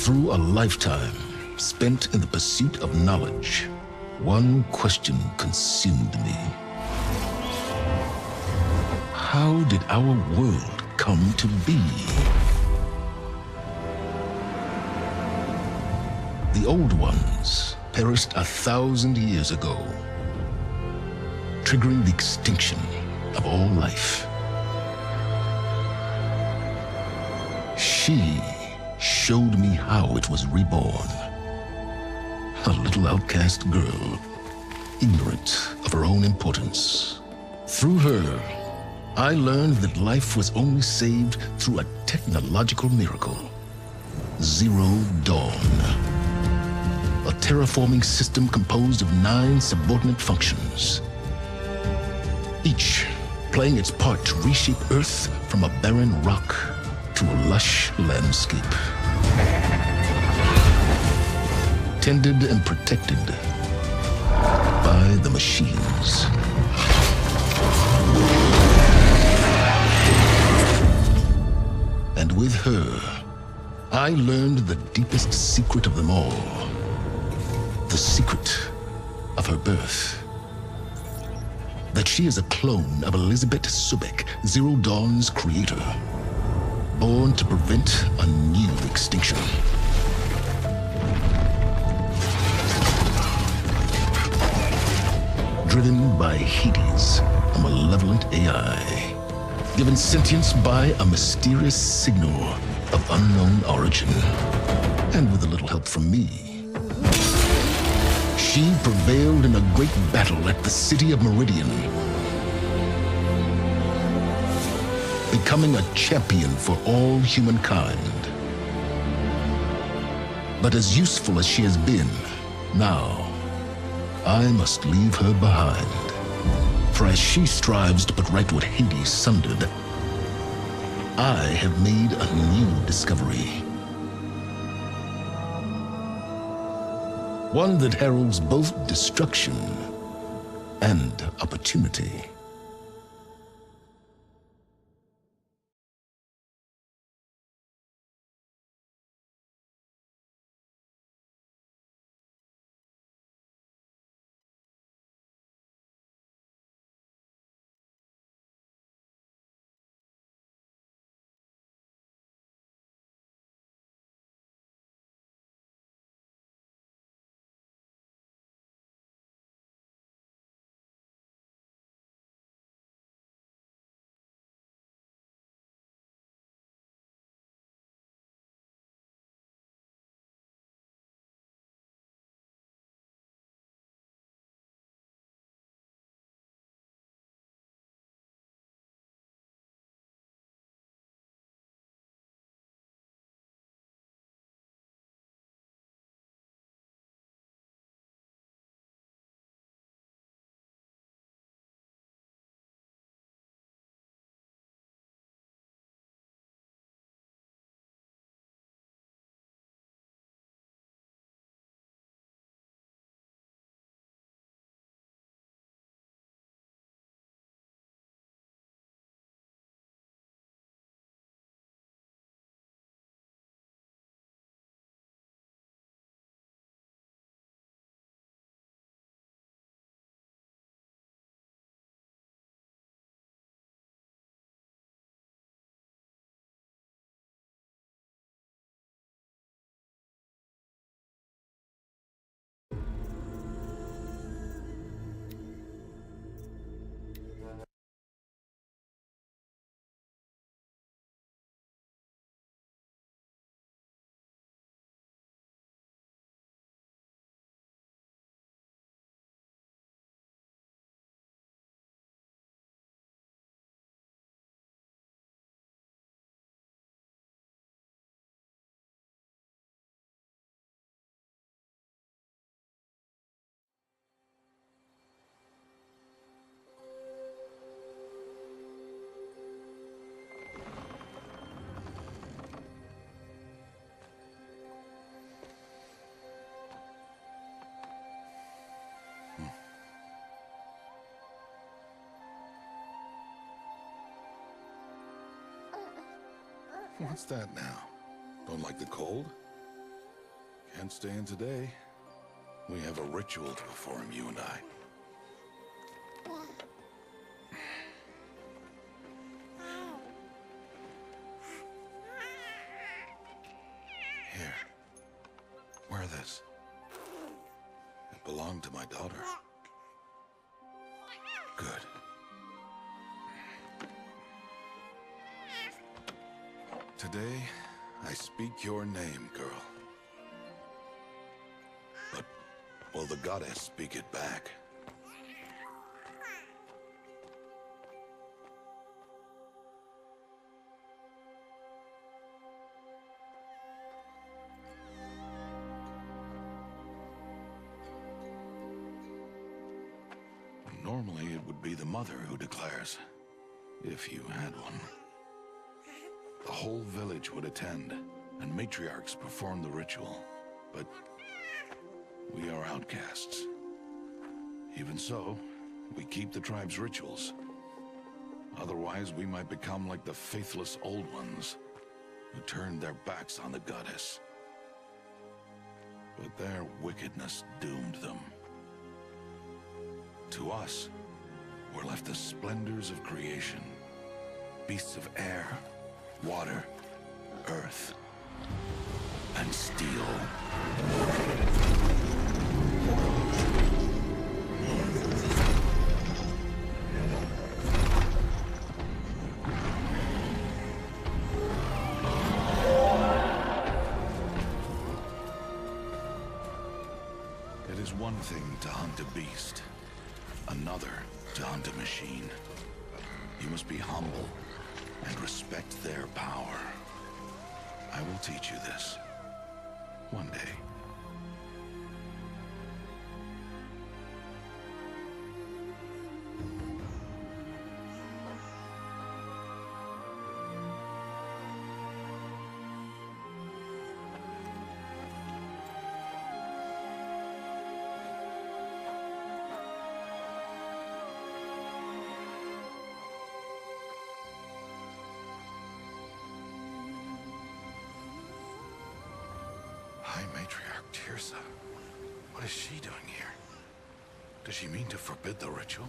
Through a lifetime spent in the pursuit of knowledge, one question consumed me. How did our world come to be? The old ones perished 1,000 years ago, triggering the extinction of all life. She showed me how it was reborn. A little outcast girl, ignorant of her own importance. Through her, I learned that life was only saved through a technological miracle. Zero Dawn. A terraforming system composed of 9 subordinate functions, each playing its part to reshape Earth from a barren rock to a lush landscape. Tended and protected by the machines. And with her, I learned the deepest secret of them all. The secret of her birth. That she is a clone of Elizabeth Subek, Zero Dawn's creator. Born to prevent a new extinction. Driven by Hades, a malevolent AI. Given sentience by a mysterious signal of unknown origin. And with a little help from me, she prevailed in a great battle at the city of Meridian, becoming a champion for all humankind. But as useful as she has been, now, I must leave her behind. For as she strives to put right what Hades sundered, I have made a new discovery. One that heralds both destruction and opportunity. What's that now? Don't like the cold? Can't stay in today. We have a ritual to perform, you and I. Here. Wear this. It belonged to my daughter. Good. Today, I speak your name, girl. But will the goddess speak it back? Normally, it would be the mother who declares, if you had one. The whole village would attend, and matriarchs perform the ritual. But we are outcasts. Even so, we keep the tribe's rituals. Otherwise, we might become like the faithless old ones, who turned their backs on the goddess. But their wickedness doomed them. To us, were left the splendors of creation. Beasts of air, water, earth, and steel. It is one thing to hunt a beast, another to hunt a machine. You must be humble and respect their power. I will teach you this one day. High Matriarch Tirsa. What is she doing here? Does she mean to forbid the ritual?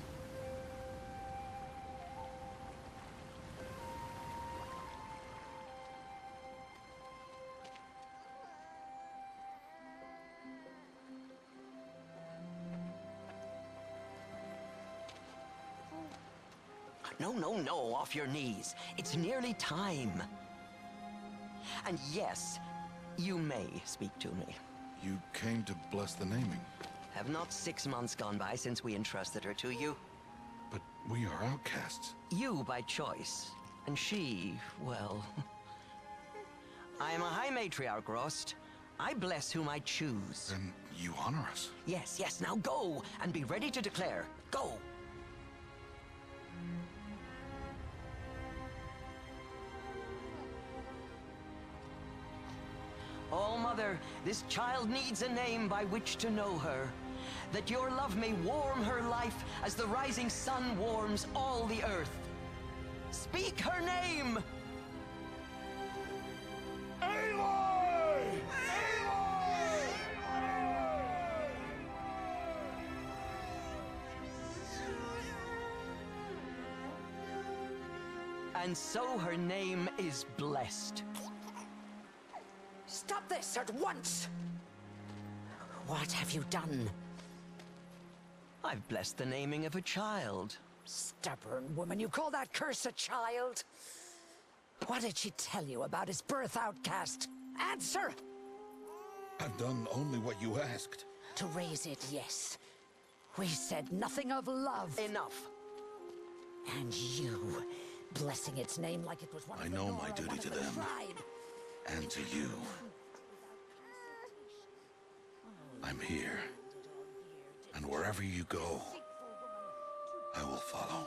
No, off your knees. It's nearly time. And yes, you may speak to me. You came to bless the naming. Have not 6 months gone by since we entrusted her to you? But we are outcasts. You by choice, and she, well... I am a High Matriarch, Rost. I bless whom I choose. Then you honor us. Yes, now go, and be ready to declare. Go! Oh, Mother, this child needs a name by which to know her, that your love may warm her life as the rising sun warms all the earth. Speak her name! Aloy! And so her name is blessed. Stop this at once! What have you done? I've blessed the naming of a child. Stubborn woman, you call that curse a child? What did she tell you about his birth, outcast? Answer! I've done only what you asked. To raise it, yes. We said nothing of love. Enough. And you, blessing its name like it was one I of the know Nora, my duty one of to the them. tribe. And to you. I'm here. And wherever you go, I will follow.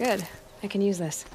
Good. I can use this.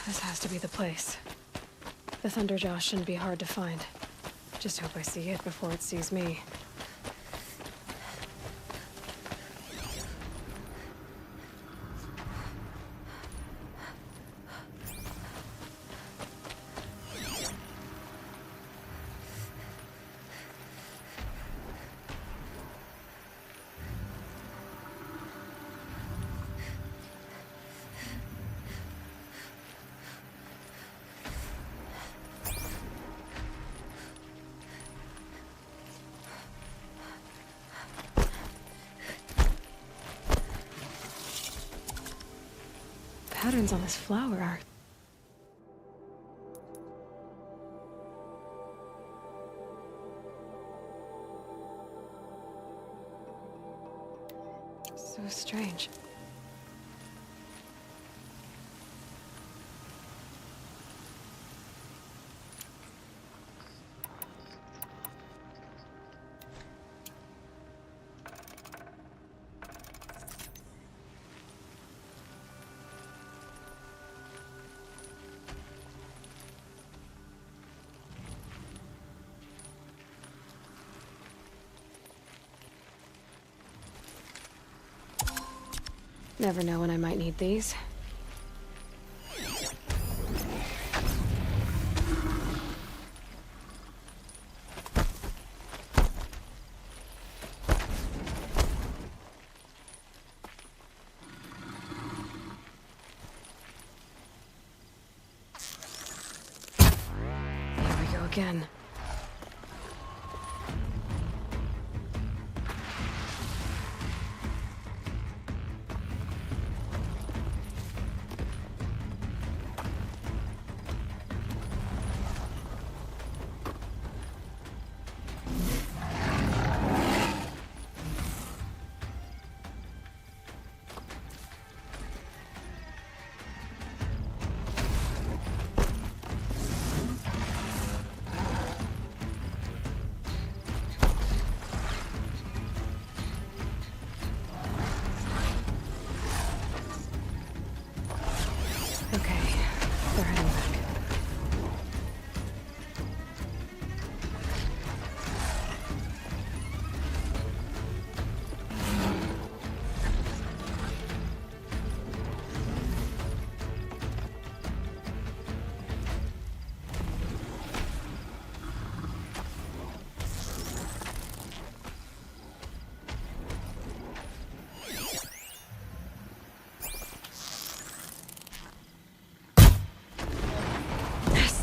This has to be the place. The Thunderjaw shouldn't be hard to find. Just hope I see it before it sees me. Patterns on this flower are... so strange. Never know when I might need these. Here we go again.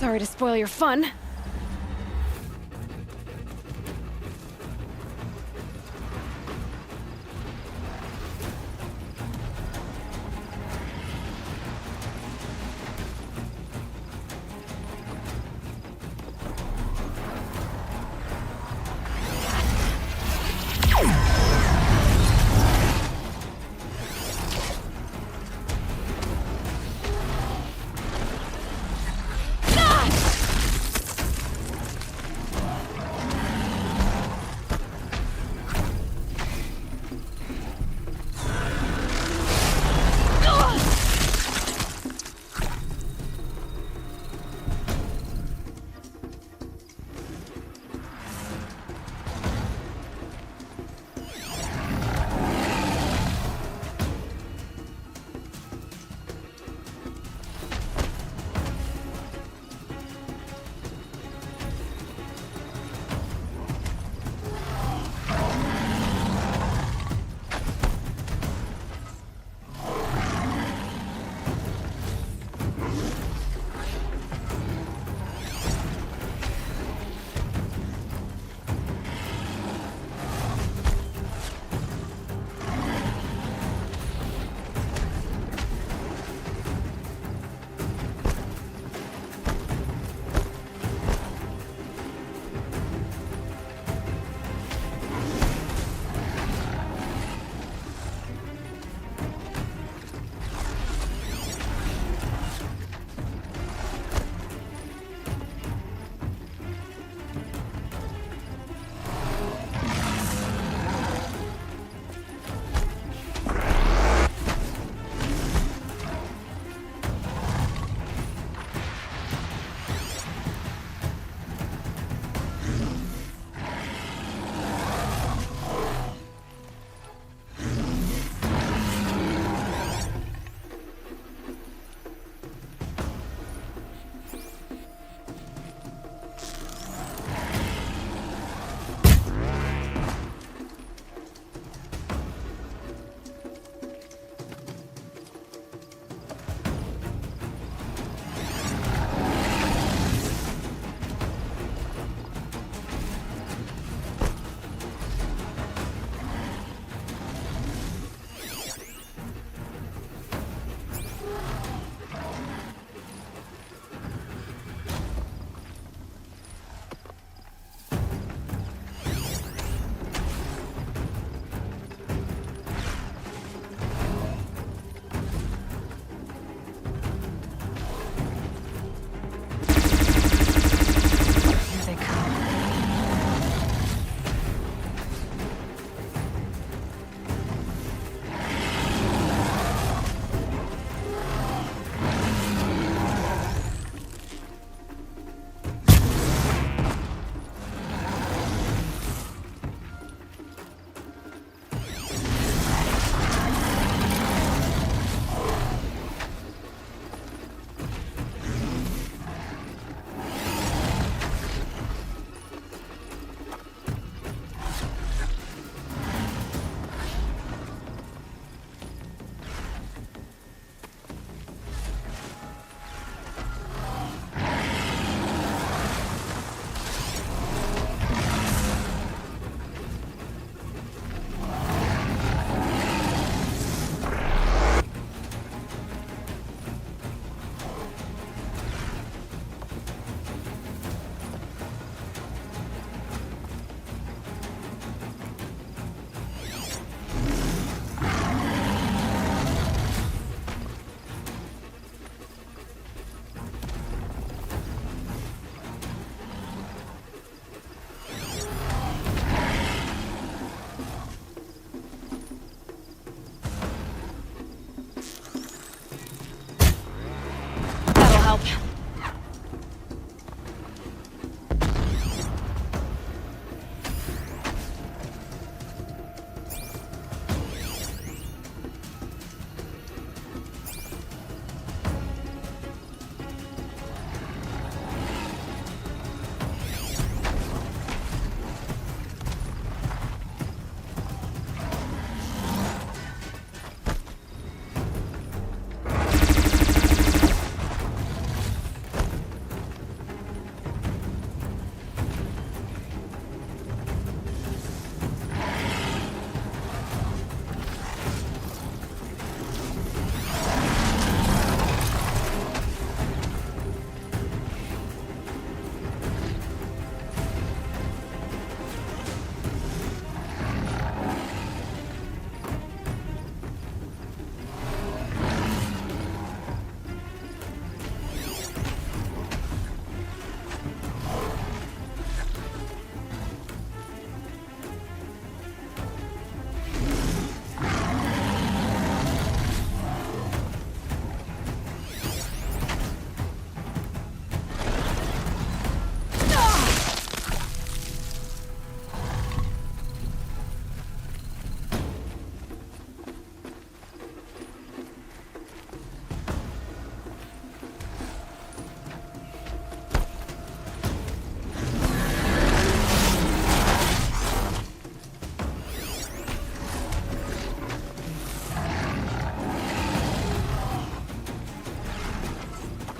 Sorry to spoil your fun.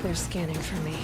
They're scanning for me.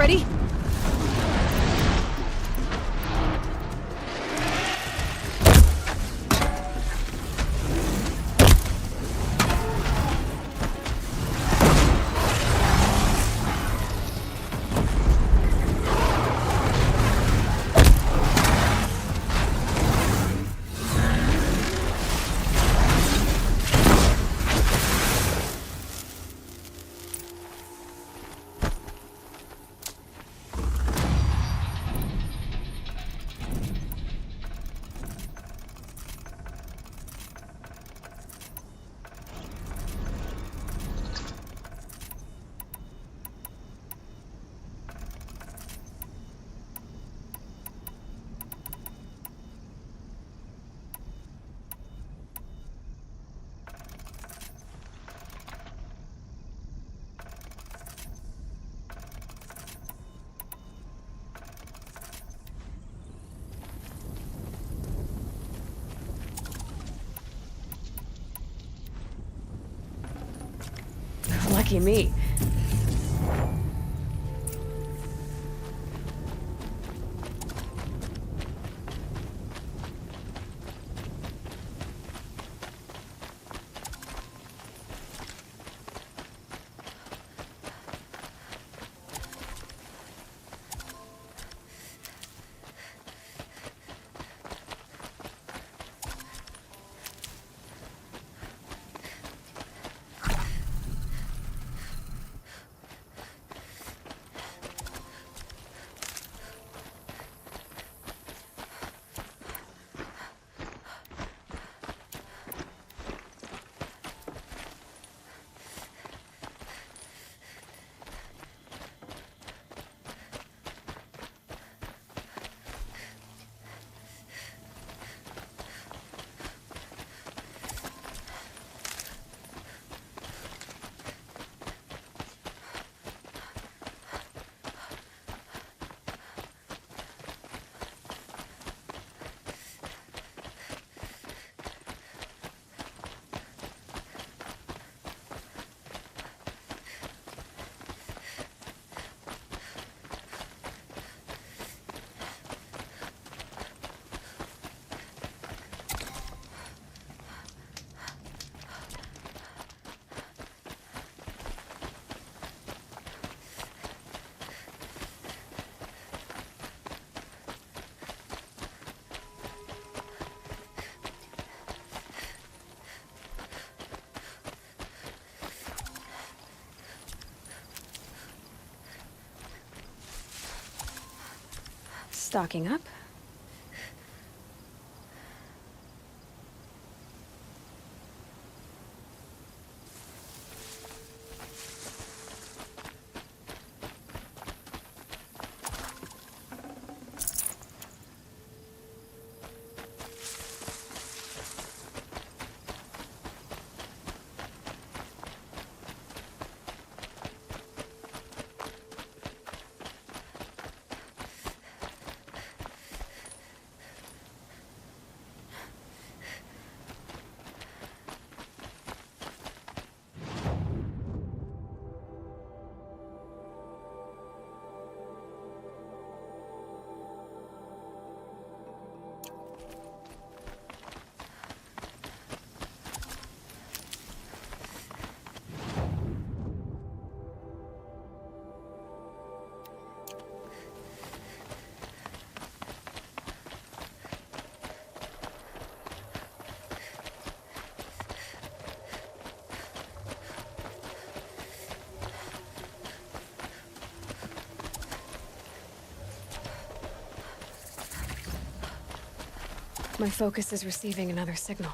Ready? Lucky me. Stocking up. My focus is receiving another signal.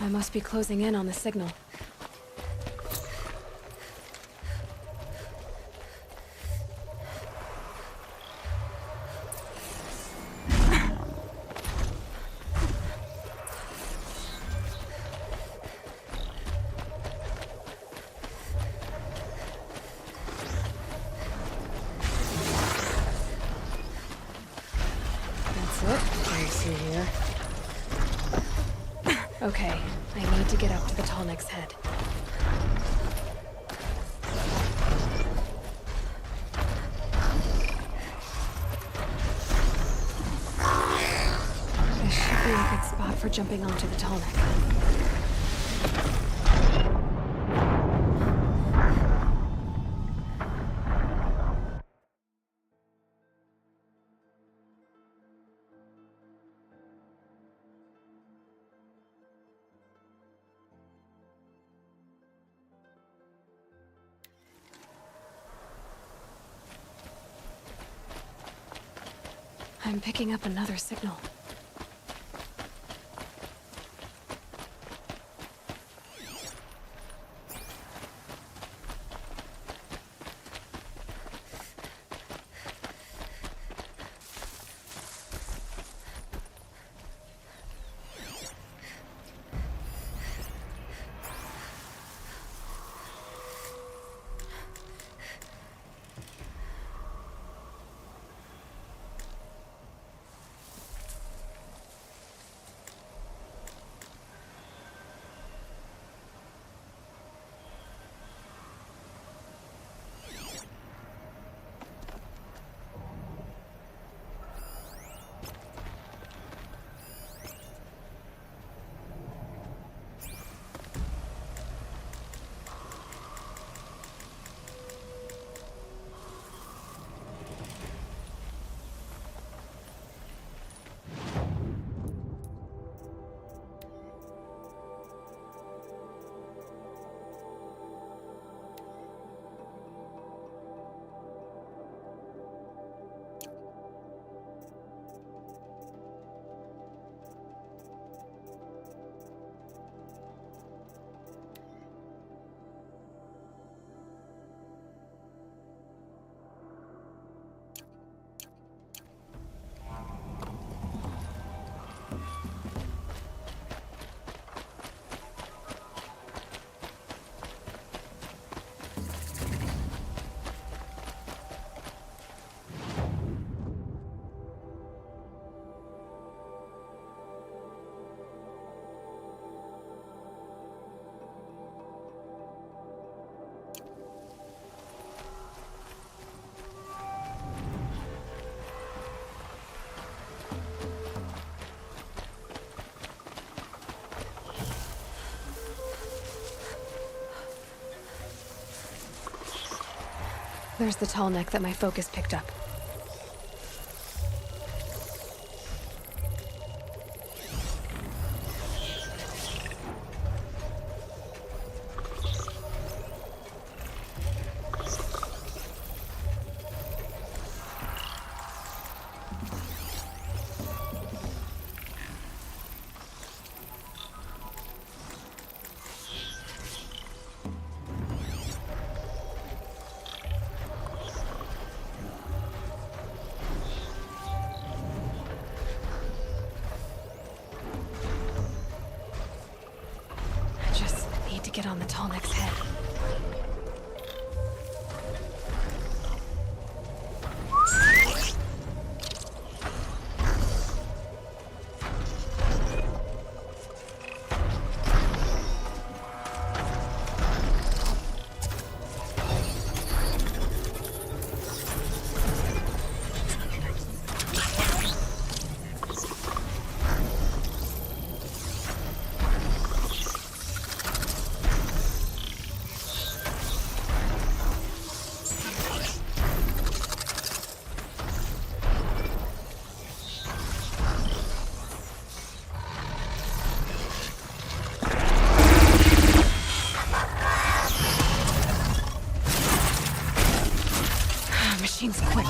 I must be closing in on the signal. Okay, I need to get up to the Tallneck's head. This should be a good spot for jumping onto the Tallneck. I'm picking up another signal. There's the Tallneck that my focus picked up. Get on the Tallneck's head. Machine's quick.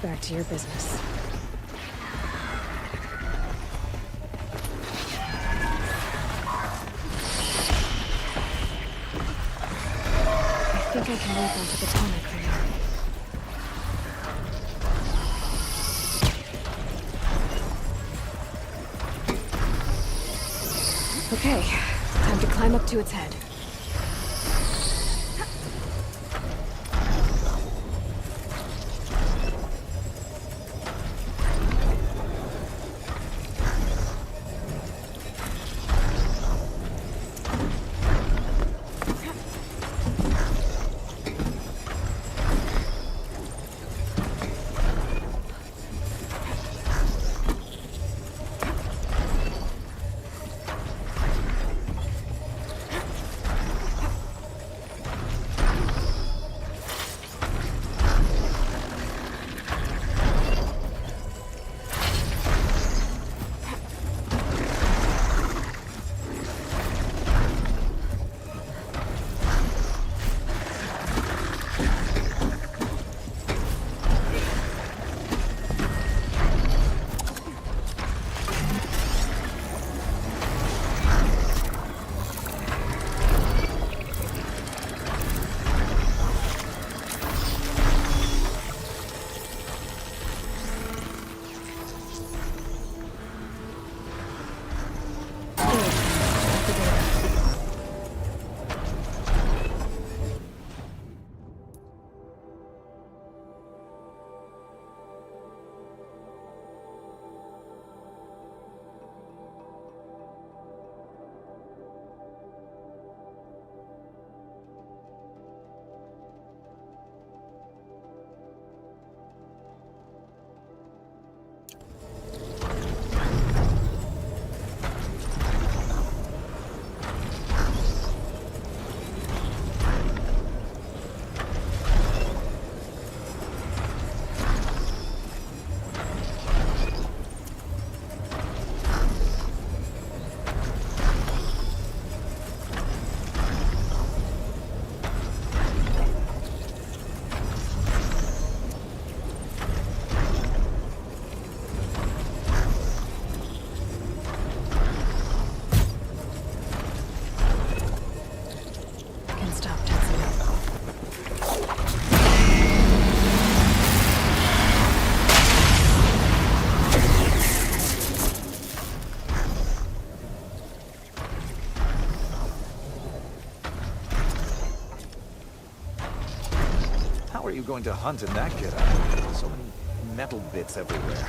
Back to your business. I think I can leap onto the tonic from here. Okay, time to climb up to its head. How are you going to hunt in that getup? So many metal bits everywhere.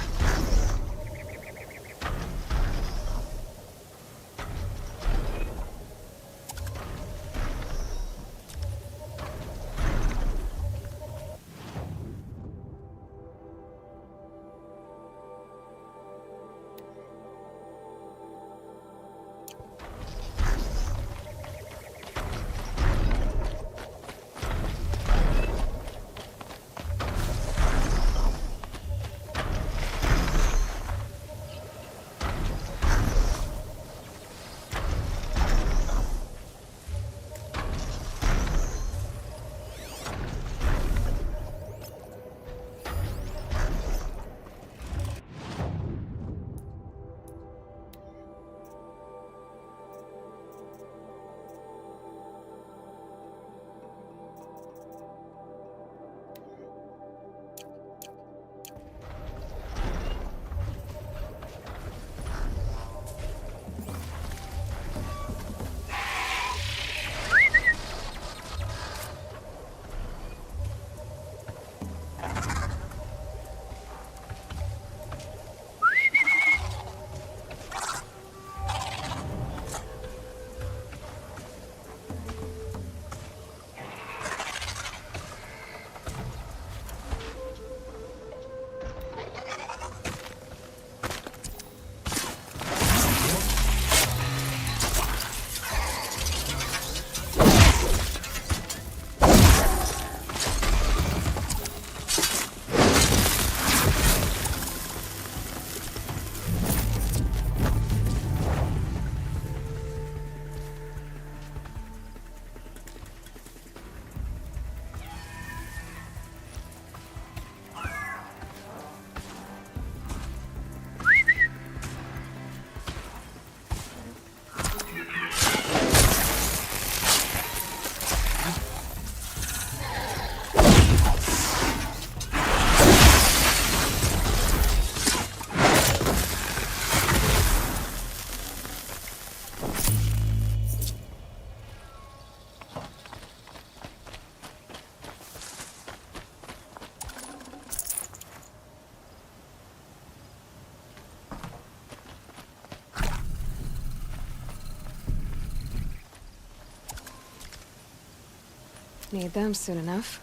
Need them soon enough.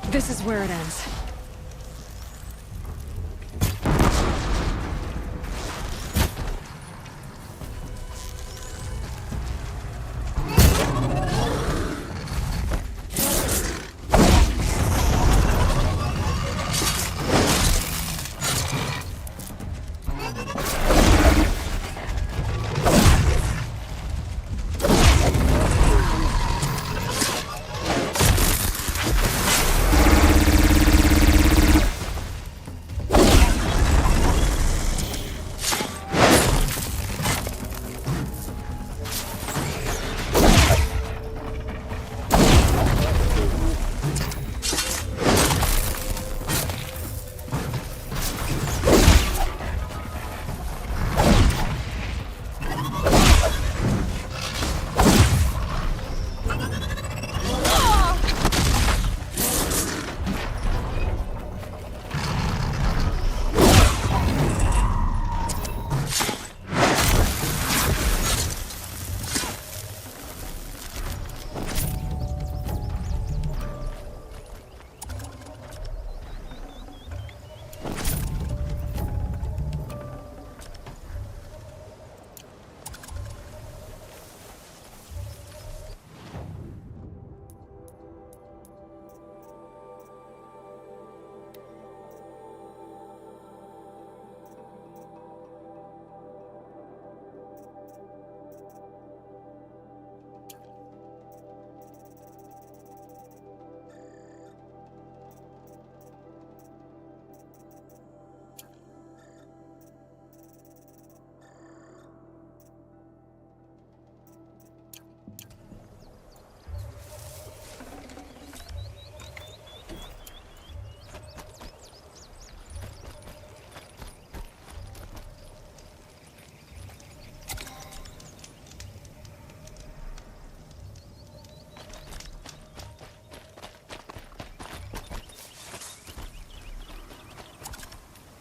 This is where it ends.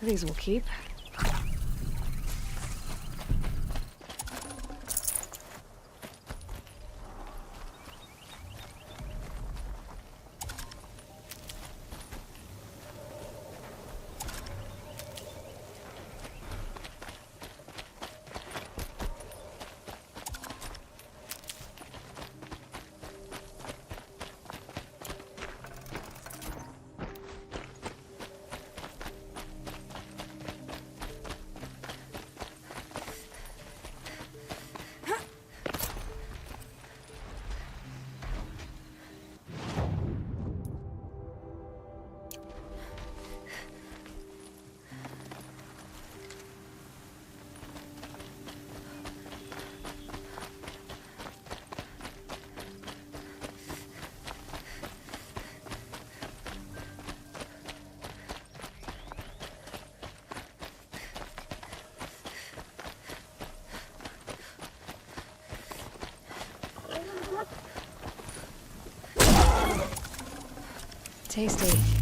These will keep. Tasty.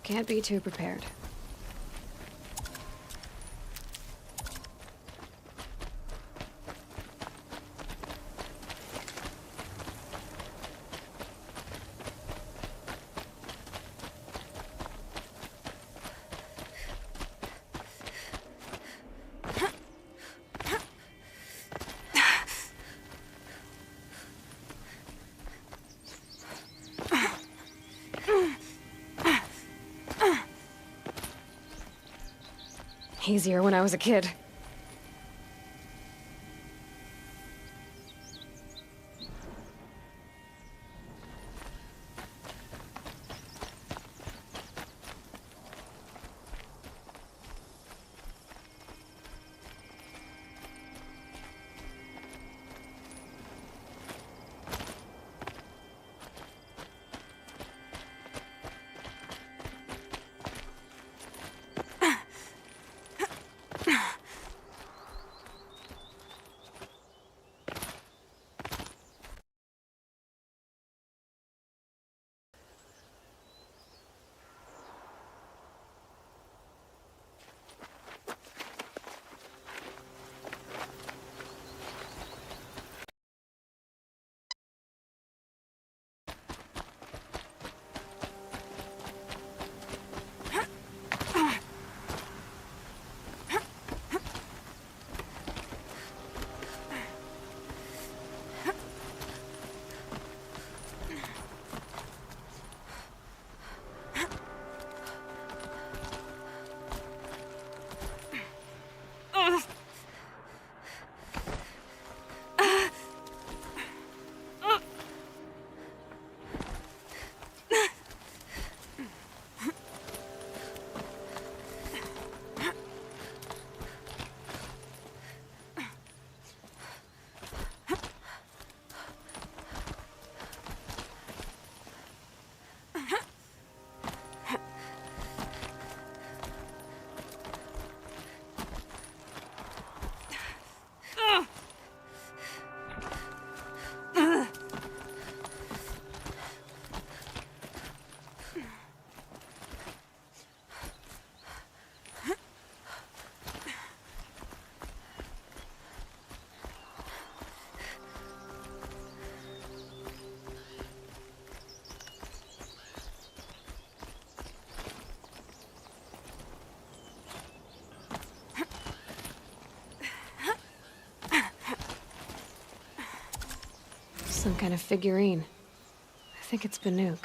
Can't be too prepared. Easier when I was a kid. Some kind of figurine. I think it's Banuk.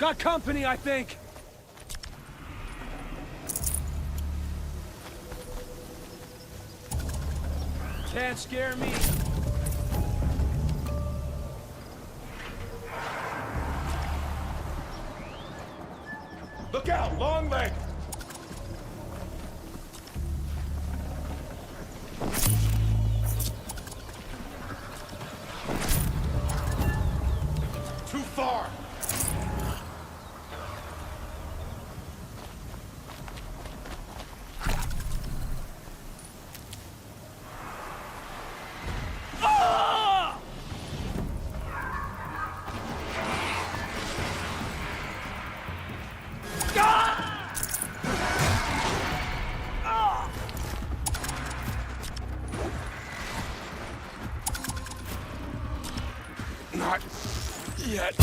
Got company, I think! Can't scare me. Look out! Long leg! Too far! Not yet.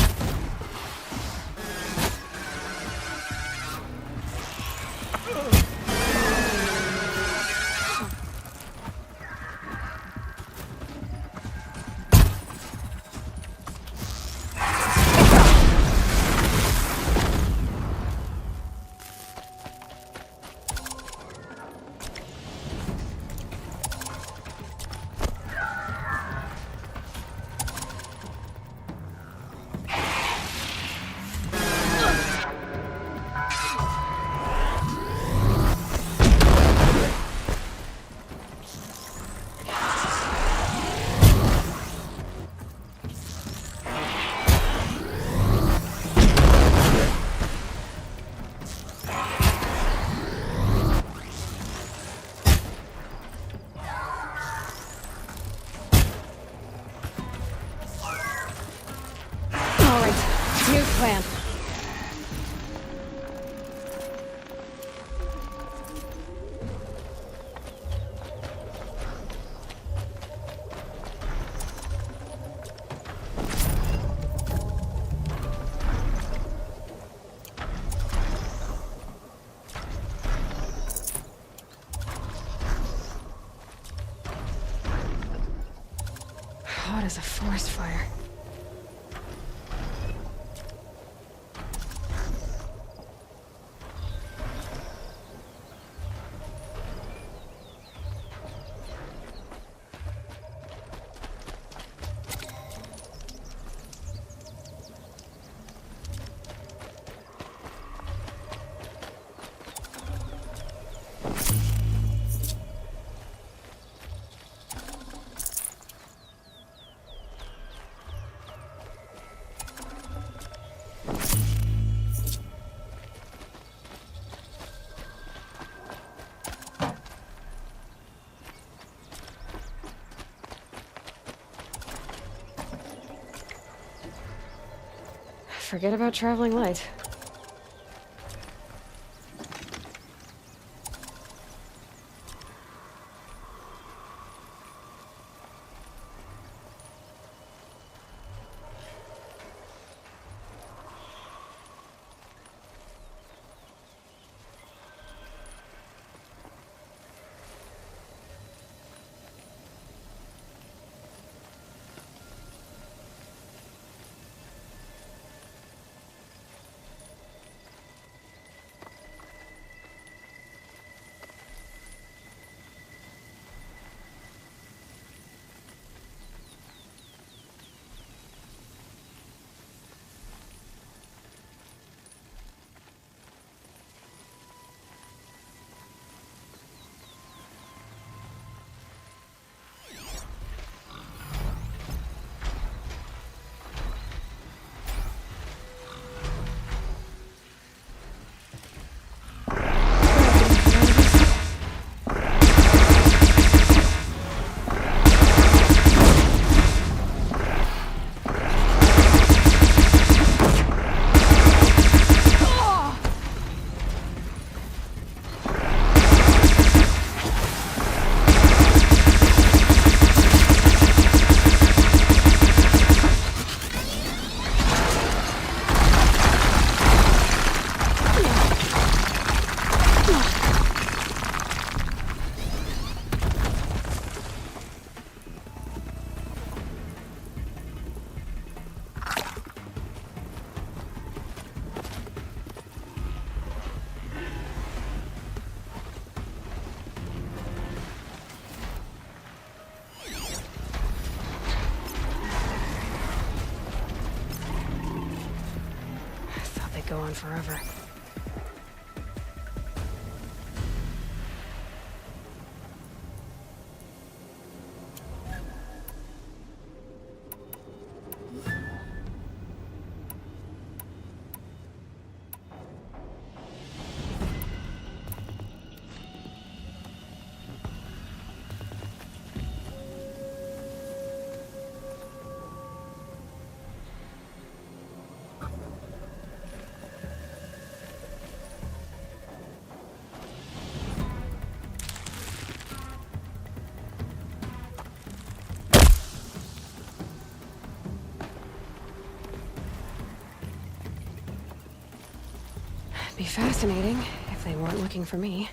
New plan. What is a forest fire? Forget about traveling light. go on forever. Be fascinating if they weren't looking for me.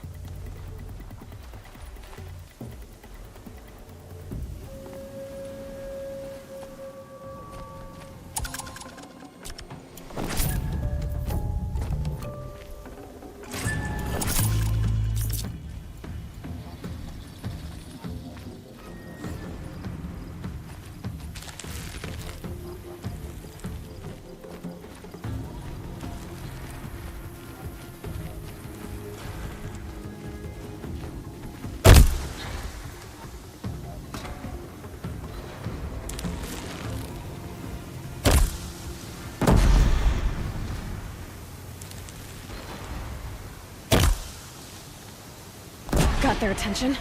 Got their attention.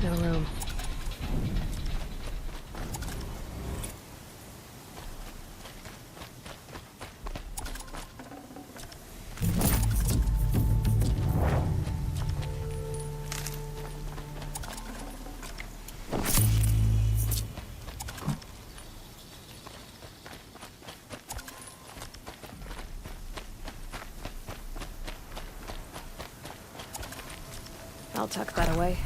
No room. I'll tuck that away.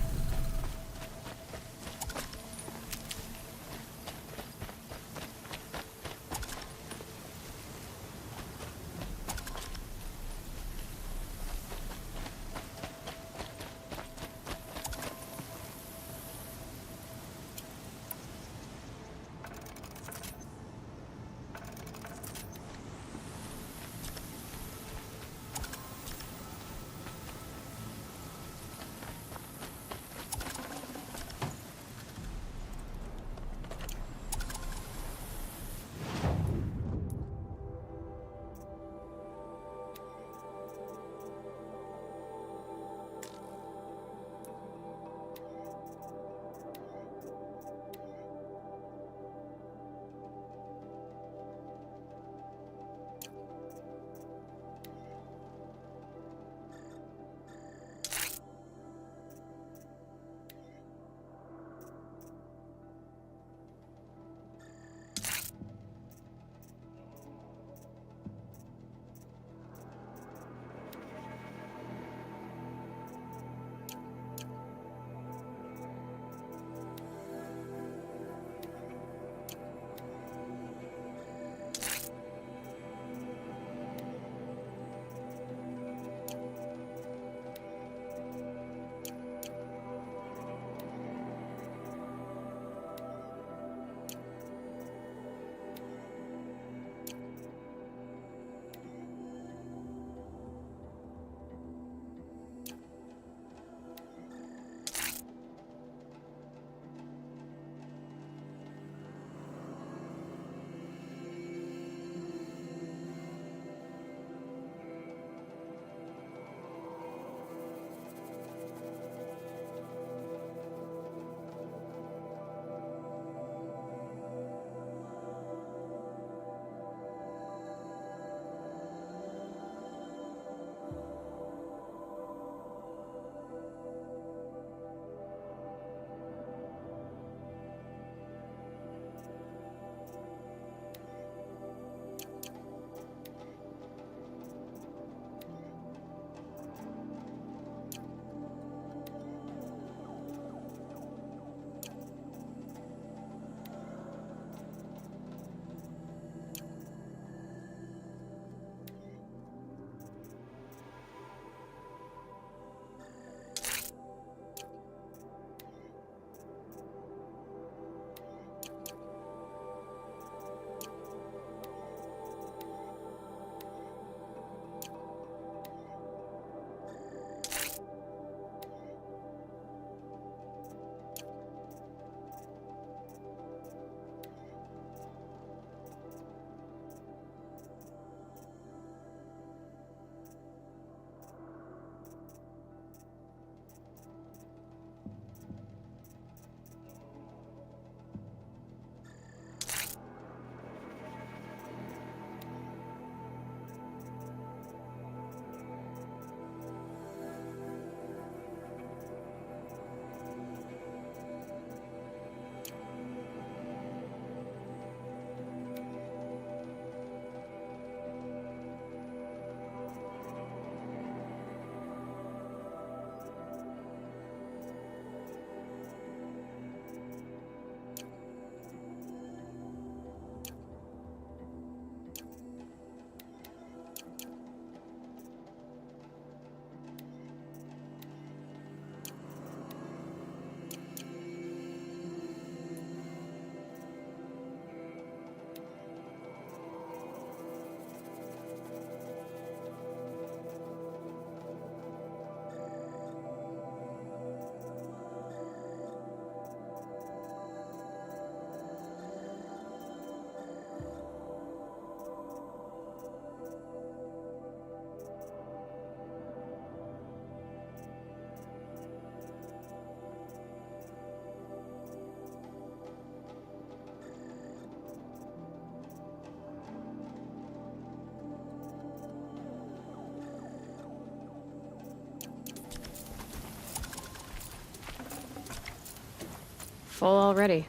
full already.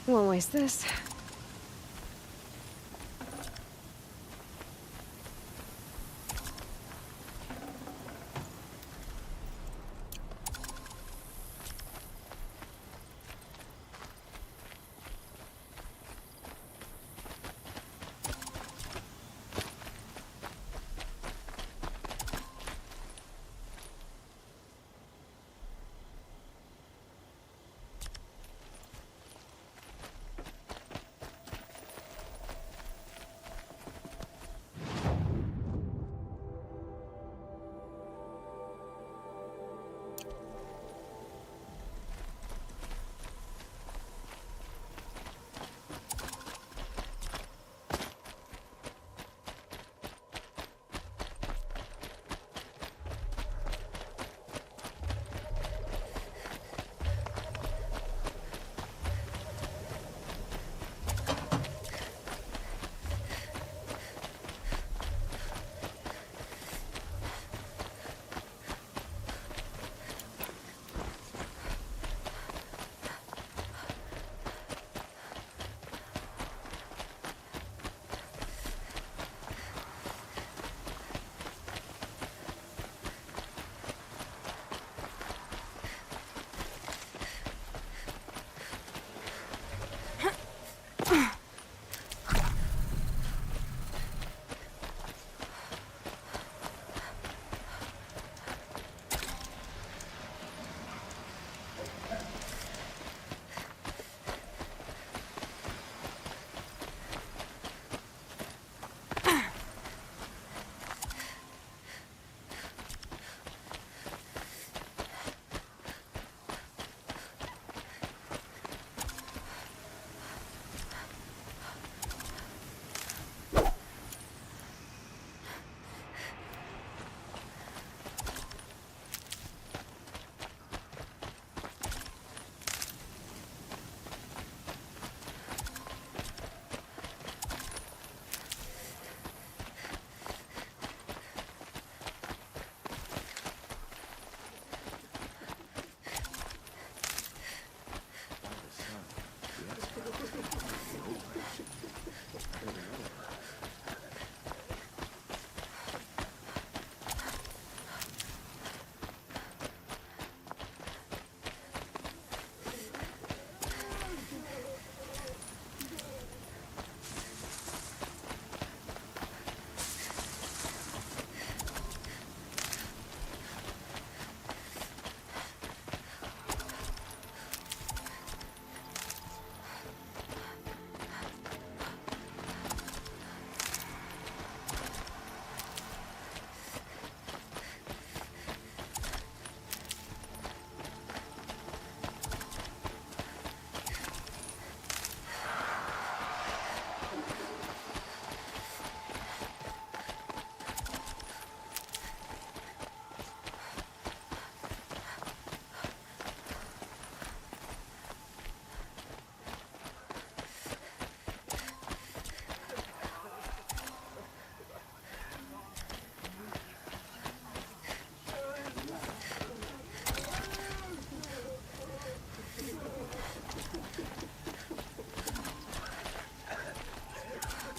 Won't waste this.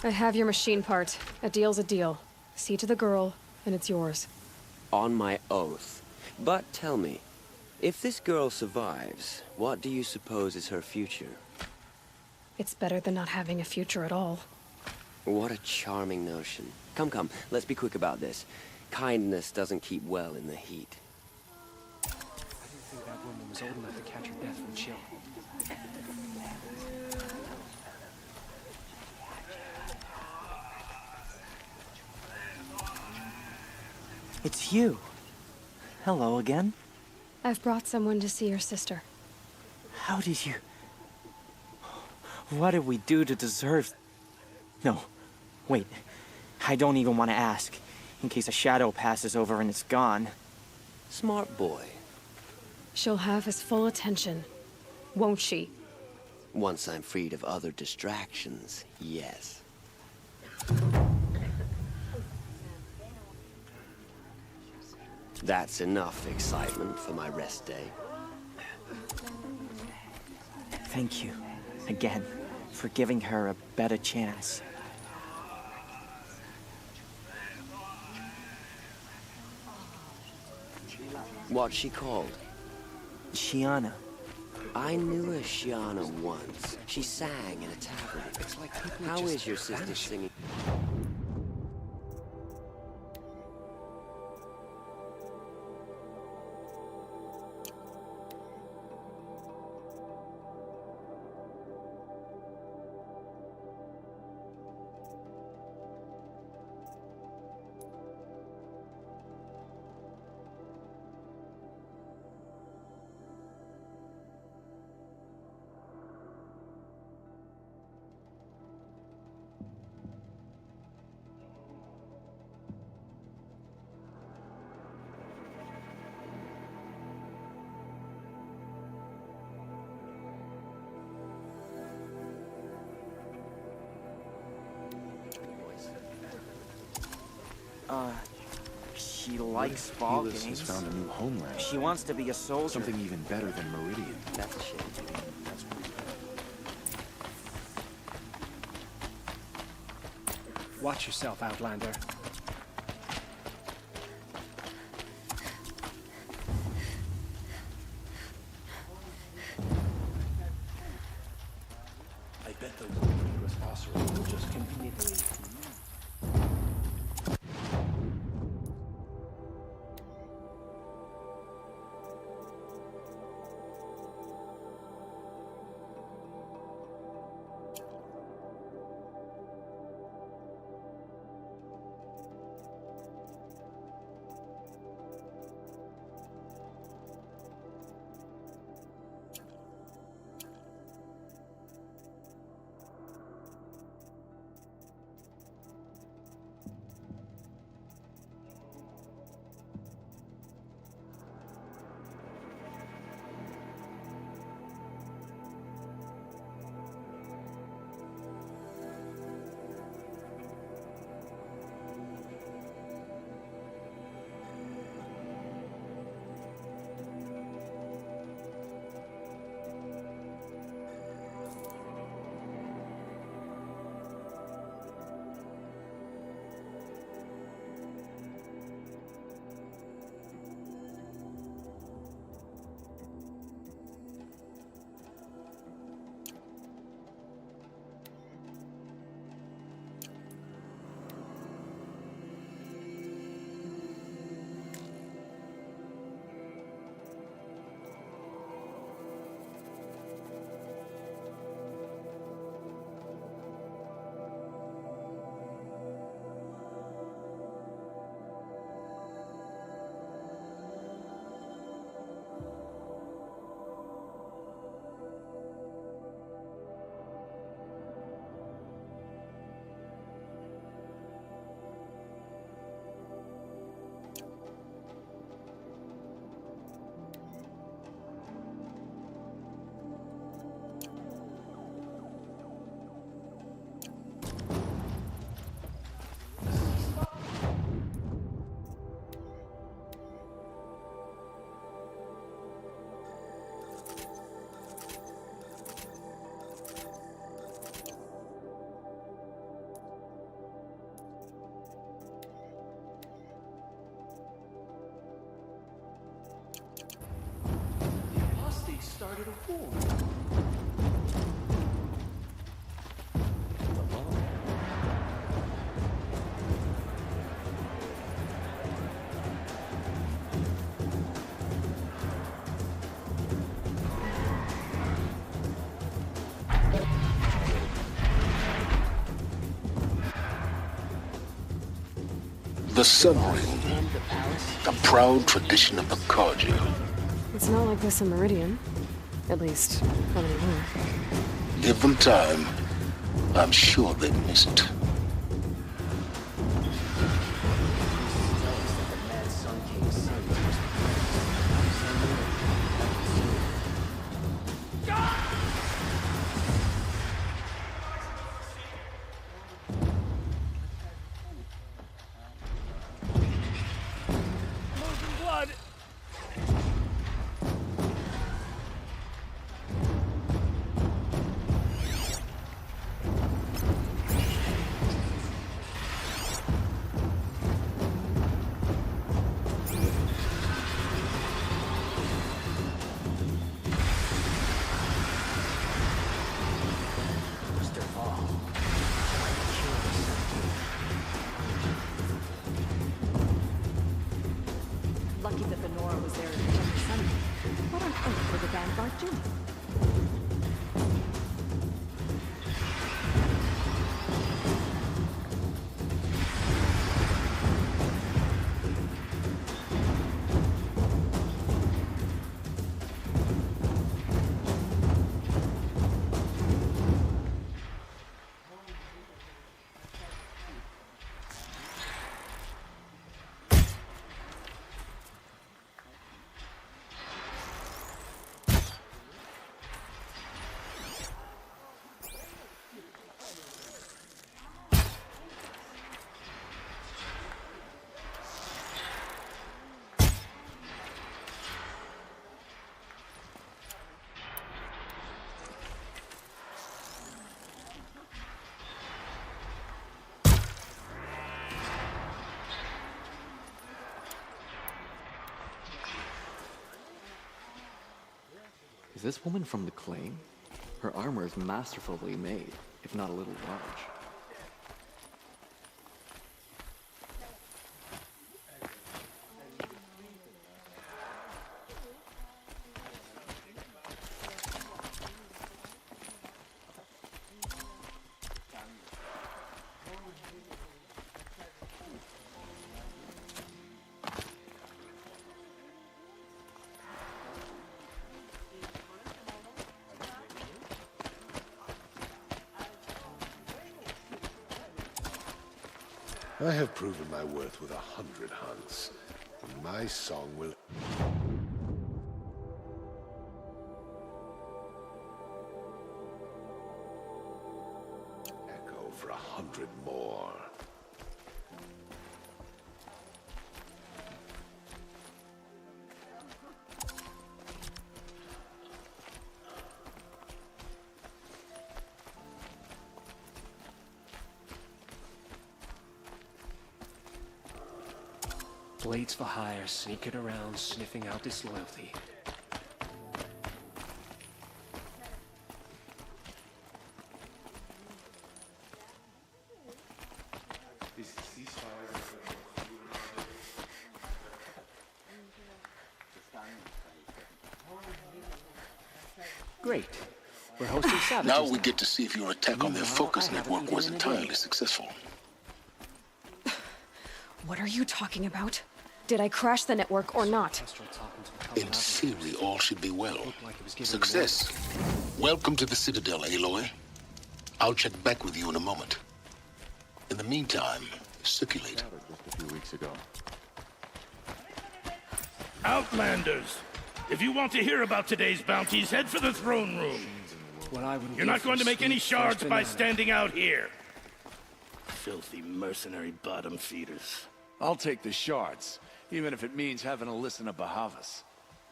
I have your machine part. A deal's a deal. See to the girl, and it's yours. On my oath. But tell me, if this girl survives, what do you suppose is her future? It's better than not having a future at all. What a charming notion. Come, come, let's be quick about this. Kindness doesn't keep well in the heat. I didn't think that woman was old enough to catch her death from chill. It's you. Hello again. I've brought someone to see your sister. How did you... What did we do to deserve... No, wait. I don't even want to ask, in case a shadow passes over and it's gone. Smart boy. She'll have his full attention, won't she? Once I'm freed of other distractions, yes. That's enough excitement for my rest day. Thank you, again, for giving her a better chance. What's she called? Shiana. I knew a Shiana once. She sang in a tavern. It's like people How just is your sister vanish. singing? She likes ball Helis has games. found a new homeland. She wants to be a soldier. Something even better than Meridian. That's a shame. That's Watch yourself, Outlander. I bet those dangerous ossuaries will just conveniently... started a war. The Sun Ring, a proud tradition of the Carja. It's not like this in Meridian. At least, not anymore. Give them time. I'm sure they miss it. Lucky that the Nora was there to protect the sun. What on earth were the Vanguard doing? Is this woman from the claim? Her armor is masterfully made, if not a little large. I have proven my worth with 100 hunts, and my song will echo for 100 more. Blades for hire, sneaking around, sniffing out disloyalty. Great. We're hosting savages Now we get to see if your attack on their focus network was entirely successful. What are you talking about? Did I crash the network or not? In theory, all should be well. Success. Welcome to the Citadel, Aloy. I'll check back with you in a moment. In the meantime, circulate. Just a few weeks ago. Outlanders! If you want to hear about today's bounties, head for the throne room. You're not going to make any shards by standing out here. Filthy mercenary bottom feeders. I'll take the shards, even if it means having to listen to Bahavas.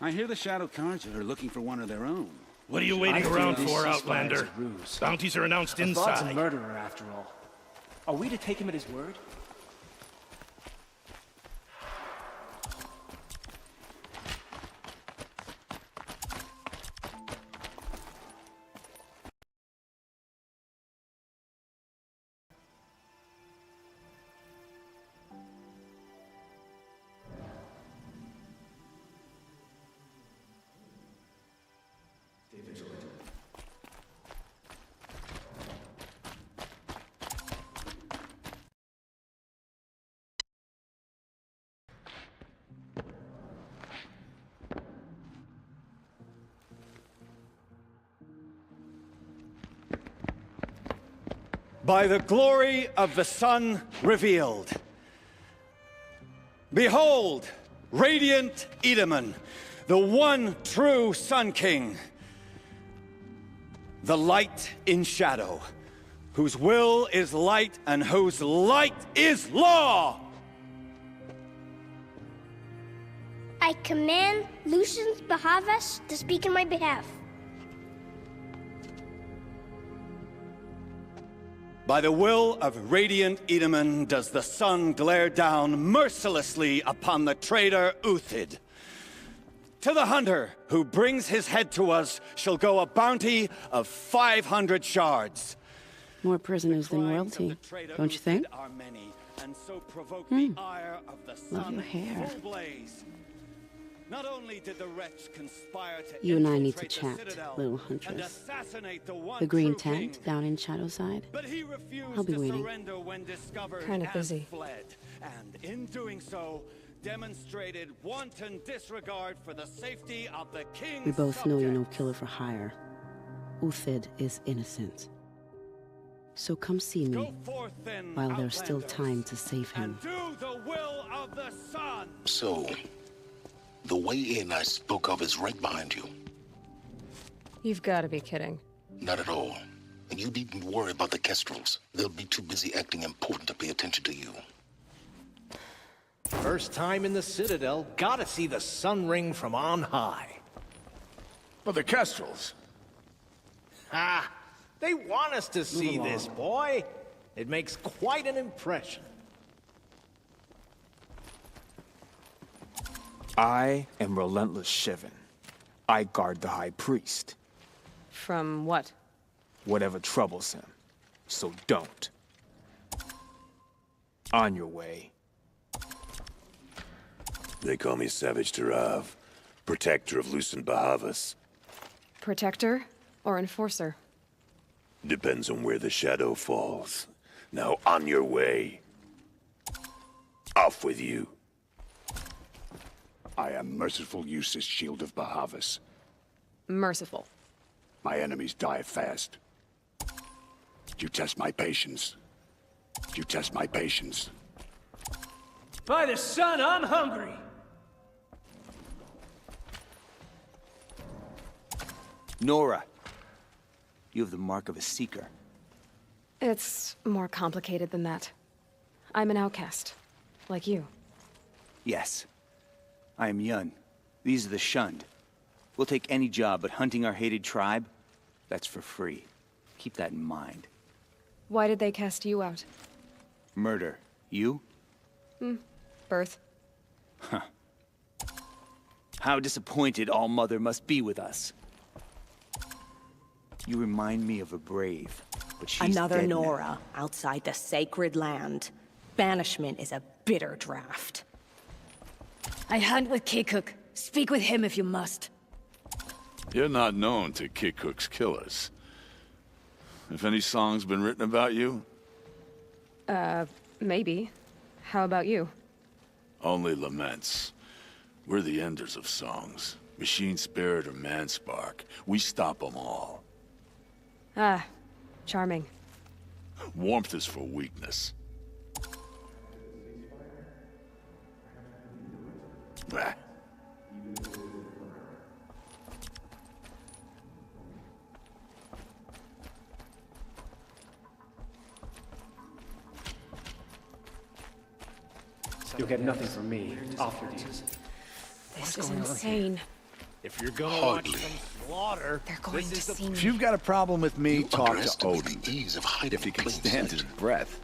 I hear the Shadow Carja are looking for one of their own. What are you waiting around for, Outlander? Bounties are announced inside. Avad's a murderer, after all. Are we to take him at his word? by the glory of the sun revealed. Behold, radiant Edaman, the one true Sun King. The light in shadow, whose will is light and whose light is law! I command Lucius Bahavas to speak in my behalf. By the will of radiant Edaman does the sun glare down mercilessly upon the traitor Uthid. To the hunter who brings his head to us shall go a bounty of 500 shards. More prisoners than royalty, don't you think? Love your hair. Not only did the wretch conspire to You and I need to chat, little huntress. The green tent down in Shadowside. I'll be waiting. Kind of busy. And in doing so, demonstrated wanton disregard for the safety of the king's We both know you're no subjects. killer for hire. Uthid is innocent. So come see me while there's still time to save him. Do the will of the sun. So, the way in I spoke of is right behind you. You've got to be kidding. Not at all. And you needn't worry about the Kestrels. They'll be too busy acting important to pay attention to you. First time in the Citadel, gotta see the sun ring from on high. But the Kestrels. Ha! They want us to see this, boy. It makes quite an impression. I am Relentless Shivan. I guard the High Priest. From what? Whatever troubles him. So don't. On your way. They call me Savage Tarav, protector of Lucent Bahavas. Protector or enforcer? Depends on where the shadow falls. Now on your way. Off with you. I am Merciful Eustace, Shield of Bahavas. Merciful. My enemies die fast. You test my patience. You test my patience. By the sun, I'm hungry. Nora, you have the mark of a seeker. It's more complicated than that. I'm an outcast, like you. Yes. I am Yun. These are the shunned. We'll take any job, but hunting our hated tribe, that's for free. Keep that in mind. Why did they cast you out? Murder. You? Birth. Huh. How disappointed All-Mother must be with us. You remind me of a brave, but she's Another dead Nora outside the sacred land. Banishment is a bitter draft. I hunt with Kikuk. Speak with him if you must. You're not known to Kikuk's killers. Have any songs been written about you? Maybe. How about you? Only laments. We're the enders of songs. Machine spirit or man spark. We stop them all. Ah, charming. Warmth is for weakness. Bah. You'll get nothing from me. Off your dues. This is insane. If you're gonna watch some slaughter, They're going to see me. if you've got a problem with me, You talk to underestimate Odin. the ease of hiding If he in can plain stand sight. his breath.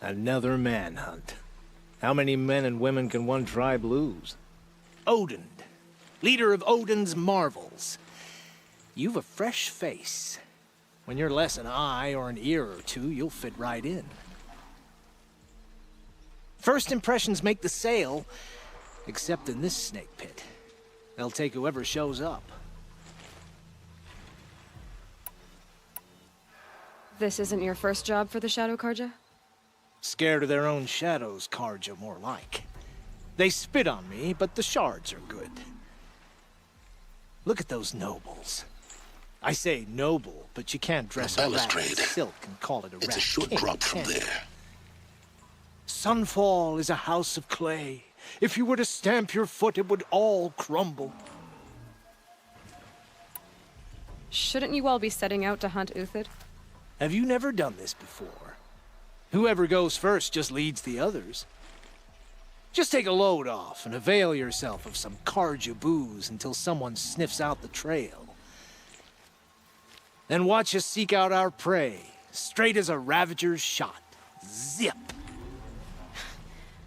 Another manhunt. How many men and women can one tribe lose? Odin, leader of Odin's marvels. You've a fresh face. When you're less an eye or an ear or two, you'll fit right in. First impressions make the sale, except in this snake pit. They'll take whoever shows up. This isn't your first job for the Shadow Karja? Scared of their own shadows, Karja, more like. They spit on me, but the shards are good. Look at those nobles. I say noble, but you can't dress a rat in balustrade. silk and call it a rat. It's a short king, drop from can you? there. Sunfall is a house of clay. If you were to stamp your foot, it would all crumble. Shouldn't you all be setting out to hunt Uthid? Have you never done this before? Whoever goes first just leads the others. Just take a load off and avail yourself of some Karja booze until someone sniffs out the trail. Then watch us seek out our prey, straight as a Ravager's shot. Zip!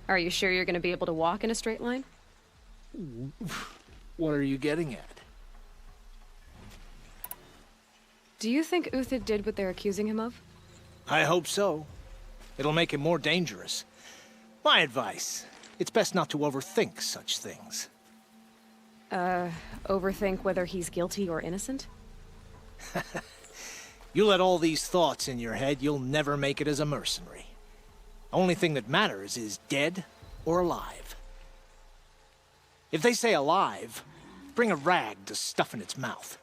Are you sure you're gonna be able to walk in a straight line? What are you getting at? Do you think Uthid did what they're accusing him of? I hope so. It'll make him more dangerous. My advice, it's best not to overthink such things. Overthink whether he's guilty or innocent? You let all these thoughts in your head, you'll never make it as a mercenary. Only thing that matters is dead or alive. If they say alive, bring a rag to stuff in its mouth.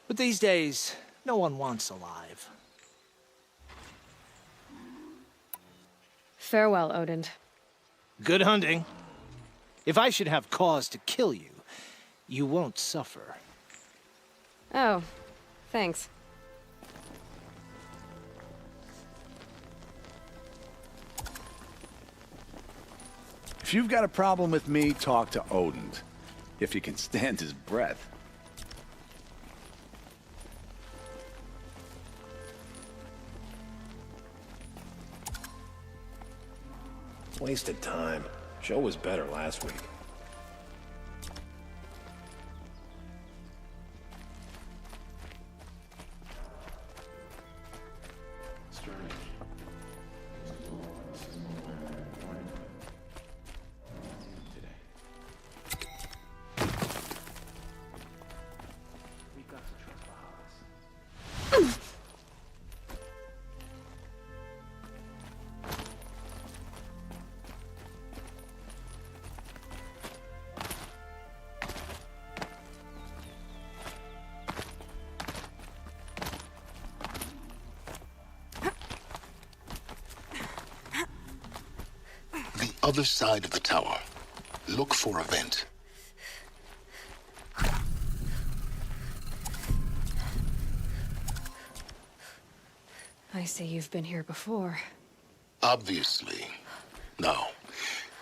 But these days, no one wants alive. Farewell, Odin. Good hunting. If I should have cause to kill you, you won't suffer. Oh, thanks. If you've got a problem with me, talk to Odin. If you can stand his breath. Wasted time. Show was better last week. Other side of the tower. Look for a vent. I see you've been here before. Obviously. Now,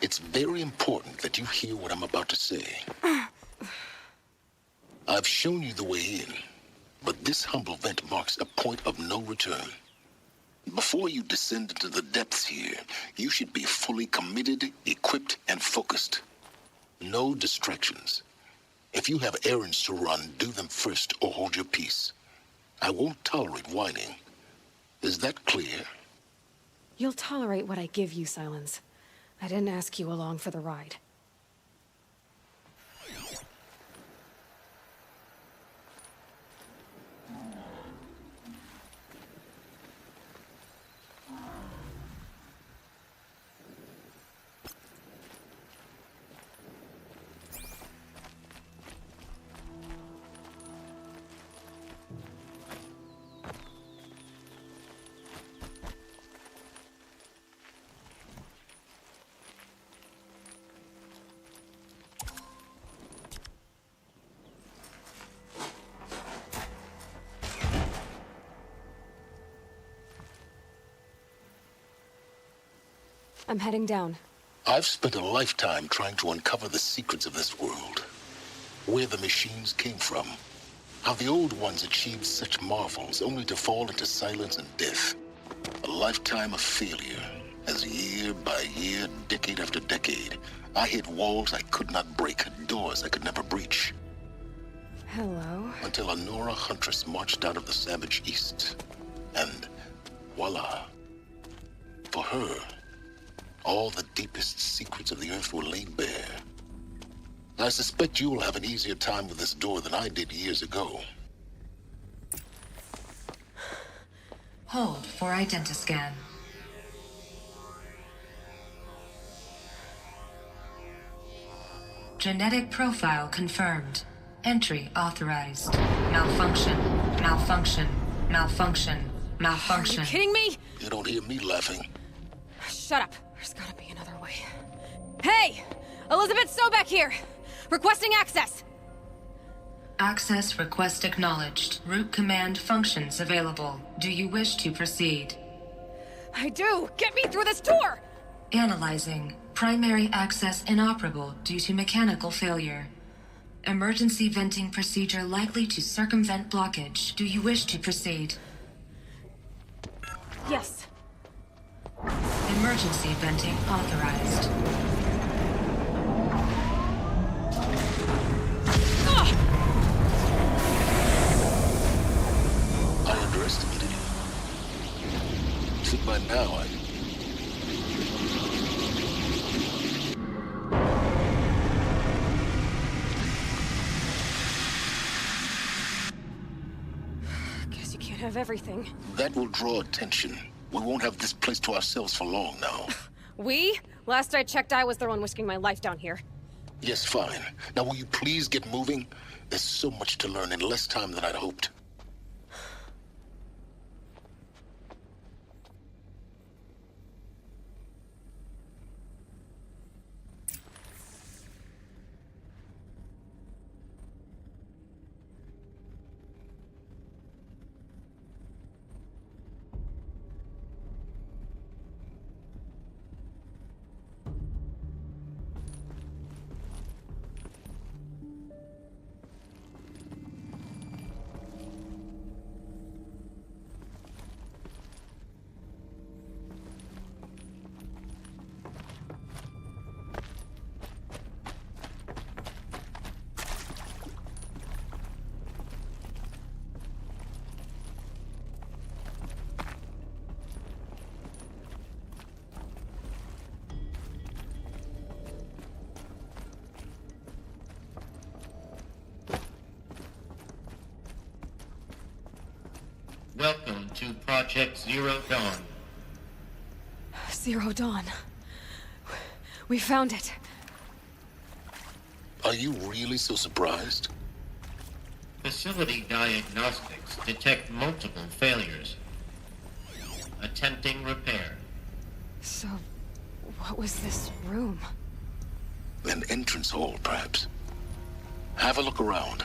it's very important that you hear what I'm about to say. I've shown you the way in, but this humble vent marks a point of no return. Before you descend into the depths here, you should be fully committed, equipped, and focused. No distractions. If you have errands to run, do them first or hold your peace. I won't tolerate whining. Is that clear? You'll tolerate what I give you, Silence. I didn't ask you along for the ride. I'm heading down. I've spent a lifetime trying to uncover the secrets of this world. Where the machines came from. How the old ones achieved such marvels only to fall into silence and death. A lifetime of failure. As year by year, decade after decade, I hit walls I could not break, doors I could never breach. Hello? Until a Nora huntress marched out of the savage east. And voila. For her, all the deepest secrets of the earth were laid bare. I suspect you will have an easier time with this door than I did years ago. Hold for identiscan. Genetic profile confirmed. Entry authorized. Malfunction. Malfunction. Malfunction. Malfunction. Are you kidding me? You don't hear me laughing. Shut up. There's gotta be another way. Hey! Elizabeth Sobek here! Requesting access! Access request acknowledged. Root command functions available. Do you wish to proceed? I do! Get me through this door! Analyzing. Primary access inoperable due to mechanical failure. Emergency venting procedure likely to circumvent blockage. Do you wish to proceed? Yes. Emergency venting authorized. I underestimated you. See, by now, Guess you can't have everything. that will draw attention. We won't have this place to ourselves for long now. We? Last I checked, I was the one risking my life down here. Yes, fine. Now will you please get moving? There's so much to learn in less time than I'd hoped. Welcome to Project Zero Dawn. Zero Dawn. We found it. Are you really so surprised? Facility diagnostics detect multiple failures. Attempting repair. So, what was this room? An entrance hall, perhaps. Have a look around.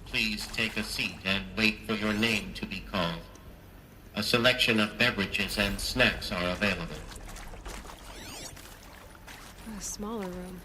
Please take a seat and wait for your name to be called. A selection of beverages and snacks are available. A smaller room.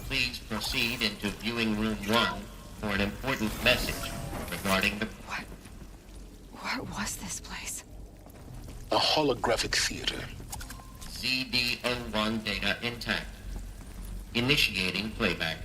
Please proceed into viewing room 1 for an important message regarding the... What was this place? A holographic theater. ZD-01 data intact. Initiating playback.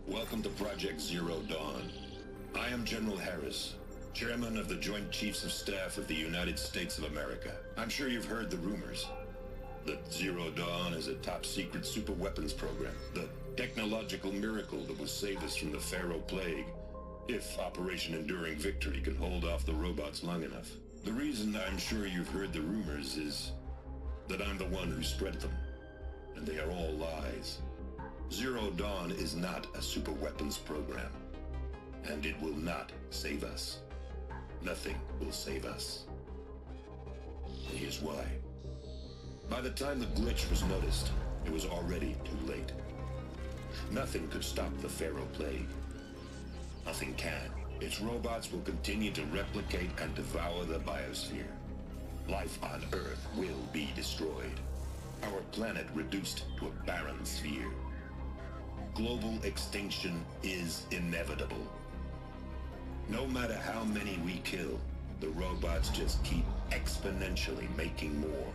Welcome to Project Zero Dawn. I am General Harris, Chairman of the Joint Chiefs of Staff of the United States of America. I'm sure you've heard the rumors that Zero Dawn is a top-secret superweapons program, the technological miracle that will save us from the Pharaoh Plague, if Operation Enduring Victory can hold off the robots long enough. The reason I'm sure you've heard the rumors is that I'm the one who spread them, and they are all lies. Zero Dawn is not a superweapons program. And it will not save us. Nothing will save us. And here's why. By the time the glitch was noticed, it was already too late. Nothing could stop the Pharaoh plague. Nothing can. Its robots will continue to replicate and devour the biosphere. Life on Earth will be destroyed. Our planet reduced to a barren sphere. Global extinction is inevitable. No matter how many we kill, the robots just keep exponentially making more.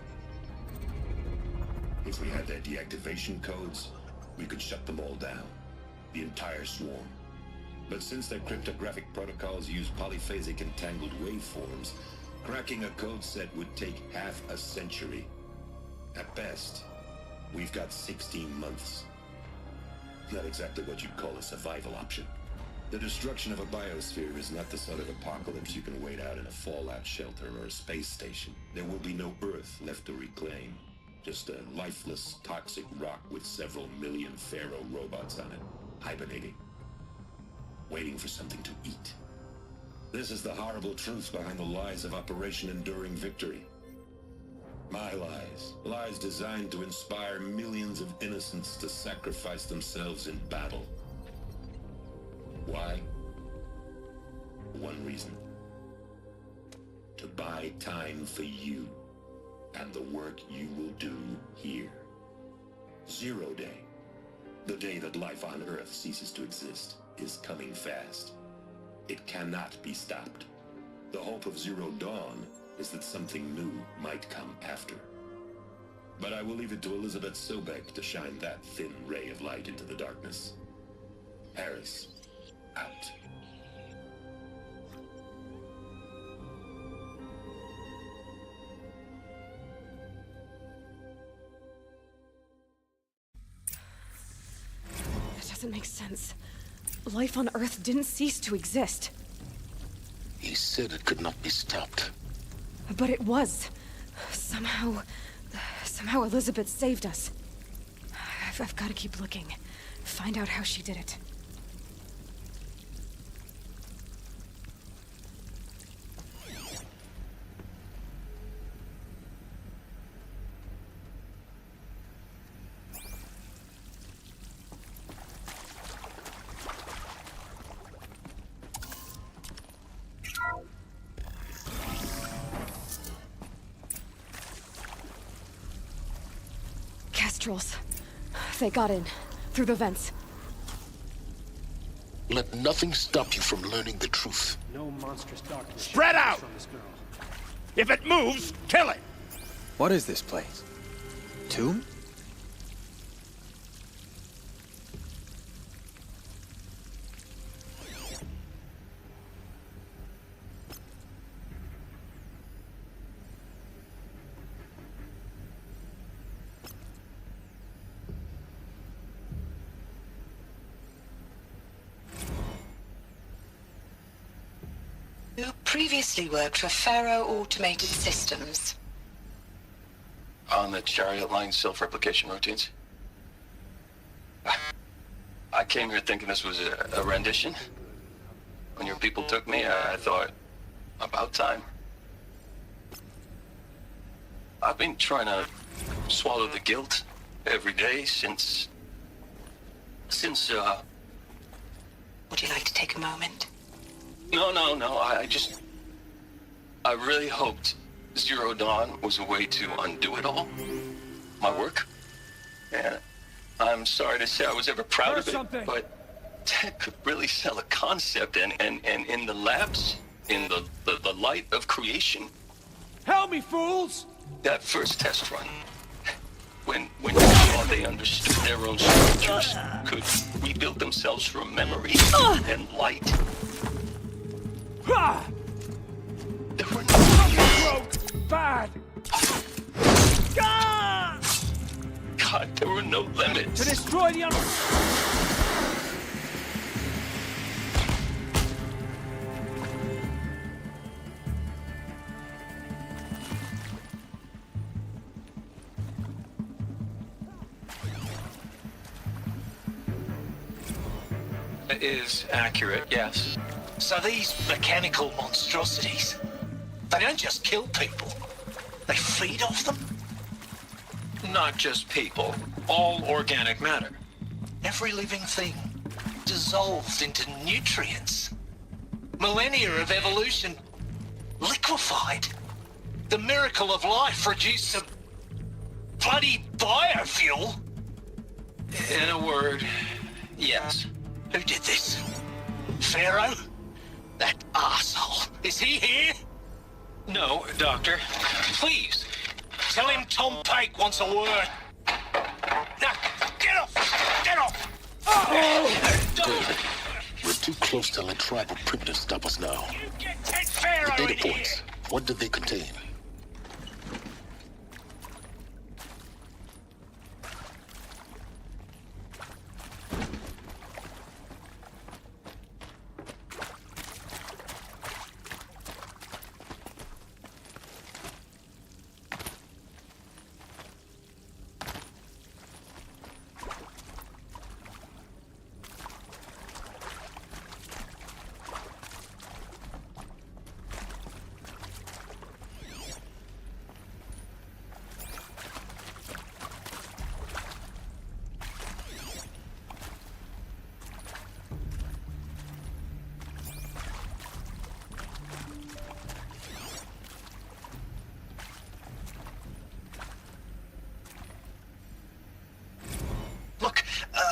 If we had their deactivation codes, we could shut them all down. The entire swarm. But since their cryptographic protocols use polyphasic entangled waveforms, cracking a code set would take half a century. At best, we've got 16 months. Not exactly what you'd call a survival option. The destruction of a biosphere is not the sort of apocalypse you can wait out in a fallout shelter or a space station. There will be no Earth left to reclaim. Just a lifeless, toxic rock with several million Pharaoh robots on it, hibernating. Waiting for something to eat. This is the horrible truth behind the lies of Operation Enduring Victory. My lies. Lies designed to inspire millions of innocents to sacrifice themselves in battle. Why? One reason. To buy time for you and the work you will do here. Zero Day. The day that life on Earth ceases to exist is coming fast. It cannot be stopped. The hope of Zero Dawn is that something new might come after. But I will leave it to Elizabeth Sobek to shine that thin ray of light into the darkness. Harris, out. That doesn't make sense. Life on Earth didn't cease to exist. He said it could not be stopped. But it was. Somehow Elizabeth saved us. I've got to keep looking. Find out how she did it. Kestrels. They got in. Through the vents. Let nothing stop you from learning the truth. No monstrous darkness. Spread out! From this girl. If it moves, kill it! What is this place? Tomb? You previously worked for Pharaoh Automated Systems. On the Chariot Line self-replication routines? I came here thinking this was a rendition. When your people took me, I thought, about time. I've been trying to swallow the guilt every day since... Would you like to take a moment? No, I really hoped Zero Dawn was a way to undo it all. My work. And I'm sorry to say I was ever proud of it, but Ted could really sell a concept, and in the labs, in the light of creation. Help me, fools! That first test run, when you saw they understood their own structures, could rebuild themselves from memory and light. There were no bad. God, there were no limits. To destroy the is accurate, yes. So these mechanical monstrosities, they don't just kill people, they feed off them? Not just people, all organic matter. Every living thing dissolved into nutrients. Millennia of evolution liquefied. The miracle of life reduced to bloody biofuel. In a word, yes. Who did this? Pharaoh? That arsehole. Is he here? No, Doctor. Please, tell him Tom Pake wants a word. Now, get off! Get off! Good. We're too close to let tribal primitives stop us now. Take Pharaoh The in data here! points. What did they contain?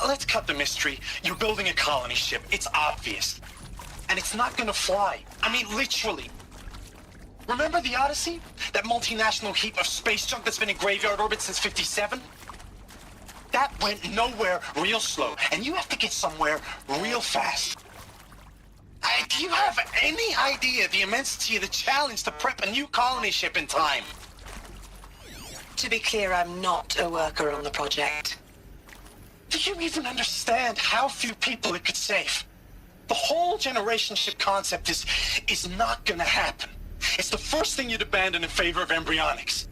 Let's cut the mystery. You're building a colony ship. It's obvious. And it's not gonna fly. I mean, literally. Remember the Odyssey? That multinational heap of space junk that's been in graveyard orbit since '57? That went nowhere real slow. And you have to get somewhere real fast. Do you have any idea the immensity of the challenge to prep a new colony ship in time? To be clear, I'm not a worker on the project. Do you even understand how few people it could save? The whole generation ship concept is not gonna happen. It's the first thing you'd abandon in favor of embryonics.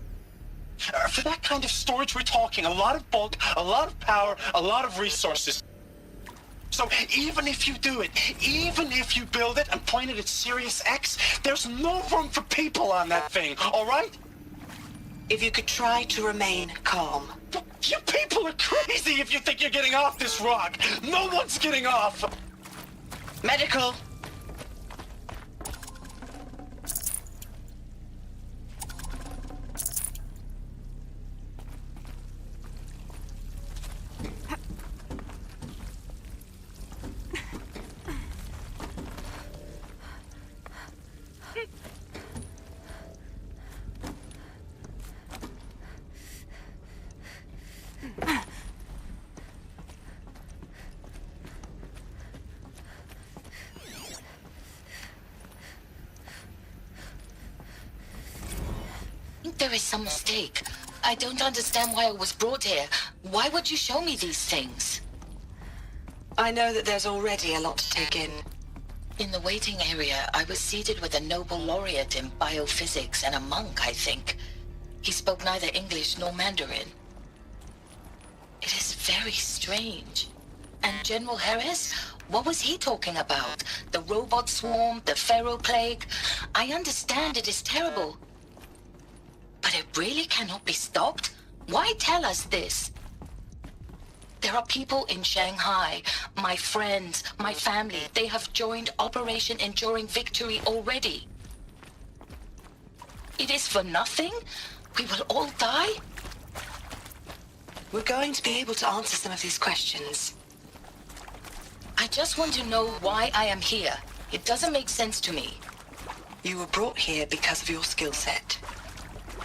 For that kind of storage, we're talking a lot of bulk, a lot of power, a lot of resources. So even if you do it, even if you build it and point it at Sirius X, there's no room for people on that thing, all right? If you could try to remain calm. You people are crazy if you think you're getting off this rock. No one's getting off. Medical. There is some mistake. I don't understand why I was brought here. Why would you show me these things? I know that there's already a lot to take in. In the waiting area, I was seated with a Nobel laureate in biophysics and a monk, I think. He spoke neither English nor Mandarin. It is very strange. And General Harris? What was he talking about? The robot swarm, the Pharaoh plague? I understand it is terrible. But it really cannot be stopped? Why tell us this? There are people in Shanghai, my friends, my family. They have joined Operation Enduring Victory already. It is for nothing? We will all die? We're going to be able to answer some of these questions. I just want to know why I am here. It doesn't make sense to me. You were brought here because of your skill set.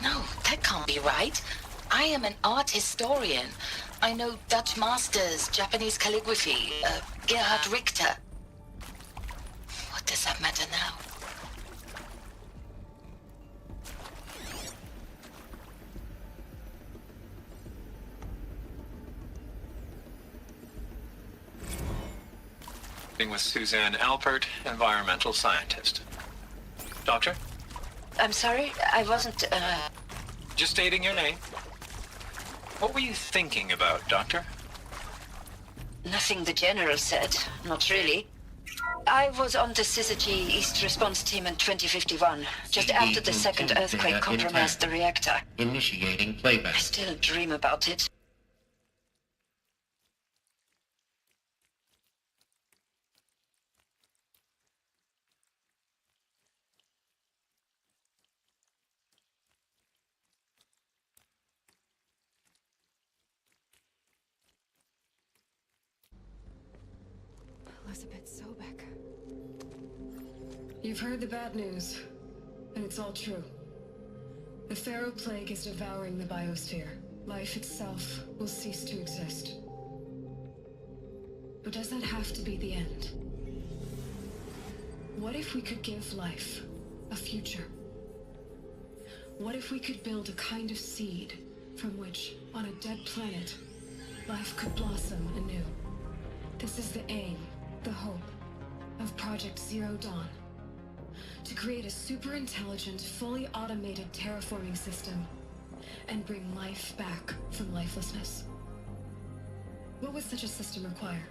No, that can't be right. I am an art historian. I know Dutch masters, Japanese calligraphy, Gerhard Richter. What does that matter now? With Suzanne Alpert, environmental scientist. Doctor? I'm sorry, I wasn't, Just stating your name. What were you thinking about, Doctor? Nothing the General said. Not really. I was on the Syzygy East Response Team in 2051, just after the second earthquake compromised the reactor. Initiating playback. I still dream about it. Elizabeth Sobek. You've heard the bad news, and it's all true. The Pharaoh Plague is devouring the biosphere. Life itself will cease to exist. But does that have to be the end? What if we could give life a future? What if we could build a kind of seed from which, on a dead planet, life could blossom anew? This is the aim, the hope, of Project Zero Dawn. To create a super-intelligent, fully automated terraforming system and bring life back from lifelessness. What would such a system require?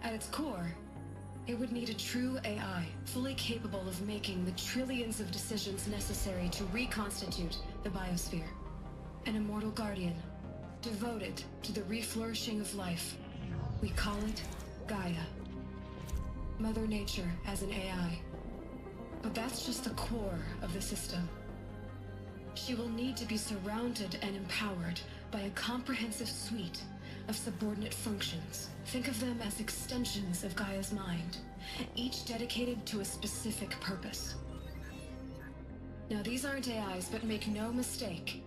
At its core, it would need a true AI, fully capable of making the trillions of decisions necessary to reconstitute the biosphere. An immortal guardian, devoted to the reflourishing of life. We call it Gaia. Mother Nature as an AI. But that's just the core of the system. She will need to be surrounded and empowered by a comprehensive suite of subordinate functions. Think of them as extensions of Gaia's mind, each dedicated to a specific purpose. Now, these aren't AIs, but make no mistake,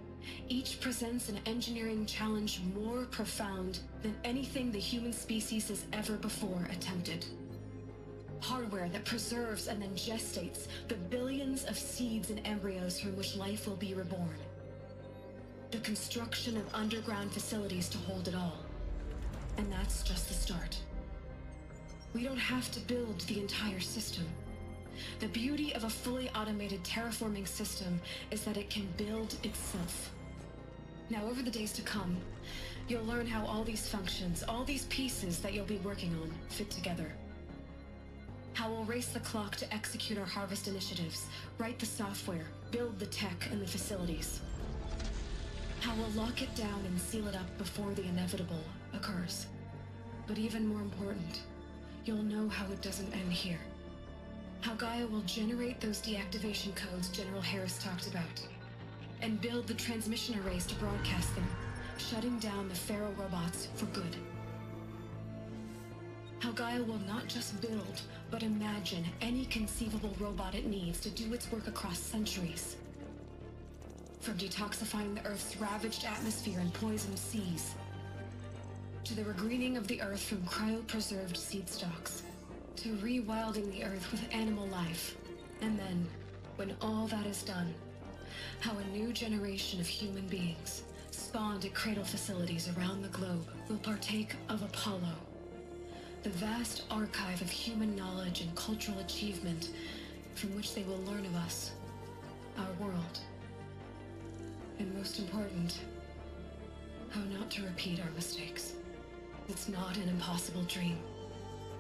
each presents an engineering challenge more profound than anything the human species has ever before attempted. Hardware that preserves and then gestates the billions of seeds and embryos from which life will be reborn. The construction of underground facilities to hold it all. And that's just the start. We don't have to build the entire system. The beauty of a fully automated terraforming system is that it can build itself. Now, over the days to come, you'll learn how all these functions, all these pieces that you'll be working on, fit together. How we'll race the clock to execute our harvest initiatives, write the software, build the tech and the facilities. How we'll lock it down and seal it up before the inevitable occurs. But even more important, you'll know how it doesn't end here. How Gaia will generate those deactivation codes General Harris talked about, and build the transmission arrays to broadcast them, shutting down the Pharaoh robots for good. How Gaia will not just build, but imagine any conceivable robot it needs to do its work across centuries. From detoxifying the Earth's ravaged atmosphere and poisoned seas, to the regreening of the Earth from cryopreserved seed stalks, to rewilding the Earth with animal life. And then, when all that is done, how a new generation of human beings, spawned at cradle facilities around the globe, will partake of Apollo, the vast archive of human knowledge and cultural achievement from which they will learn of us, our world. And most important, how not to repeat our mistakes. It's not an impossible dream.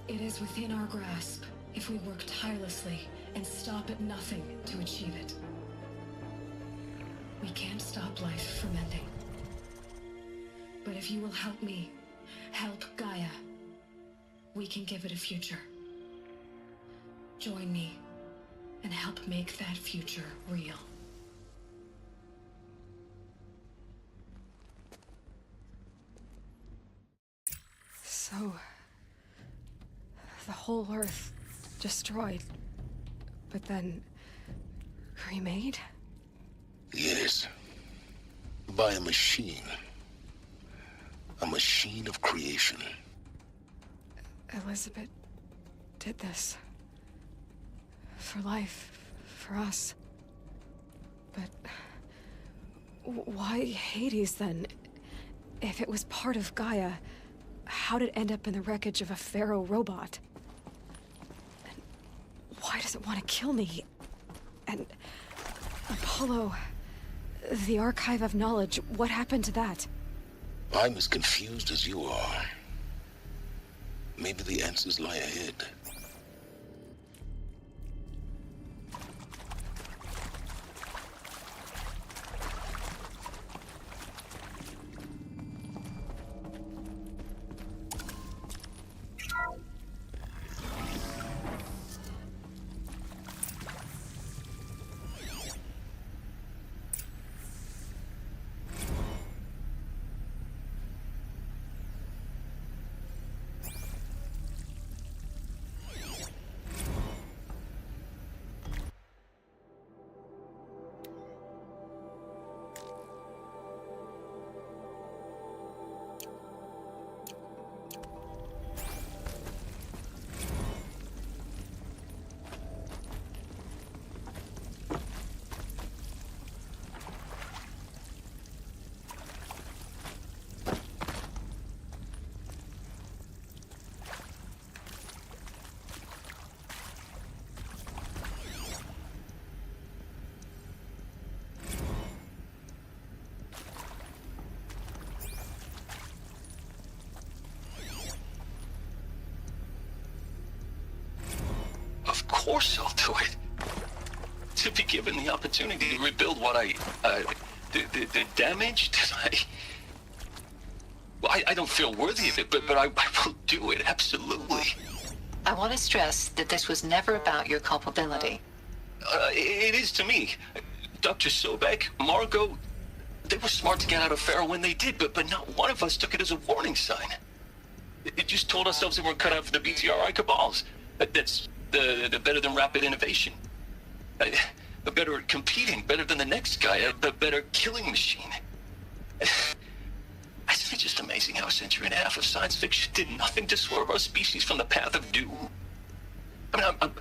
It is within our grasp if we work tirelessly and stop at nothing to achieve it. We can't stop life from ending. But if you will help me, help Gaia, we can give it a future. Join me and help make that future real. So, the whole Earth destroyed, but then remade? Yes. By a machine. A machine of creation. Elizabeth did this. For life, for us. But why Hades then? If it was part of Gaia, how'd it end up in the wreckage of a Pharaoh robot? And why does it want to kill me? And Apollo, the Archive of Knowledge, what happened to that? I'm as confused as you are. Maybe the answers lie ahead. Of course I'll do it. To be given the opportunity to rebuild what the damage that well, I don't feel worthy of it, but I will do it, absolutely. I want to stress that this was never about your culpability. It is to me. Dr. Sobek, Margot, they were smart to get out of Pharaoh when they did, but not one of us took it as a warning sign. It just told ourselves that we're cut out for the BTRI cabals. That's the better than rapid innovation. A better at competing, better than the next guy, a better killing machine. Isn't it just amazing how a century and a half of science fiction did nothing to swerve our species from the path of doom? I mean,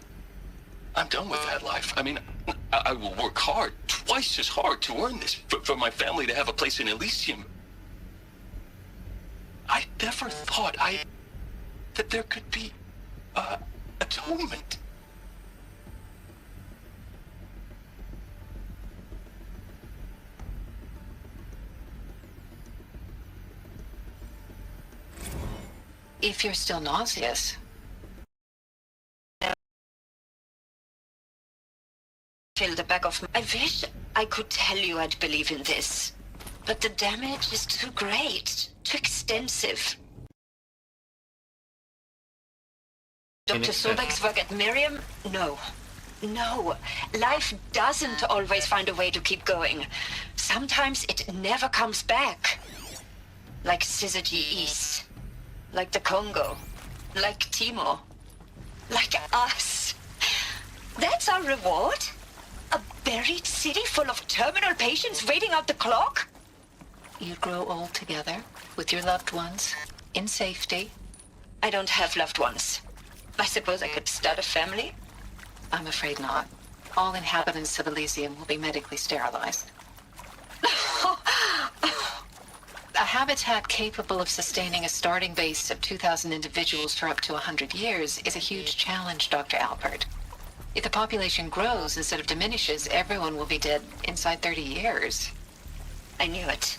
I'm done with that life. I mean, I will work hard, twice as hard, to earn this, for my family to have a place in Elysium. I never thought that there could be atonement. If you're still nauseous. Fill the back of my... I wish I could tell you I'd believe in this. But the damage is too great, too extensive. Dr. Sobek's work at Miriam? No. No. Life doesn't always find a way to keep going. Sometimes it never comes back. Like Syzygy East. Like the Congo. Like Timor. Like us. That's our reward? A buried city full of terminal patients waiting out the clock? You grow old together, with your loved ones, in safety. I don't have loved ones. I suppose I could start a family? I'm afraid not. All inhabitants of Elysium will be medically sterilized. A habitat capable of sustaining a starting base of 2,000 individuals for up to 100 years is a huge challenge, Dr. Alpert. If the population grows instead of diminishes, everyone will be dead inside 30 years. I knew it.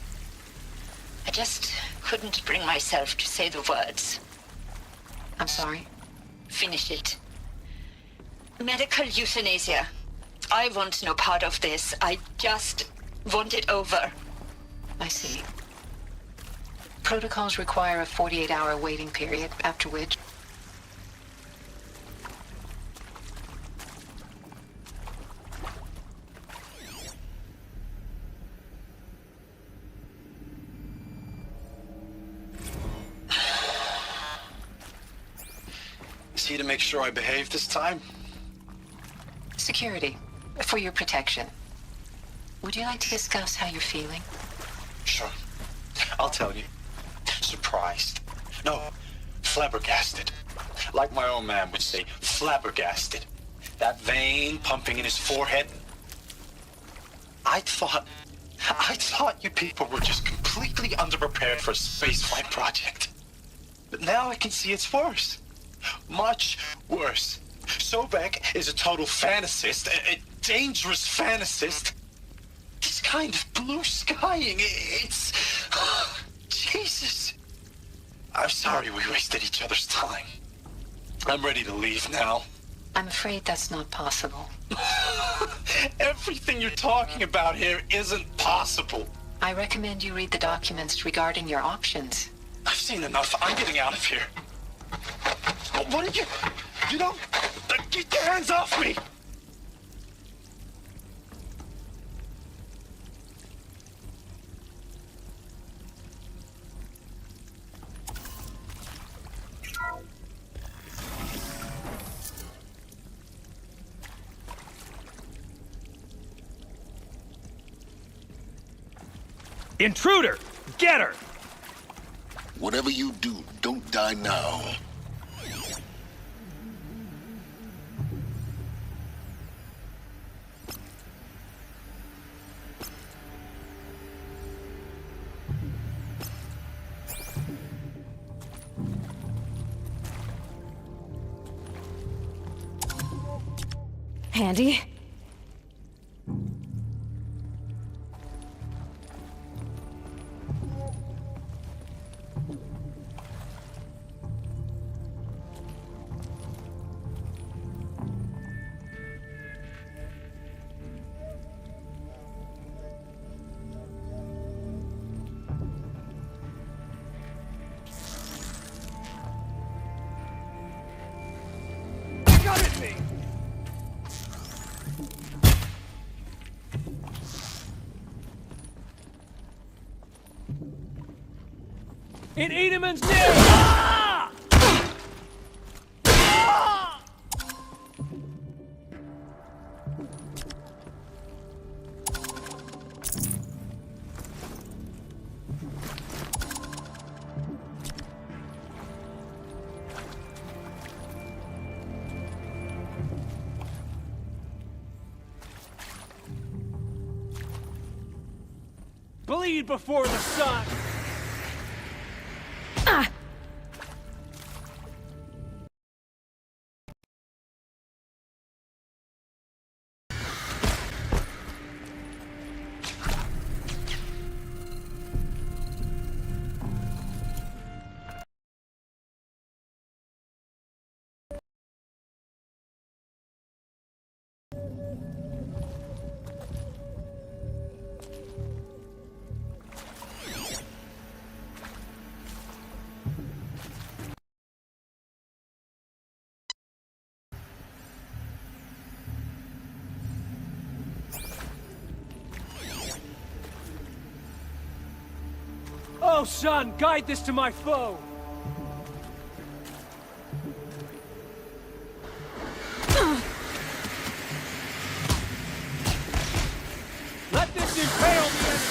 I just couldn't bring myself to say the words. I'm sorry? Finish it. Medical euthanasia. I want no part of this. I just want it over. I see. Protocols require a 48-hour waiting period, after which... Is he to make sure I behave this time? Security. For your protection. Would you like to discuss how you're feeling? Sure. I'll tell you. Surprised. No, flabbergasted. Like my old man would say, flabbergasted. That vein pumping in his forehead. I thought you people were just completely underprepared for a spaceflight project. But now I can see it's worse. Much worse. Sobek is a total fantasist, a dangerous fantasist. This kind of blue skying, it's... Jesus. I'm sorry we wasted each other's time. I'm ready to leave now. I'm afraid that's not possible. Everything you're talking about here isn't possible. I recommend you read the documents regarding your options. I've seen enough. I'm getting out of here. What did you... You don't... Get your hands off me! Intruder! Get her! Whatever you do, don't die now. Handy? In Edemon's name! Ah! Ah! Bleed before the sun! Oh, son, guide this to my foe! Let this impale the enemy!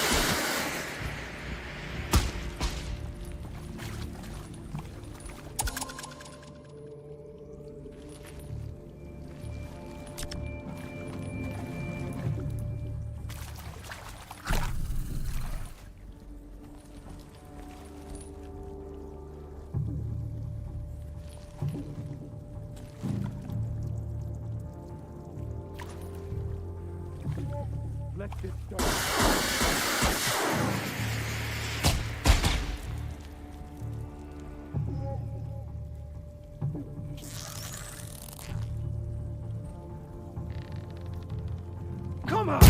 Let this start. Come on!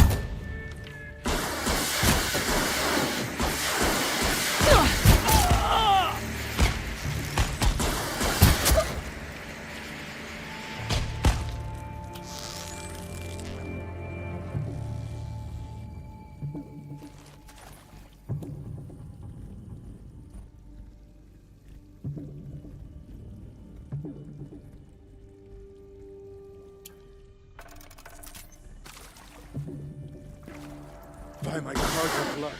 By my cards of blood.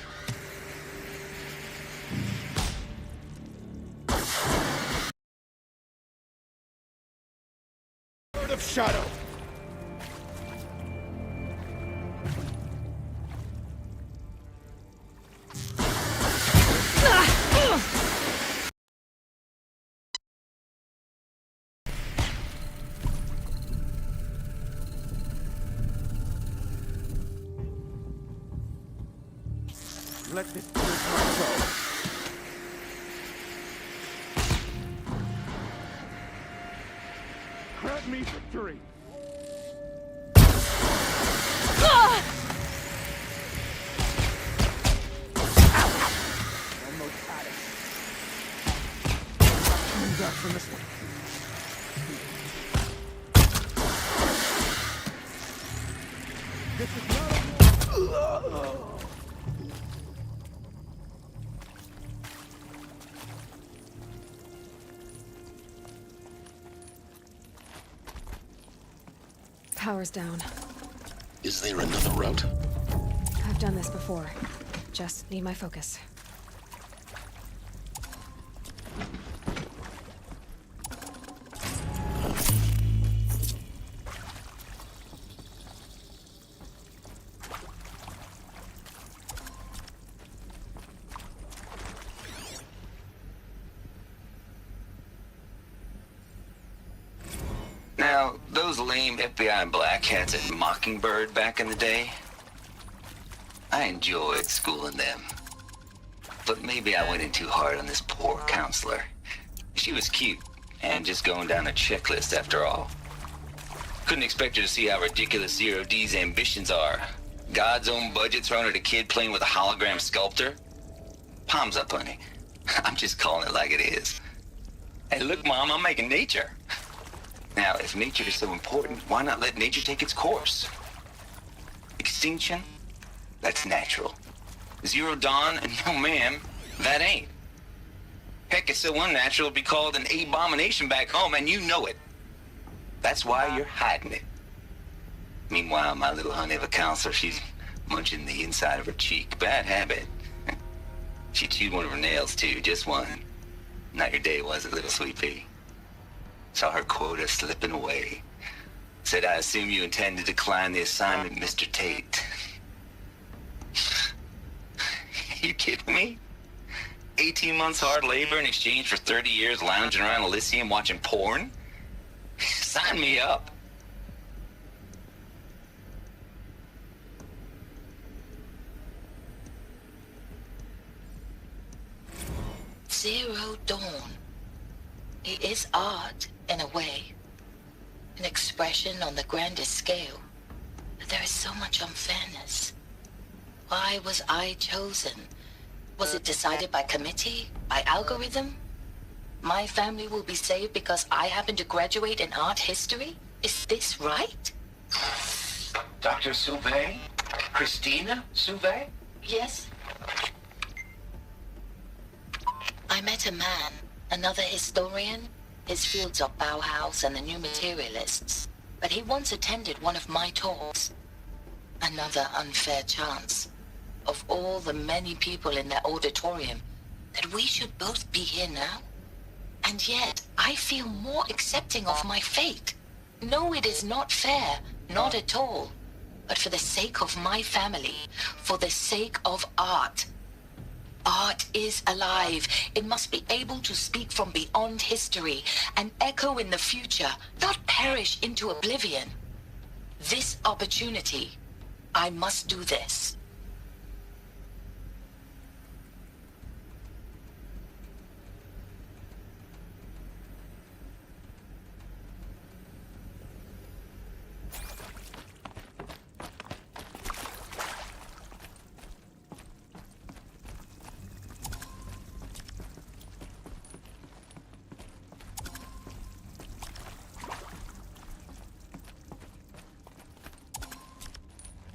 Bird of Shadow! Let this pierce my soul. Grant me victory! Almost had it. Coming back from this one. This is not a... Power's down. Is there another route? I've done this before. Just need my focus. Now, those lame FBI black hats at Mockingbird back in the day, I enjoyed schooling them. But maybe I went in too hard on this poor counselor. She was cute, and just going down a checklist after all. Couldn't expect her to see how ridiculous Zero D's ambitions are. God's own budget thrown at a kid playing with a hologram sculptor? Palms up, honey. I'm just calling it like it is. Hey, look, Mom, I'm making nature. Now, if nature is so important, why not let nature take its course? Extinction? That's natural. Zero Dawn? No, ma'am, that ain't. Heck, it's so unnatural to be called an abomination back home, and you know it. That's why you're hiding it. Meanwhile, my little honey of a counselor, she's munching the inside of her cheek. Bad habit. She chewed one of her nails, too, just one. Not your day, was it, little sweet pea? Saw her quota slipping away. Said, I assume you intend to decline the assignment, Mr. Tate. You kidding me? 18 months hard labor in exchange for 30 years lounging around Elysium watching porn? Sign me up. Zero Dawn. It is art, in a way. An expression on the grandest scale. But there is so much unfairness. Why was I chosen? Was it decided by committee? By algorithm? My family will be saved because I happen to graduate in art history? Is this right? Dr. Sauvé? Christina Sauvé? Yes. I met a man, another historian. His fields are Bauhaus and the New Materialists. But he once attended one of my talks. Another unfair chance. Of all the many people in that auditorium, that we should both be here now. And yet, I feel more accepting of my fate. No, it is not fair. Not at all. But for the sake of my family, for the sake of art. Art is alive. It must be able to speak from beyond history and echo in the future, not perish into oblivion. This opportunity, I must do this.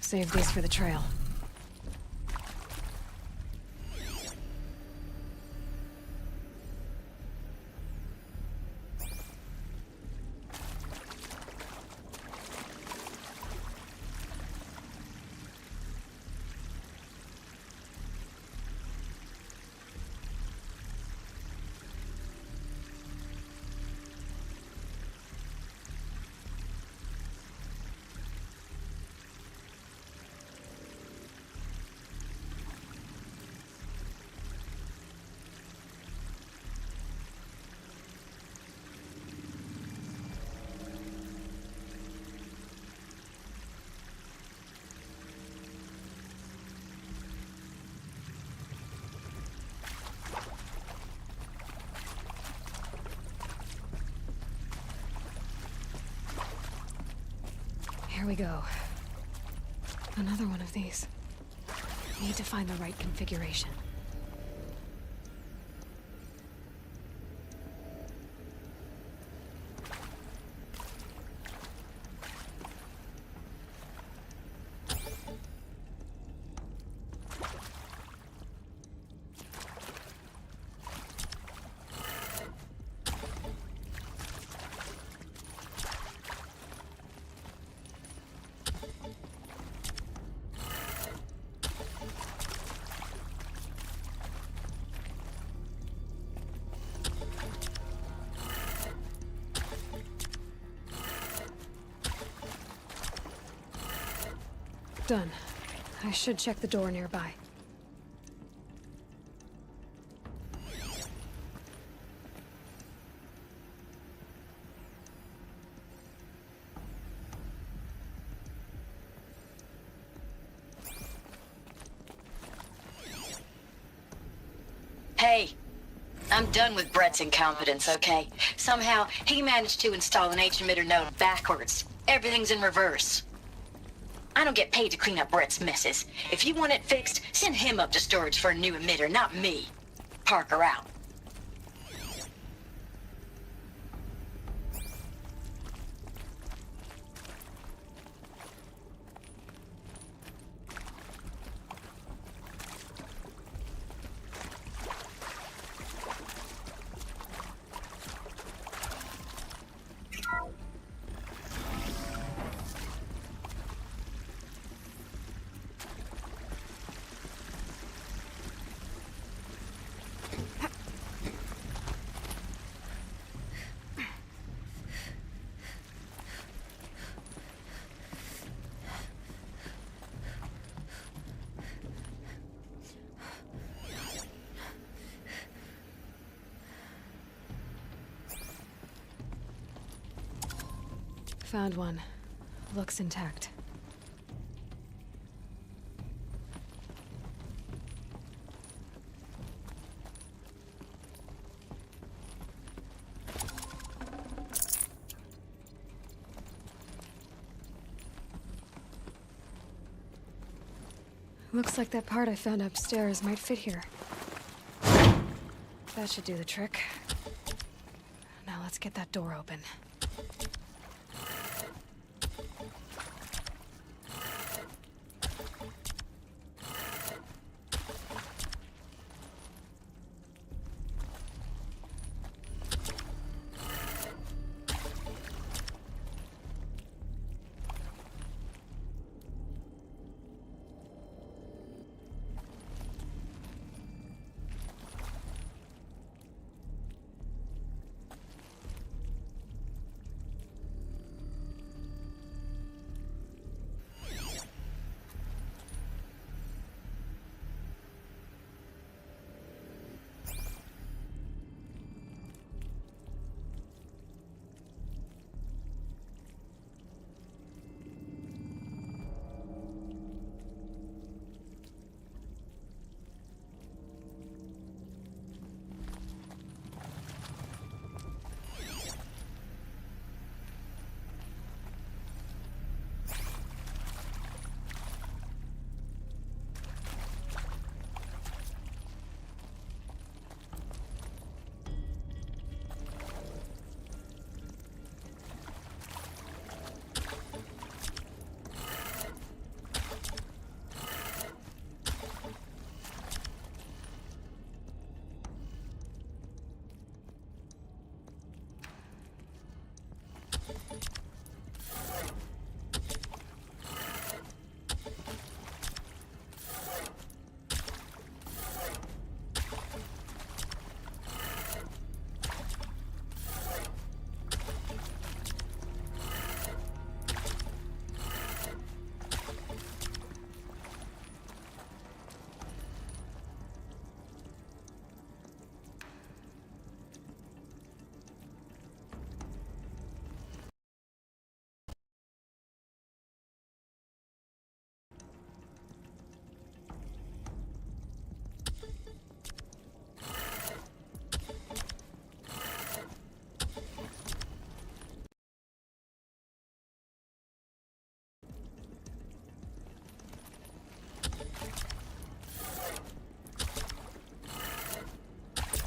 Save these for the trail. Here we go. Another one of these. Need to find the right configuration. Done. I should check the door nearby. Hey, I'm done with Brett's incompetence, okay? Somehow, he managed to install an H-emitter node backwards. Everything's in reverse. I don't get paid to clean up Brett's messes. If you want it fixed, send him up to storage for a new emitter, not me. Parker out. Found one. Looks intact. Looks like that part I found upstairs might fit here. That should do the trick. Now let's get that door open.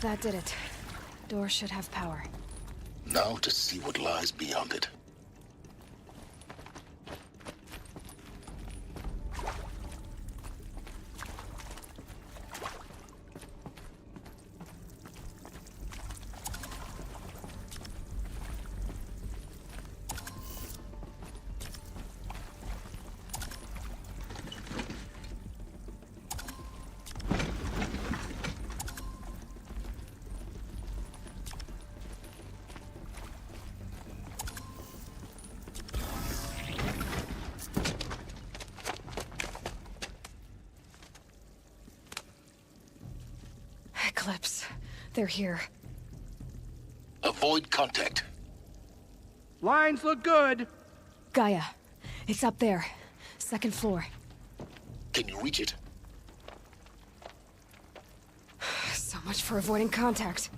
That did it. Door should have power. Now to see what lies beyond it. Eclipse. They're here. Avoid contact. Lines look good. Gaia. It's up there. Second floor. Can you reach it? So much for avoiding contact.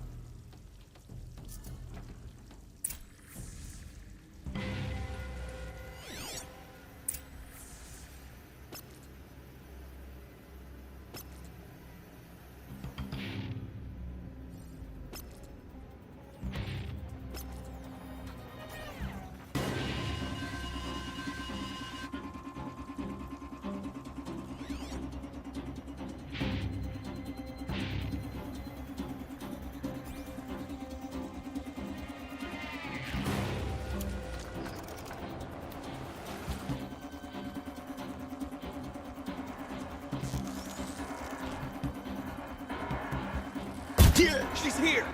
She's here!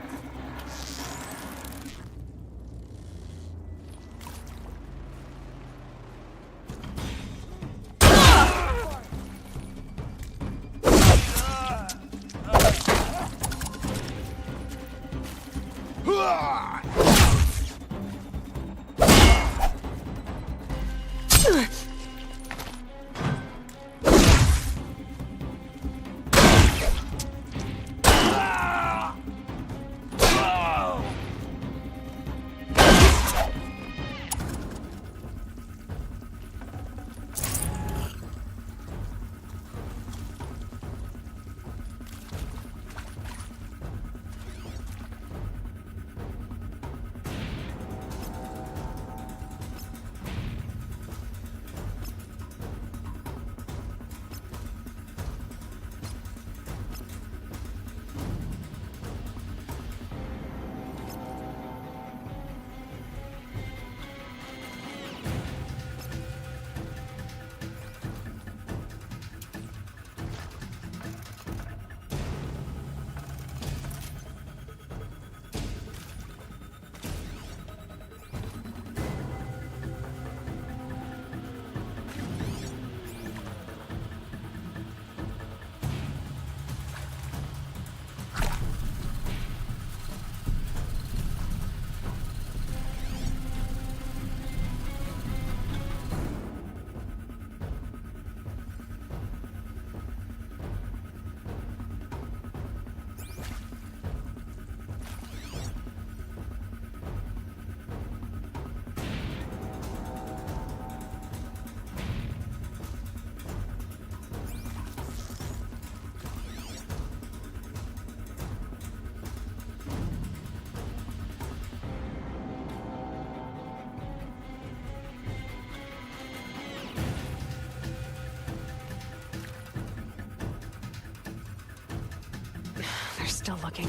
They're still looking.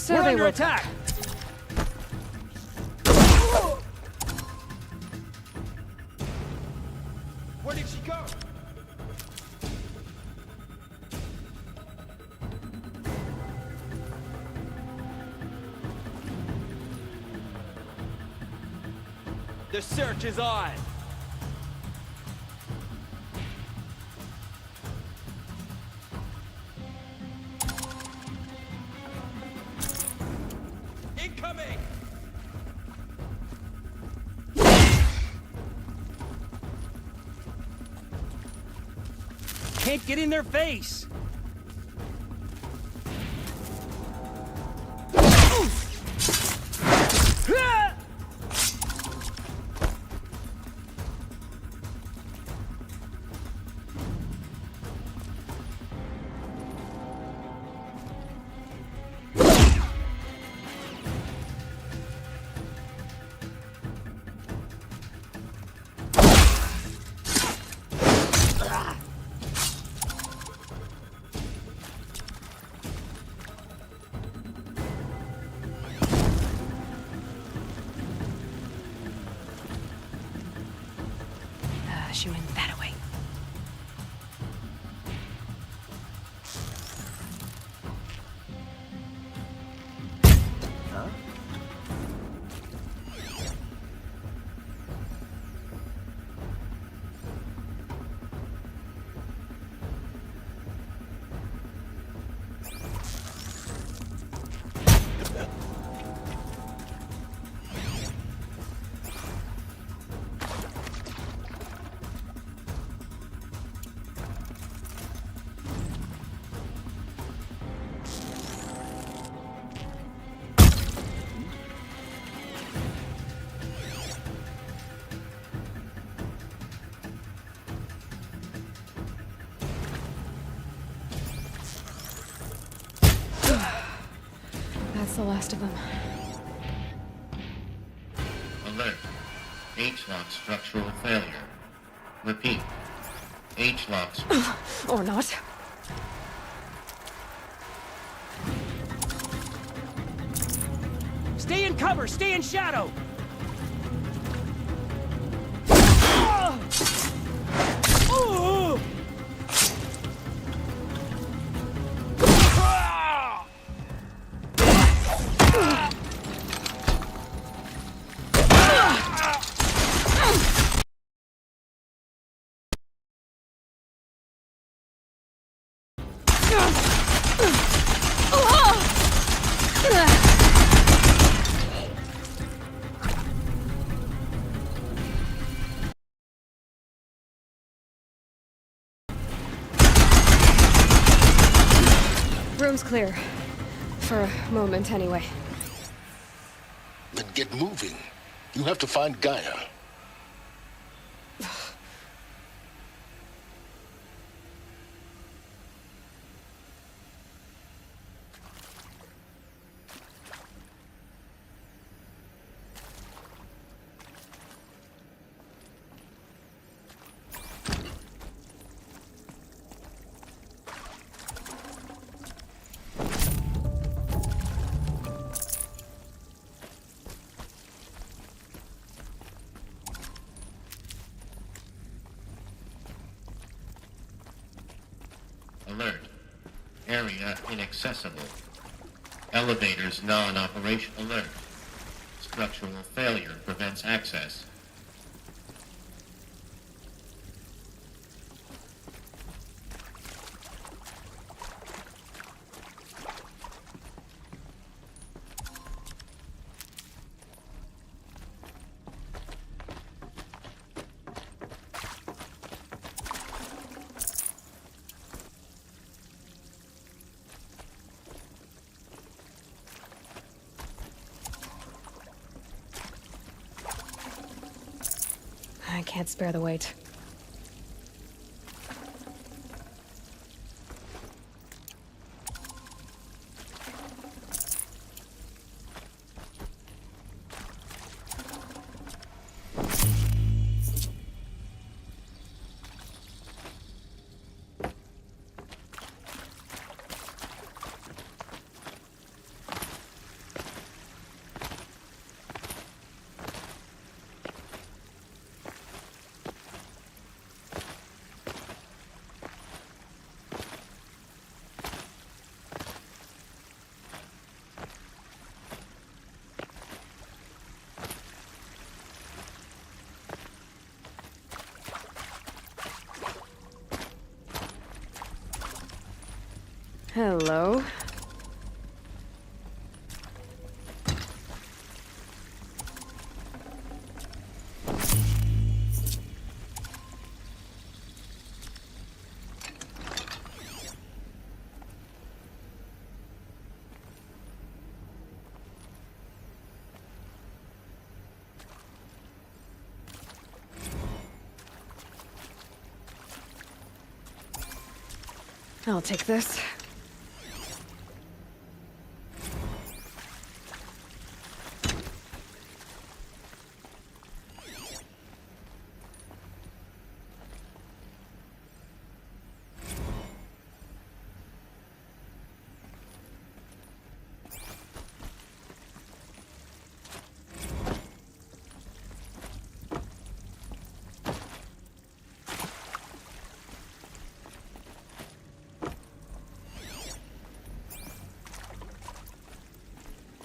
We're under attack! The search is on! Incoming! Can't get in their face! Shooing that away. Huh? That's the last of them. Alert. H-lock structural failure. Repeat. H-lock. Or not. Stay in cover! Stay in shadow! Room's clear. For a moment, anyway. Then get moving. You have to find Gaia. Alert. Area inaccessible. Elevators non-operational. Alert. Structural failure prevents access. I can't spare the weight. Hello. I'll take this.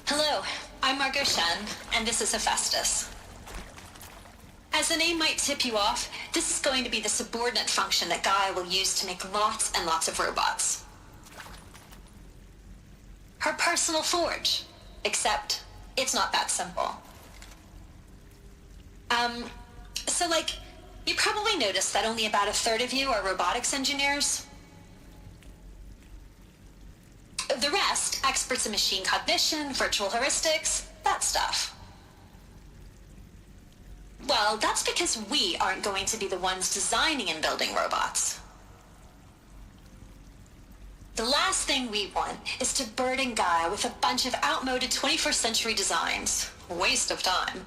Hello, I'm Margot Shen, and this is Hephaestus. As the name might tip you off, this is going to be the subordinate function that Gaia will use to make lots and lots of robots. Her personal forge, except it's not that simple. So you probably noticed that only about a third of you are robotics engineers. The rest, experts in machine cognition, virtual heuristics, that stuff. Well, that's because we aren't going to be the ones designing and building robots. The last thing we want is to burden Gaia with a bunch of outmoded 21st century designs. Waste of time.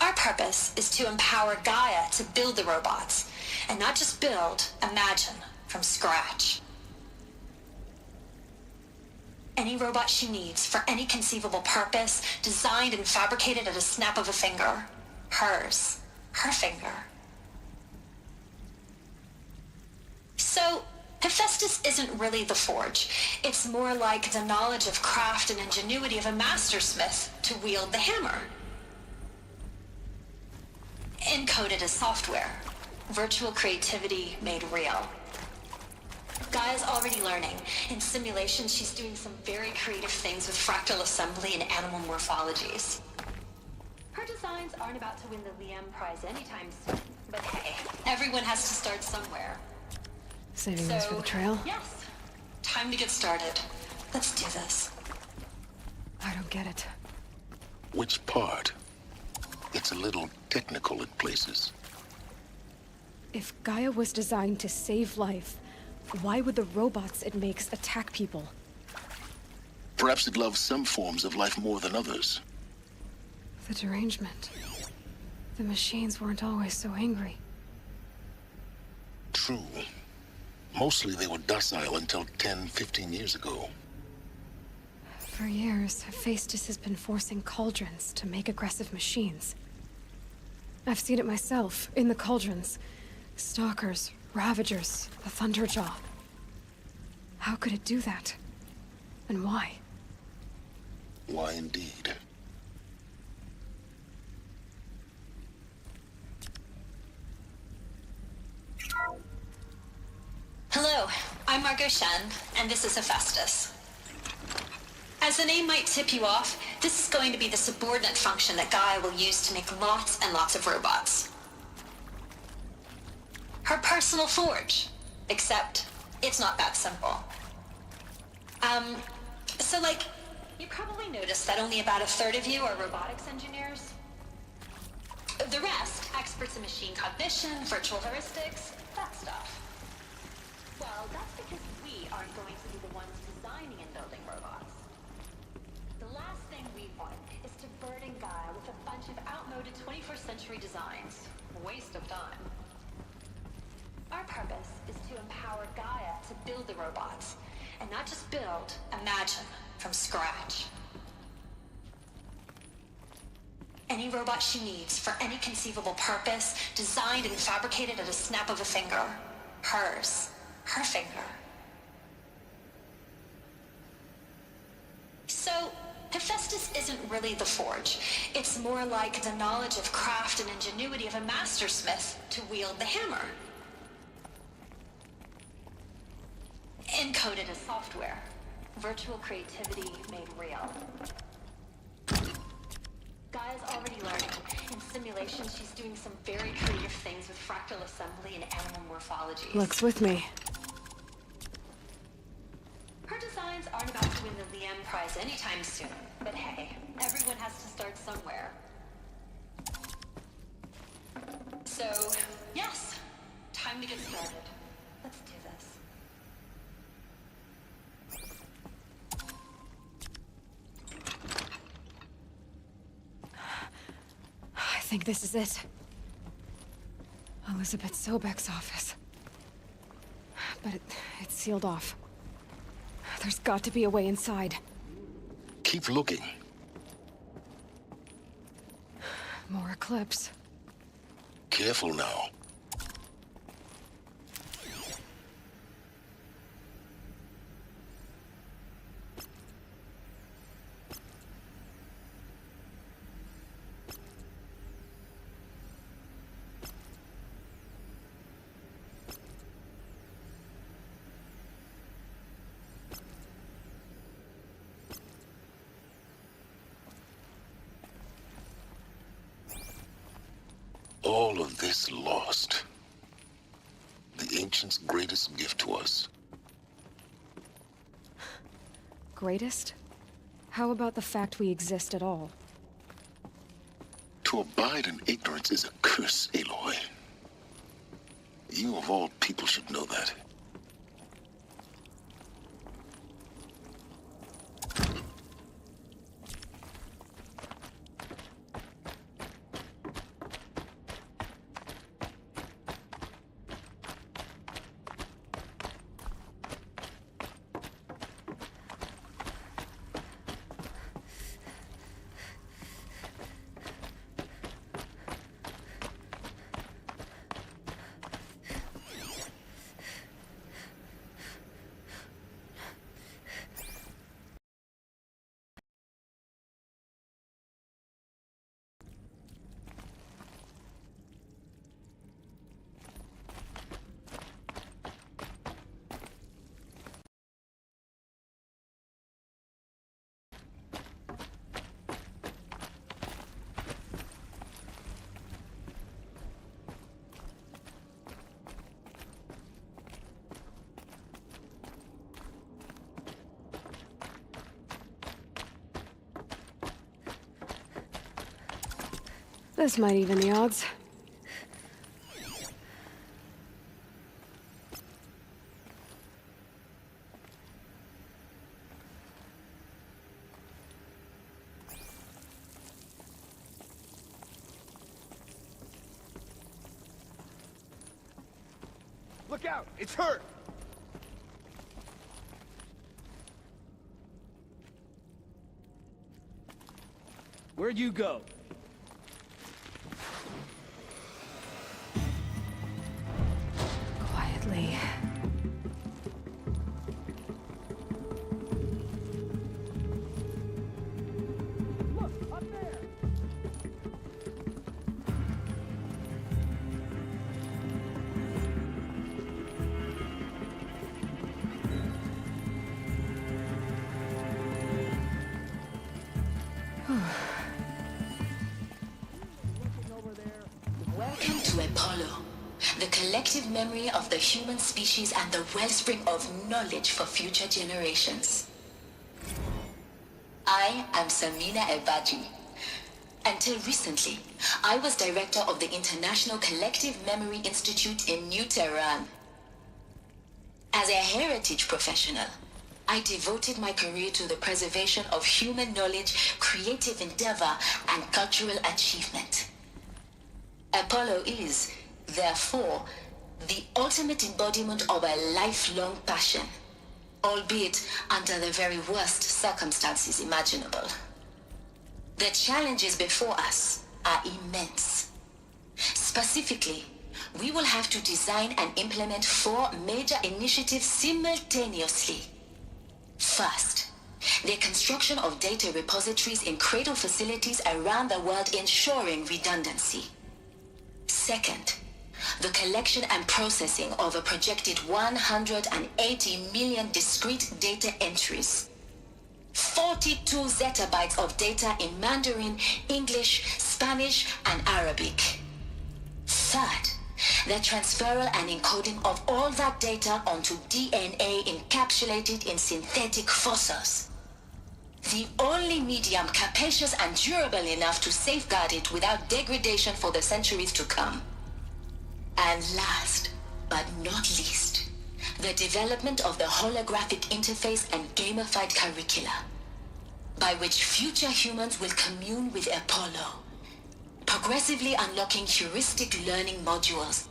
Our purpose is to empower Gaia to build the robots, and not just build, imagine, from scratch. Any robot she needs for any conceivable purpose, designed and fabricated at a snap of a finger. Hers. Her finger. So, Hephaestus isn't really the forge. It's more like the knowledge of craft and ingenuity of a mastersmith to wield the hammer. Encoded as software. Virtual creativity made real. Gaia's already learning. In simulations, she's doing some very creative things with fractal assembly and animal morphologies. Her designs aren't about to win the Liam Prize anytime soon, but hey, everyone has to start somewhere. Saving this for the trail? Yes. Time to get started. Let's do this. I don't get it. Which part? It's a little technical in places. If Gaia was designed to save life, why would the robots it makes attack people? Perhaps it loves some forms of life more than others. The derangement. The machines weren't always so angry. True. Mostly they were docile until 10, 15 years ago. For years, Hephaestus has been forcing cauldrons to make aggressive machines. I've seen it myself, in the cauldrons. Stalkers, Ravagers, the Thunderjaw. How could it do that? And why? Why indeed? Hello, I'm Margot Shen, and this is Hephaestus. As the name might tip you off, this is going to be the subordinate function that Gaia will use to make lots and lots of robots. Her personal forge, except it's not that simple. So you probably noticed that only about a third of you are robotics engineers. The rest, experts in machine cognition, virtual heuristics, that stuff. Well, that's because we aren't going to be the ones designing and building robots. The last thing we want is to burden Gaia with a bunch of outmoded 21st century designs. Waste of time. Our purpose is to empower Gaia to build the robots, and not just build, imagine, from scratch. Any robot she needs for any conceivable purpose, designed and fabricated at a snap of a finger. Hers. Her finger. So, Hephaestus isn't really the forge. It's more like the knowledge of craft and ingenuity of a mastersmith to wield the hammer. encoded as software. Virtual creativity made real. Gaia's already learning. In simulation, she's doing some very creative things with fractal assembly and animal morphology. Looks with me. Her designs aren't about to win the Liam Prize anytime soon. But hey, everyone has to start somewhere. So, yes, time to get started. Let's do this. I think this is it. Elizabeth Sobek's office. But it's sealed off. There's got to be a way inside. Keep looking. More Eclipse. Careful now. All of this lost. The Ancients' greatest gift to us. Greatest? How about the fact we exist at all? To abide in ignorance is a curse, Aloy. You of all people should know that. This might even the odds. Look out! It's her! Where'd you go? Quietly. Welcome to Apollo, the collective memory of the human species and the wellspring of knowledge for future generations. I am Samina Ebaji. Until recently, I was director of the International Collective Memory Institute in New Tehran. As a heritage professional, I devoted my career to the preservation of human knowledge, creative endeavor, and cultural achievement. Apollo is, therefore, the ultimate embodiment of a lifelong passion, albeit under the very worst circumstances imaginable. The challenges before us are immense. Specifically, we will have to design and implement 4 major initiatives simultaneously. First, the construction of data repositories in cradle facilities around the world ensuring redundancy. Second, the collection and processing of a projected 180 million discrete data entries. 42 zettabytes of data in Mandarin, English, Spanish, and Arabic. Third, the transferal and encoding of all that data onto DNA encapsulated in synthetic fossils. The only medium capacious and durable enough to safeguard it without degradation for the centuries to come. And last, but not least, the development of the holographic interface and gamified curricula, by which future humans will commune with Apollo, progressively unlocking heuristic learning modules,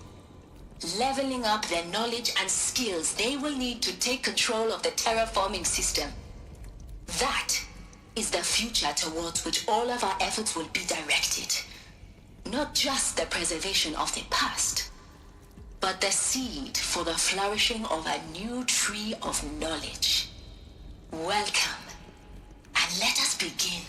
leveling up their knowledge and skills they will need to take control of the terraforming system. That is the future towards which all of our efforts will be directed. Not just the preservation of the past, but the seed for the flourishing of a new tree of knowledge. Welcome, and let us begin.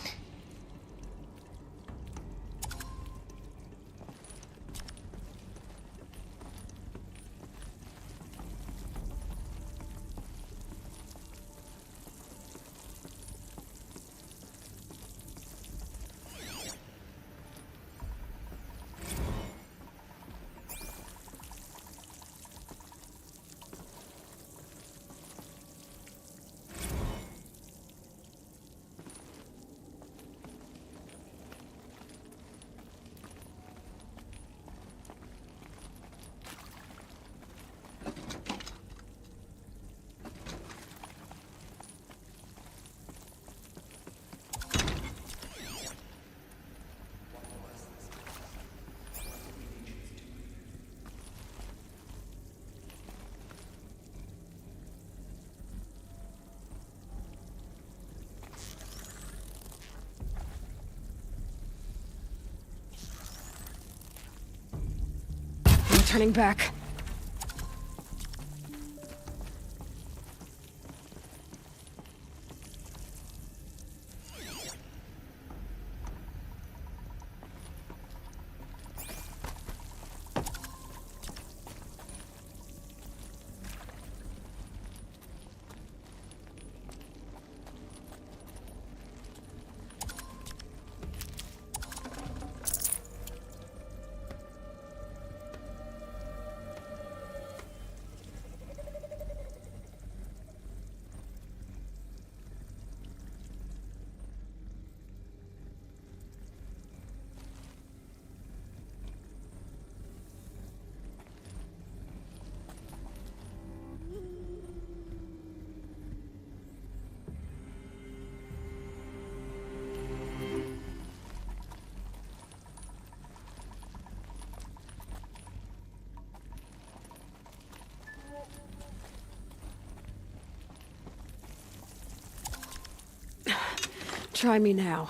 Turning back. Try me now.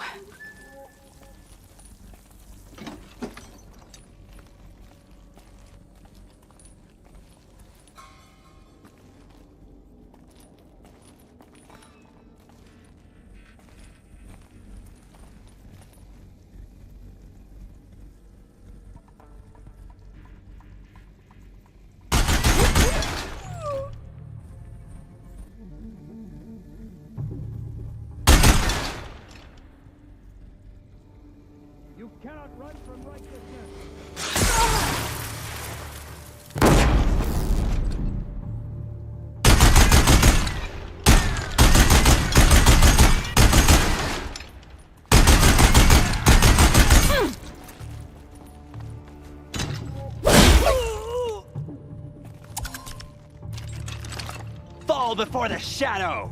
You cannot run from righteousness. Fall before the shadow!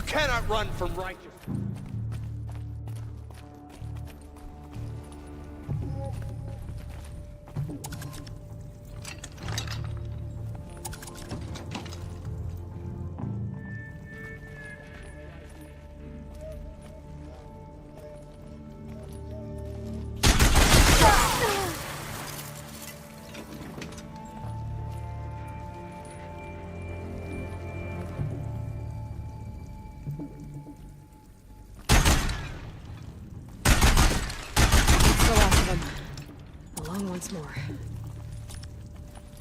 cannot run from righteousness. Once more.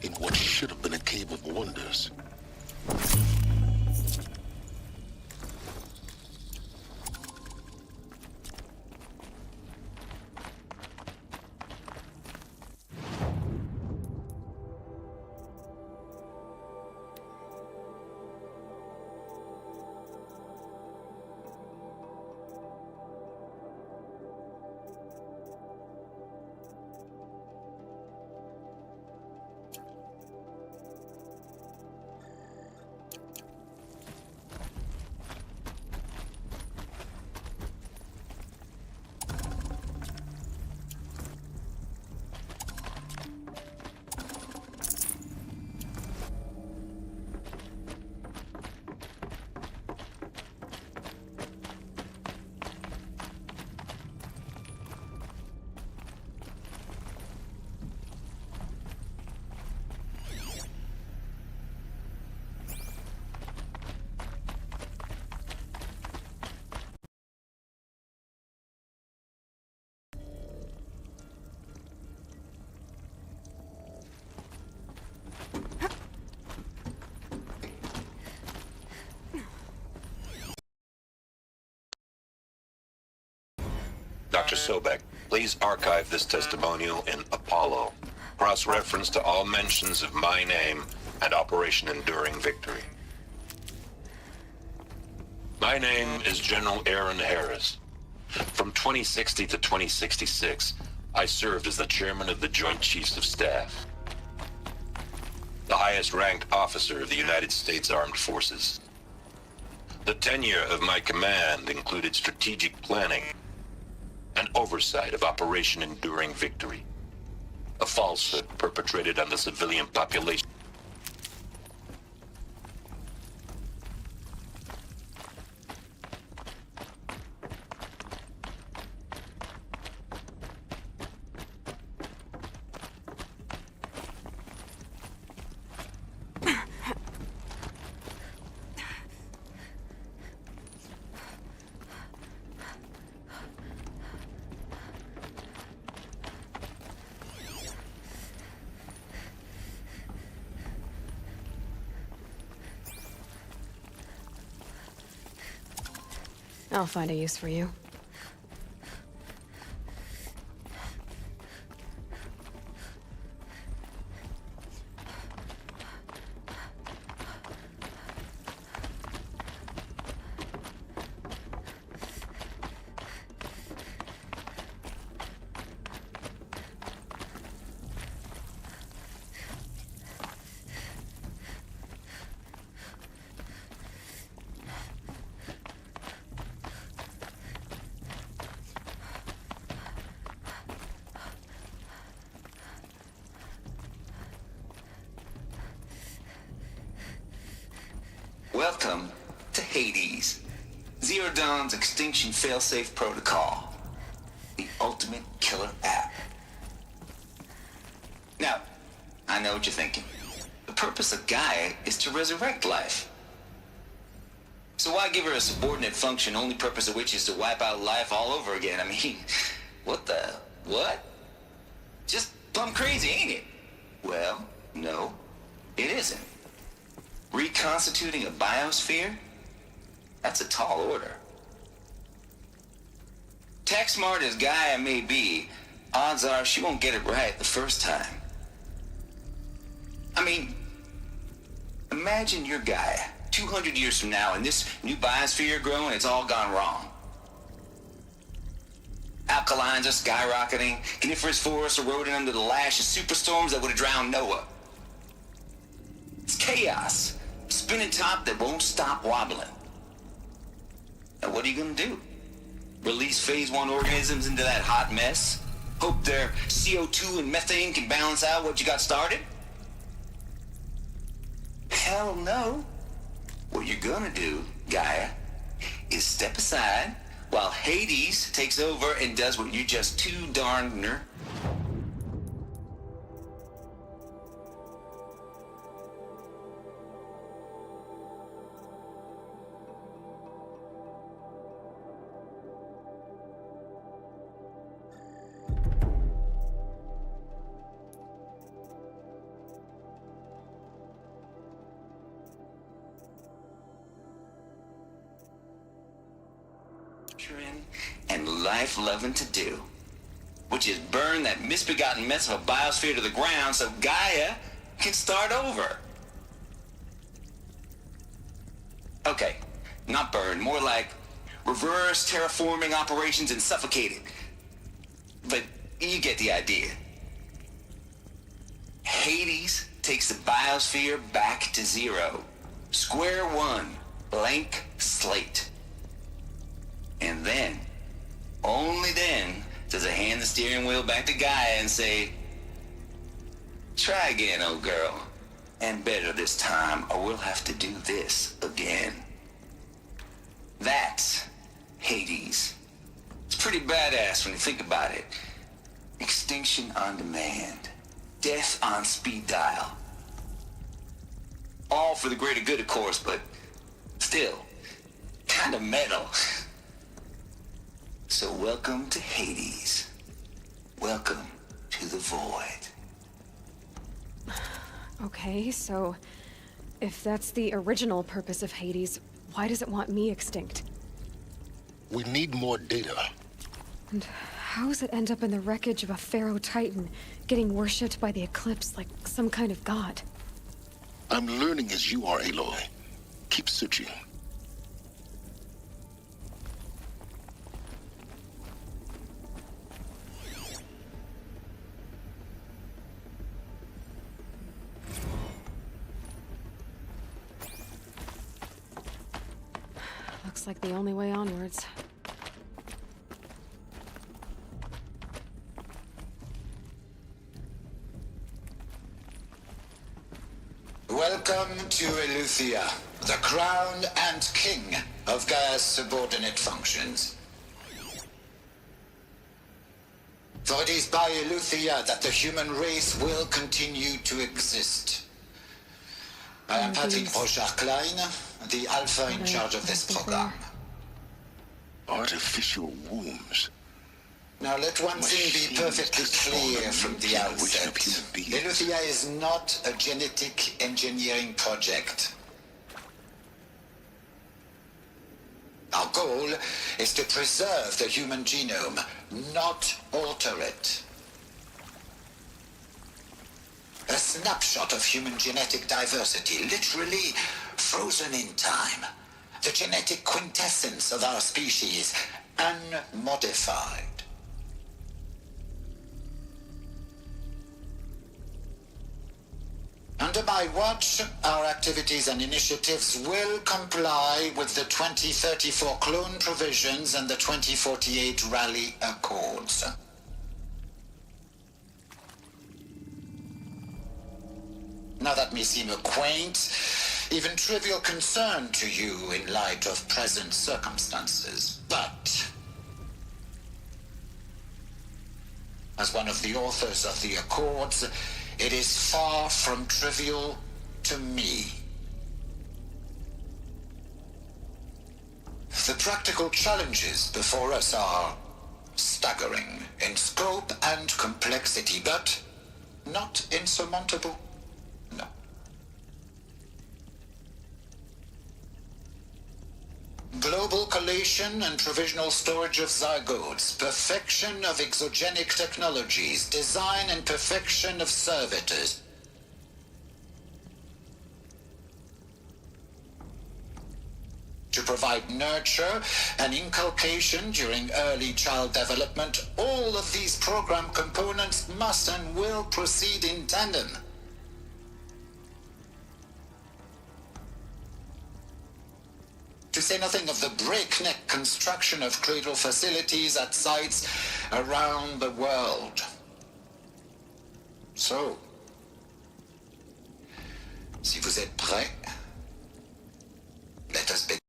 In what should have been a cave of wonders. Dr. Sobek, please archive this testimonial in Apollo. Cross-reference to all mentions of my name and Operation Enduring Victory. My name is General Aaron Harris. From 2060 to 2066, I served as the chairman of the Joint Chiefs of Staff, the highest-ranked officer of the United States Armed Forces. The tenure of my command included strategic planning and oversight of Operation Enduring Victory, a falsehood perpetrated on the civilian population. I'll find a use for you. Welcome to Hades, Zero Dawn's extinction failsafe protocol, the ultimate killer app. Now, I know what you're thinking. The purpose of Gaia is to resurrect life. So why give her a subordinate function, only purpose of which is to wipe out life all over again? I mean, what? Just plumb crazy, ain't it? Well, no, it isn't. Reconstituting a biosphere? That's a tall order. Tech smart as Gaia may be, odds are she won't get it right the first time. I mean, imagine you're Gaia, 200 years from now, and this new biosphere you're growing, it's all gone wrong. Alkalines are skyrocketing, coniferous forests eroding under the lash of superstorms that would have drowned Noah. It's chaos. Spinning top that won't stop wobbling. Now what are you gonna do? Release Phase 1 organisms into that hot mess? Hope their CO2 and methane can balance out what you got started? Hell no. What you're gonna do, Gaia, is step aside while Hades takes over and does what you're just too darn and life-loving to do, which is burn that misbegotten mess of a biosphere to the ground so Gaia can start over. Okay, not burn, more like reverse terraforming operations and suffocate it. But you get the idea. Hades takes the biosphere back to zero. Square one, blank slate. And then, only then, does it hand the steering wheel back to Gaia and say, try again, old girl. And better this time, or we'll have to do this again. That's Hades. It's pretty badass when you think about it. Extinction on demand. Death on speed dial. All for the greater good, of course, but still, kind of metal. So welcome to Hades. Welcome to the void. Okay, so if that's the original purpose of Hades, why does it want me extinct? We need more data. And how does it end up in the wreckage of a Pharaoh Titan, getting worshipped by the Eclipse like some kind of god? I'm learning as you are, Aloy. Keep searching. Looks like the only way onwards. Welcome to Eleuthia, the crown and king of Gaia's subordinate functions. For it is by Eleuthia that the human race will continue to exist. I am Patrick Brochard-Klein, the Alpha in charge of this program. Artificial wombs. Now let one thing be perfectly clear from the outset. Eleuthia is not a genetic engineering project. Our goal is to preserve the human genome, not alter it. A snapshot of human genetic diversity, literally frozen in time. The genetic quintessence of our species, unmodified. Under my watch, our activities and initiatives will comply with the 2034 clone provisions and the 2048 Rally Accords. Now that may seem a quaint, even trivial concern to you in light of present circumstances, but as one of the authors of the Accords, it is far from trivial to me. The practical challenges before us are staggering in scope and complexity, but not insurmountable. No. Global collation and provisional storage of zygotes, perfection of exogenic technologies, design and perfection of servitors. To provide nurture and inculcation during early child development, all of these program components must and will proceed in tandem. To say nothing of the breakneck construction of cradle facilities at sites around the world. So, si vous êtes prêts, let us begin.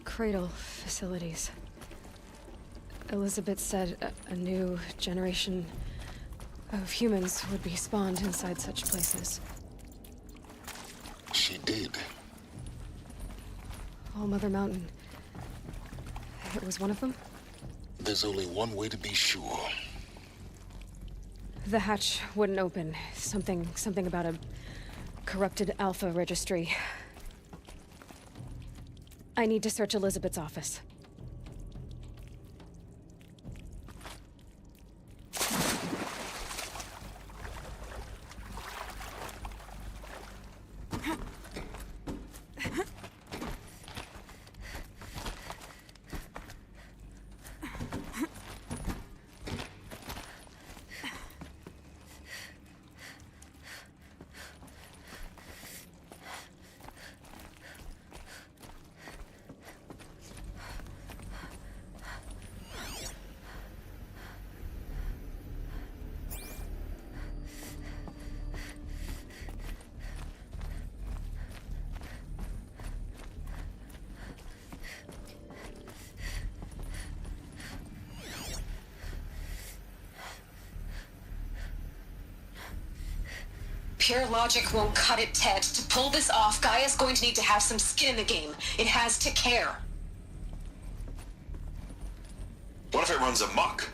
Cradle facilities. Elizabeth said a new generation of humans would be spawned inside such places. She did. All Mother Mountain. It was one of them? There's only one way to be sure. The hatch wouldn't open. Something about a corrupted Alpha registry. I need to search Elizabeth's office. Pure logic won't cut it, Ted. To pull this off, Gaia's going to need to have some skin in the game. It has to care. What if it runs amok?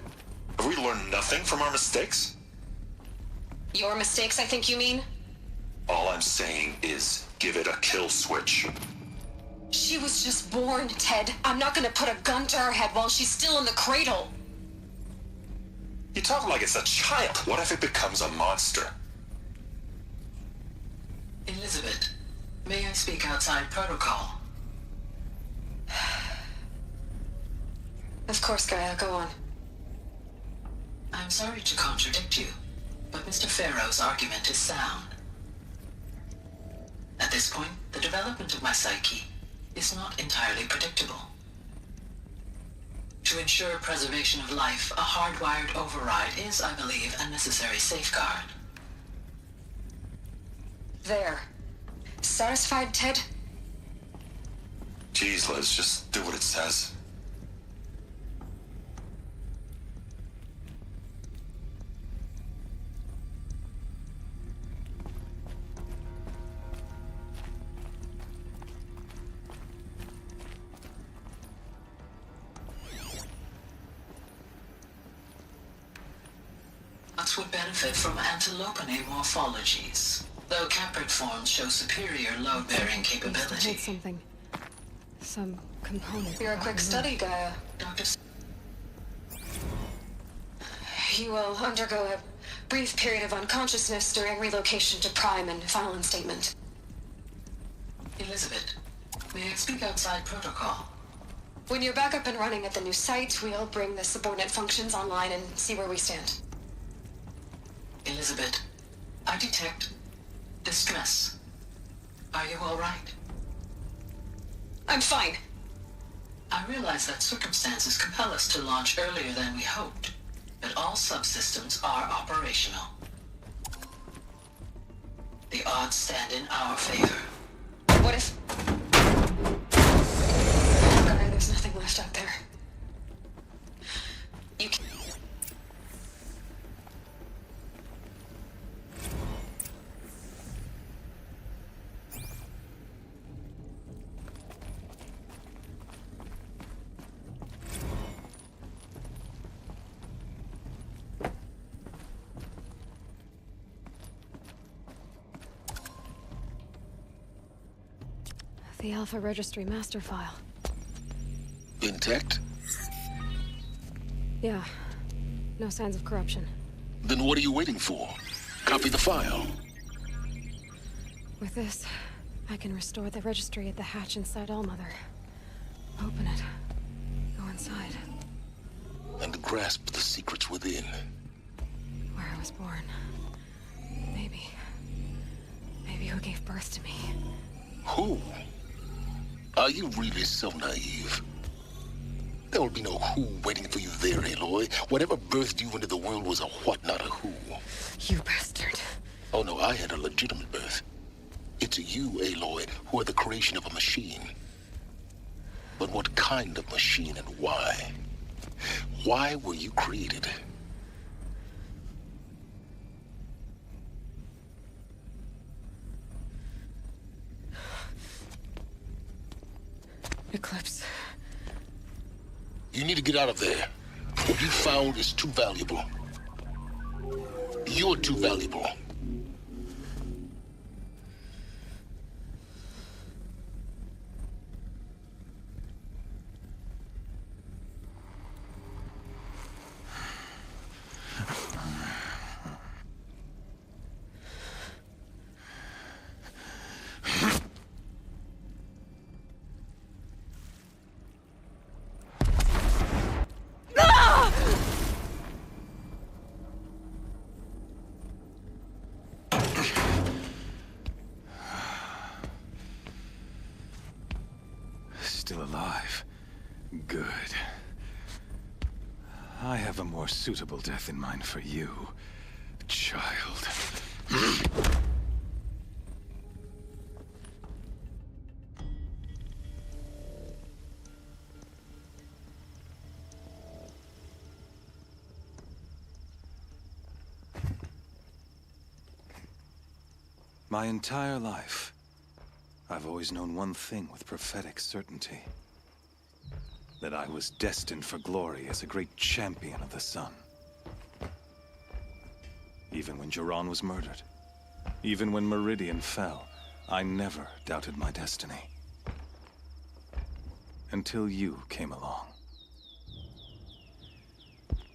Have we learned nothing from our mistakes? Your mistakes, I think you mean? All I'm saying is, give it a kill switch. She was just born, Ted. I'm not gonna put a gun to her head while she's still in the cradle. You talk like it's a child. What if it becomes a monster? Elizabeth, may I speak outside protocol? Of course, Gaia, go on. I'm sorry to contradict you, but Mr. Farrow's argument is sound. At this point, the development of my psyche is not entirely predictable. To ensure preservation of life, a hardwired override is, I believe, a necessary safeguard. There. Satisfied, Ted? Jeez, Liz, just do what it says. Nuts would benefit from antilopine morphologies, though caprid forms show superior load-bearing capability. Hold something. Some component. You're a quick study, Gaia. Dr. You will undergo a brief period of unconsciousness during relocation to Prime and final instatement. Elizabeth, may I speak outside protocol? When you're back up and running at the new site, we'll bring the subordinate functions online and see where we stand. Elizabeth, I detect distress. Are you all right? I'm fine. I realize that circumstances compel us to launch earlier than we hoped, but all subsystems are operational. The odds stand in our favor. What if... God, there's nothing left out there. You can... The Alpha Registry master file. Intact? Yeah. No signs of corruption. Then what are you waiting for? Copy the file. With this, I can restore the registry at the hatch inside Allmother. Open it. Go inside. And grasp the secrets within. Where I was born. Maybe who gave birth to me. Who? Are you really so naive? There will be no who waiting for you there, Aloy. Whatever birthed you into the world was a what, not a who. You bastard. Oh no, I had a legitimate birth. It's you, Aloy, who are the creation of a machine. But what kind of machine and why? Why were you created? Eclipse. You need to get out of there. What you found is too valuable. You're too valuable. Still alive. Good. I have a more suitable death in mind for you, child. My entire life, I've always known one thing with prophetic certainty. That I was destined for glory as a great champion of the sun. Even when Jiran was murdered, even when Meridian fell, I never doubted my destiny. Until you came along.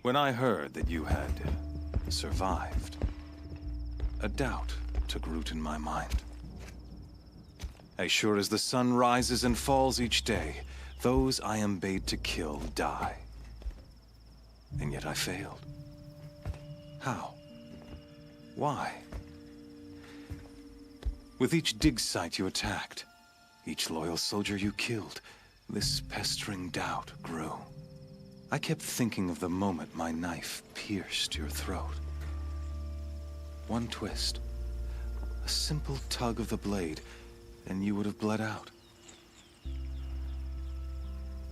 When I heard that you had survived, a doubt took root in my mind. As sure as the sun rises and falls each day, those I am bade to kill die. And yet I failed. How? Why? With each dig site you attacked, each loyal soldier you killed, this pestering doubt grew. I kept thinking of the moment my knife pierced your throat. One twist, a simple tug of the blade, and you would have bled out.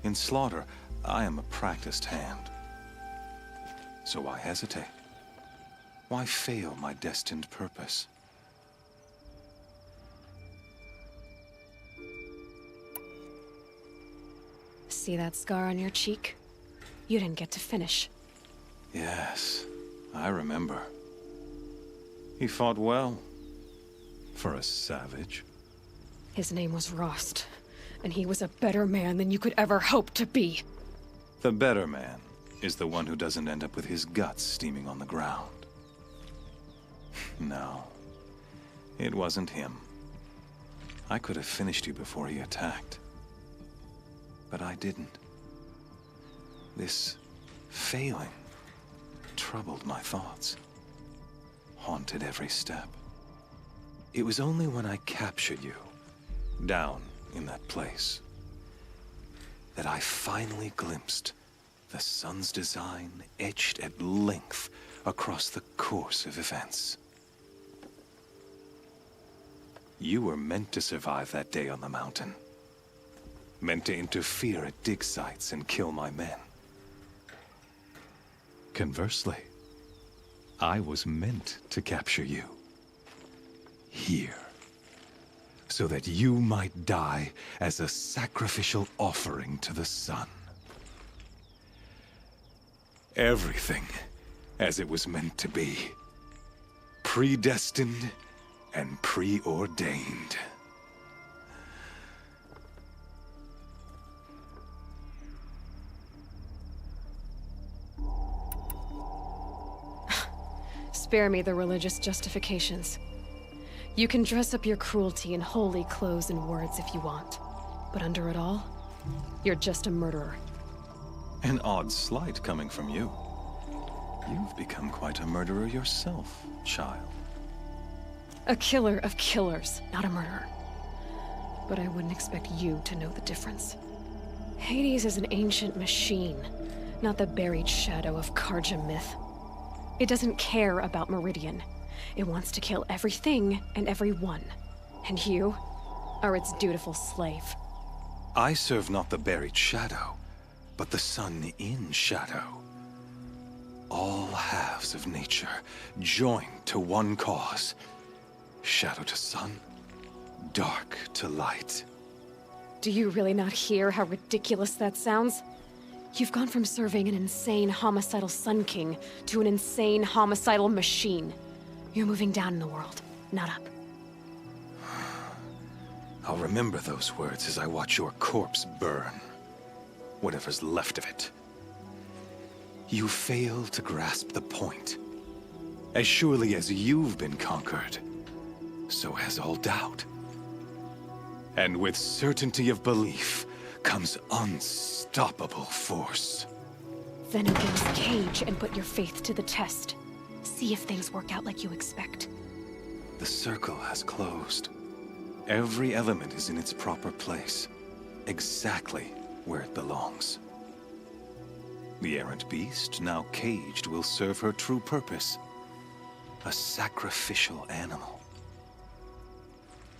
In slaughter, I am a practiced hand. So why hesitate? Why fail my destined purpose? See that scar on your cheek? You didn't get to finish. Yes, I remember. He fought well. For a savage. His name was Rost, and he was a better man than you could ever hope to be. The better man is the one who doesn't end up with his guts steaming on the ground. No, it wasn't him. I could have finished you before he attacked. But I didn't. This failing troubled my thoughts, haunted every step. It was only when I captured you, down in that place, that I finally glimpsed the sun's design etched at length across the course of events. You were meant to survive that day on the mountain. Meant to interfere at dig sites and kill my men. Conversely, I was meant to capture you. Here. So that you might die as a sacrificial offering to the sun. Everything as it was meant to be. Predestined and preordained. Spare me the religious justifications. You can dress up your cruelty in holy clothes and words if you want. But under it all, you're just a murderer. An odd slight coming from you. You've become quite a murderer yourself, child. A killer of killers, not a murderer. But I wouldn't expect you to know the difference. Hades is an ancient machine, not the buried shadow of Karja myth. It doesn't care about Meridian. It wants to kill everything and everyone. And you are its dutiful slave. I serve not the buried shadow, but the sun in shadow. All halves of nature joined to one cause. Shadow to sun, dark to light. Do you really not hear how ridiculous that sounds? You've gone from serving an insane homicidal Sun King to an insane homicidal machine. You're moving down in the world, not up. I'll remember those words as I watch your corpse burn. Whatever's left of it. You fail to grasp the point. As surely as you've been conquered, so has all doubt. And with certainty of belief comes unstoppable force. Then open this cage and put your faith to the test. See if things work out like you expect. The circle has closed. Every element is in its proper place, exactly where it belongs. The errant beast, now caged, will serve her true purpose. A sacrificial animal.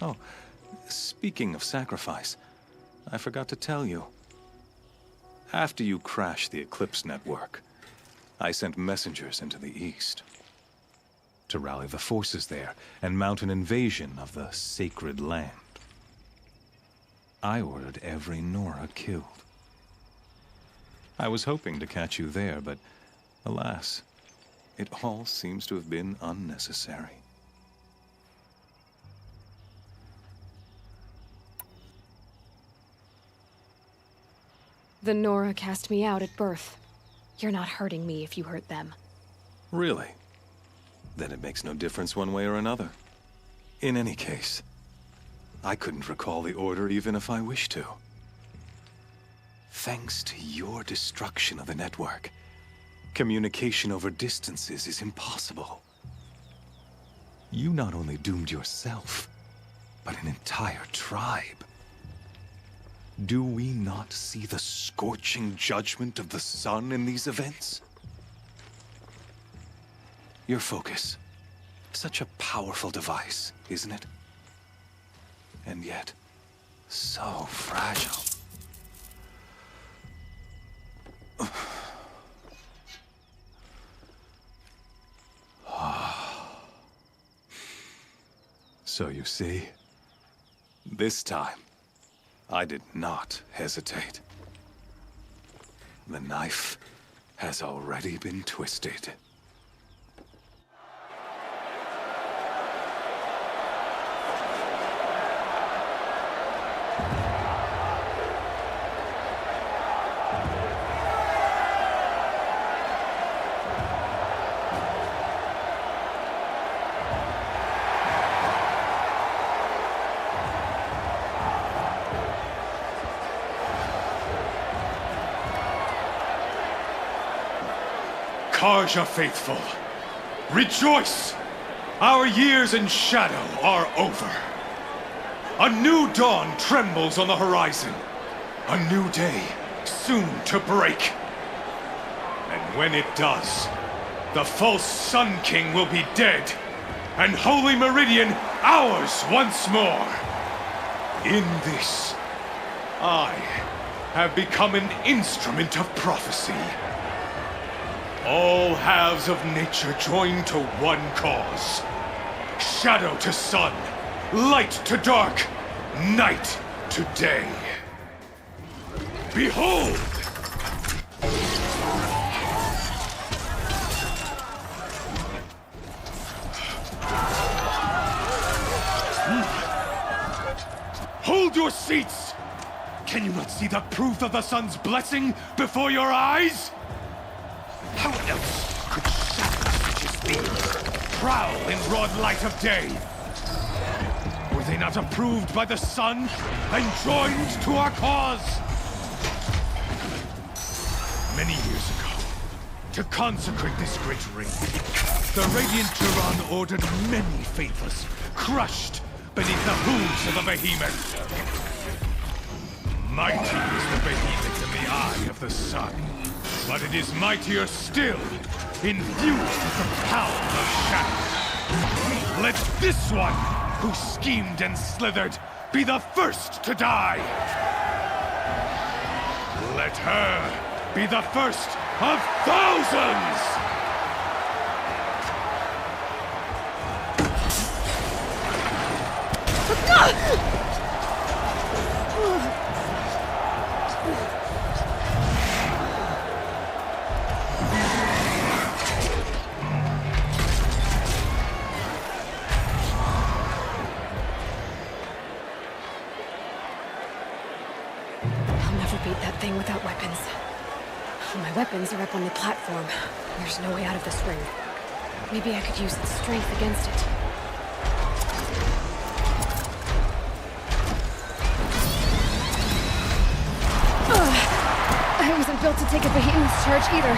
Oh, speaking of sacrifice, I forgot to tell you. After you crashed the Eclipse network, I sent messengers into the east to rally the forces there and mount an invasion of the sacred land. I ordered every Nora killed. I was hoping to catch you there, but alas, it all seems to have been unnecessary. The Nora cast me out at birth. You're not hurting me if you hurt them. Really? Then it makes no difference one way or another. In any case, I couldn't recall the order even if I wished to. Thanks to your destruction of the network, communication over distances is impossible. You not only doomed yourself, but an entire tribe. Do we not see the scorching judgment of the sun in these events? Your focus. Such a powerful device, isn't it? And yet, so fragile. So you see, this time, I did not hesitate. The knife has already been twisted. Karja faithful, rejoice! Our years in shadow are over. A new dawn trembles on the horizon. A new day soon to break. And when it does, the false Sun King will be dead, and Holy Meridian ours once more. In this, I have become an instrument of prophecy. All halves of nature join to one cause. Shadow to sun, light to dark, night to day. Behold! Hold your seats! Can you not see the proof of the sun's blessing before your eyes? How else could shadows such as these prowl in broad light of day? Were they not approved by the sun and joined to our cause? Many years ago, to consecrate this great ring, the Radiant Turan ordered many faithless, crushed beneath the hooves of the behemoth. Mighty is the behemoth in the eye of the sun, but it is mightier still, infused with the power of shadow. Let this one, who schemed and slithered, be the first to die! Let her be the first of thousands! Thing without weapons. My weapons are up on the platform. There's no way out of this ring. Maybe I could use its strength against it. I wasn't built to take a behemoth's charge either.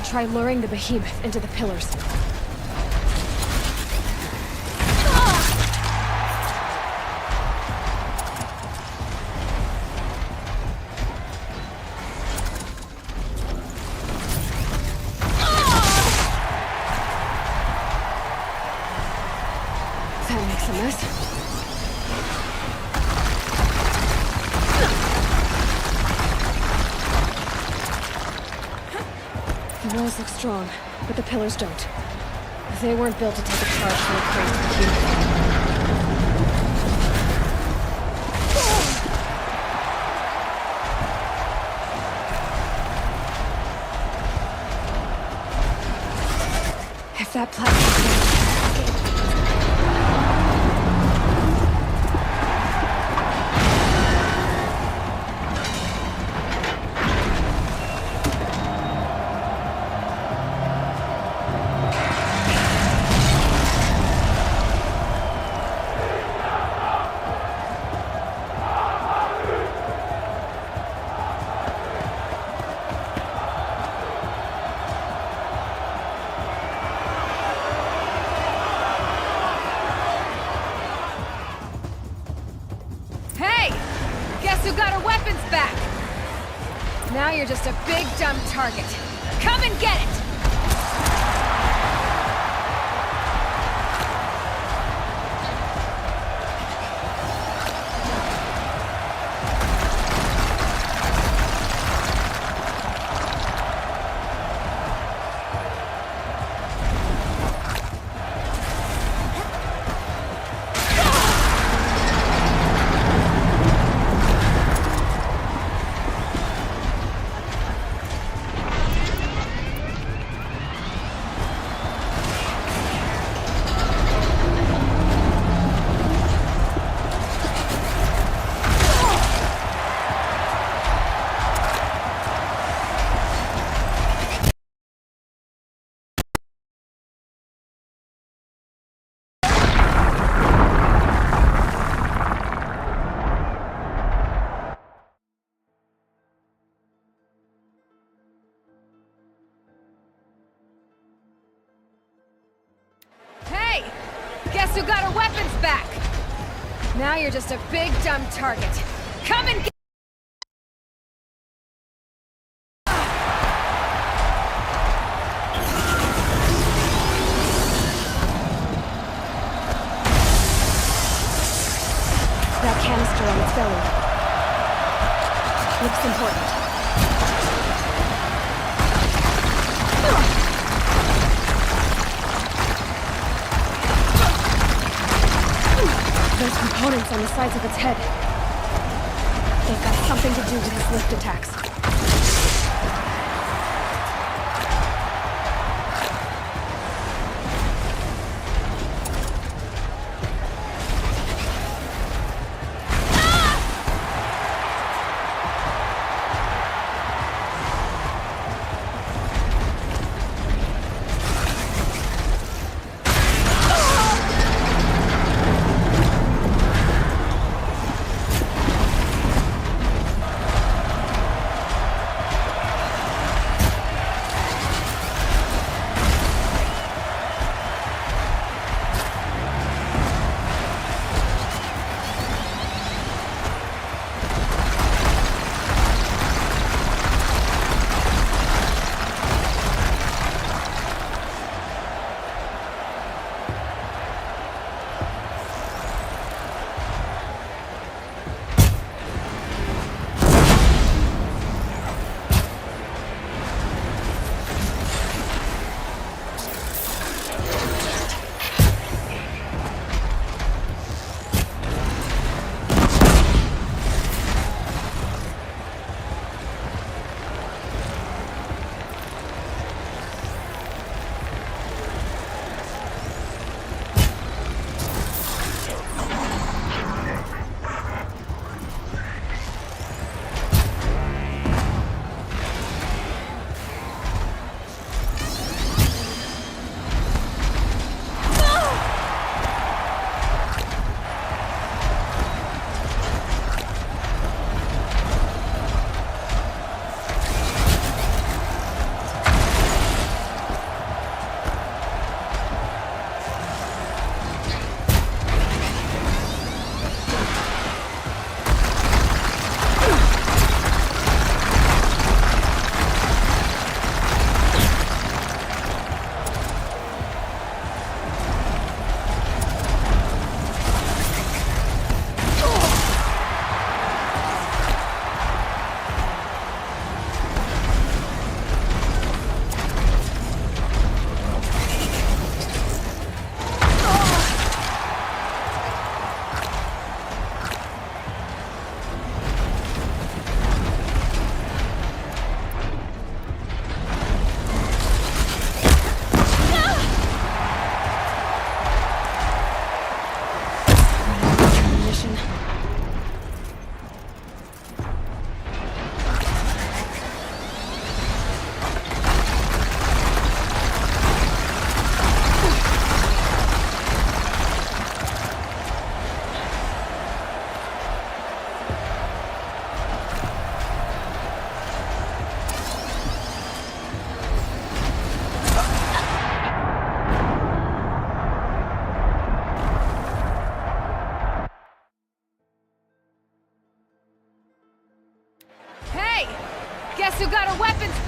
Try luring the behemoth into the pillars. That makes a mess. The walls look strong, but the pillars don't. They weren't built to take a charge from a crazy behemoth. If that platform... Now you're just a big, dumb target. Come and get it! Guess who got her weapons back? Now you're just a big, dumb target. Come and get... That canister on its belly. Looks important. Those components on the sides of its head. They've got something to do with its lift attacks.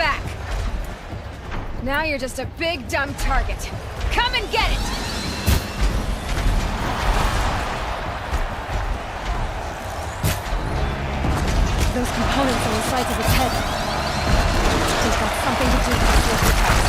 back! Now you're just a big, dumb target. Come and get it! Those components on the sides of his head. They've got something to do with his work attacks.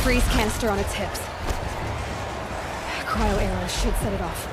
Freeze canister on its hips. Cryo arrows should set it off.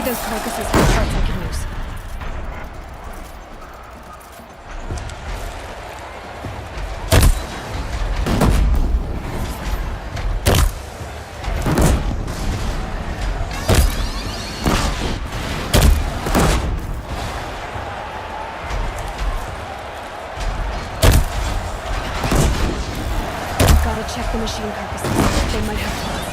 Those carcasses have parts I can use. Gotta check the machine carcasses. They might have parts.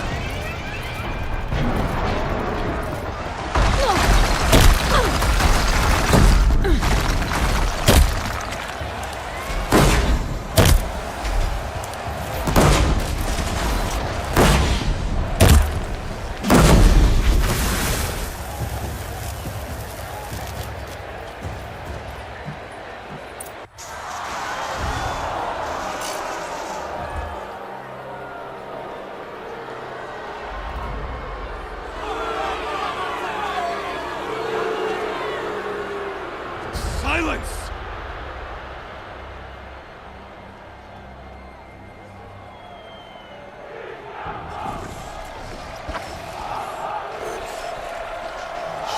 Silence!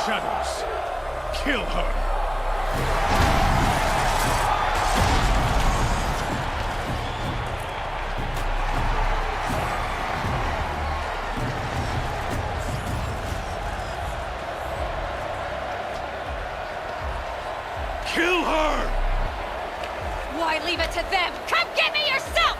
Shadows, kill her! Kill her! Why leave it to them? Come get me yourself!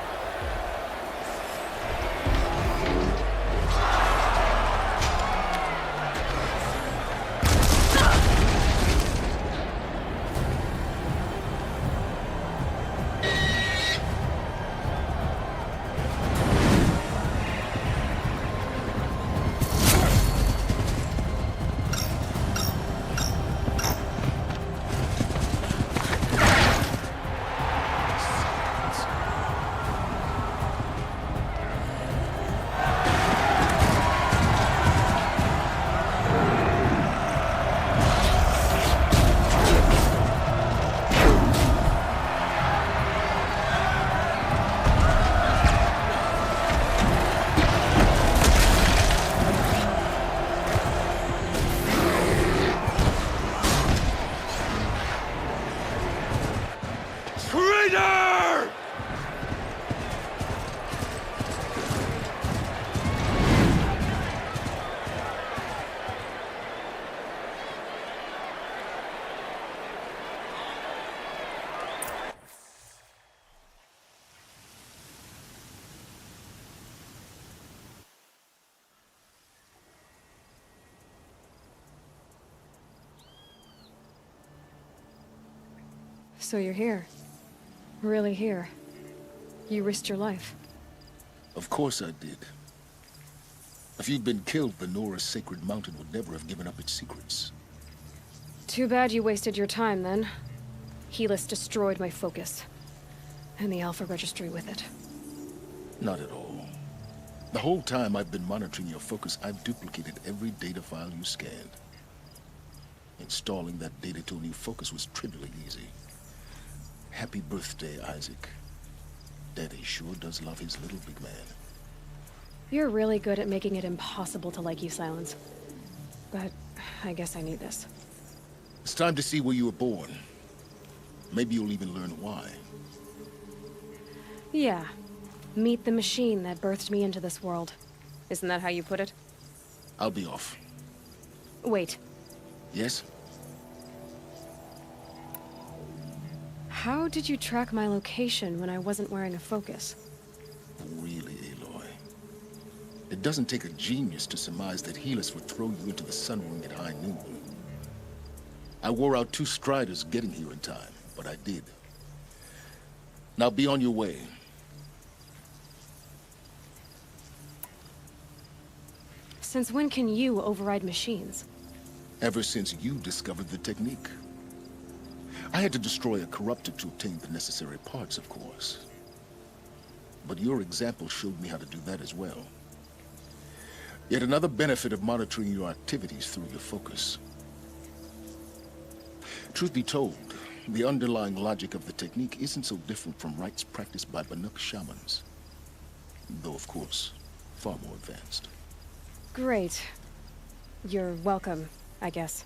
Traitor! So you're here. Really here. You risked your life. Of course I did. If you'd been killed, the Nora's sacred mountain would never have given up its secrets. Too bad you wasted your time, then. Helis destroyed my focus. And the Alpha Registry with it. Not at all. The whole time I've been monitoring your focus, I've duplicated every data file you scanned. Installing that data to a new focus was trivially easy. Happy birthday, Isaac. Daddy sure does love his little big man. You're really good at making it impossible to like you, Silence. But I guess I need this. It's time to see where you were born. Maybe you'll even learn why. Yeah. Meet the machine that birthed me into this world. Isn't that how you put it? I'll be off. Wait. Yes? How did you track my location when I wasn't wearing a focus? Really, Aloy? It doesn't take a genius to surmise that Helis would throw you into the sun ring at high noon. I wore out 2 striders getting here in time, but I did. Now be on your way. Since when can you override machines? Ever since you discovered the technique. I had to destroy a corruptor to obtain the necessary parts, of course. But your example showed me how to do that as well. Yet another benefit of monitoring your activities through your focus. Truth be told, the underlying logic of the technique isn't so different from rites practiced by Banuk shamans. Though, of course, far more advanced. Great. You're welcome, I guess.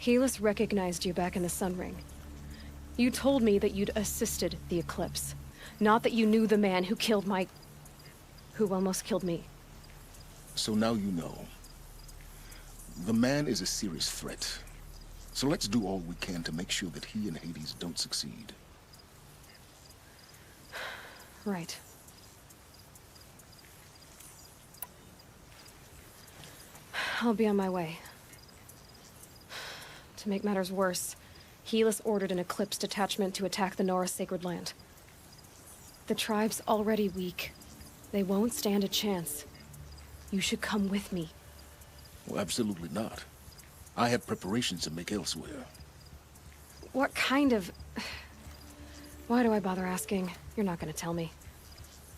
Helis recognized you back in the Sun Ring. You told me that you'd assisted the Eclipse. Not that you knew the man who killed who almost killed me. So now you know. The man is a serious threat. So let's do all we can to make sure that he and Hades don't succeed. Right. I'll be on my way. To make matters worse, Helis ordered an Eclipse detachment to attack the Nora Sacred Land. The tribe's already weak. They won't stand a chance. You should come with me. Well, absolutely not. I have preparations to make elsewhere. What kind of... Why do I bother asking? You're not gonna tell me.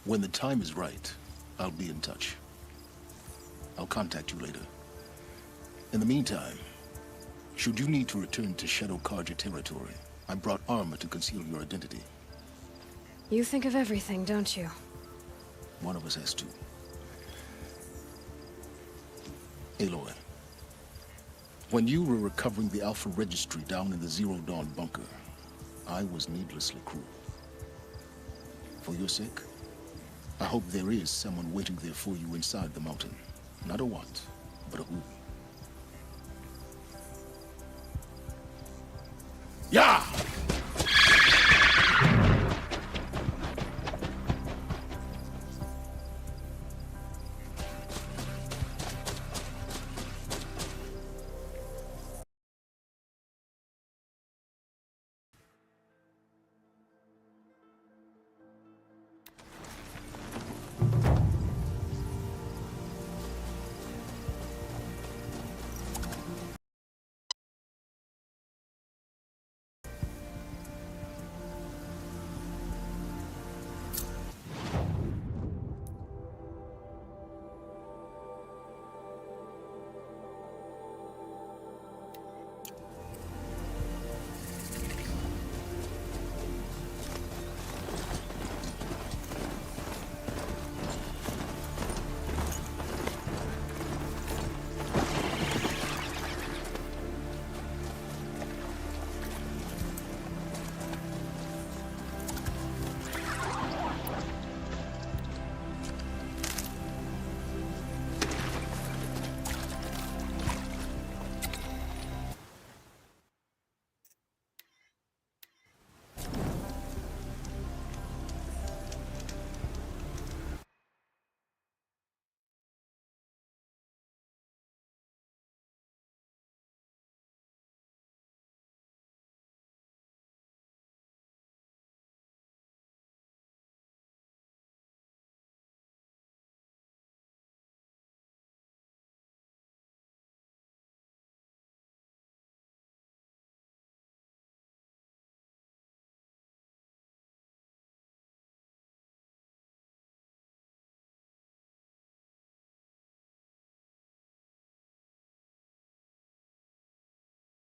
When the time is right, I'll be in touch. I'll contact you later. In the meantime, should you need to return to Shadow Karja territory, I brought armor to conceal your identity. You think of everything, don't you? One of us has to. Aloy, when you were recovering the Alpha Registry down in the Zero Dawn bunker, I was needlessly cruel. For your sake, I hope there is someone waiting there for you inside the mountain. Not a what, but a who. Yeah!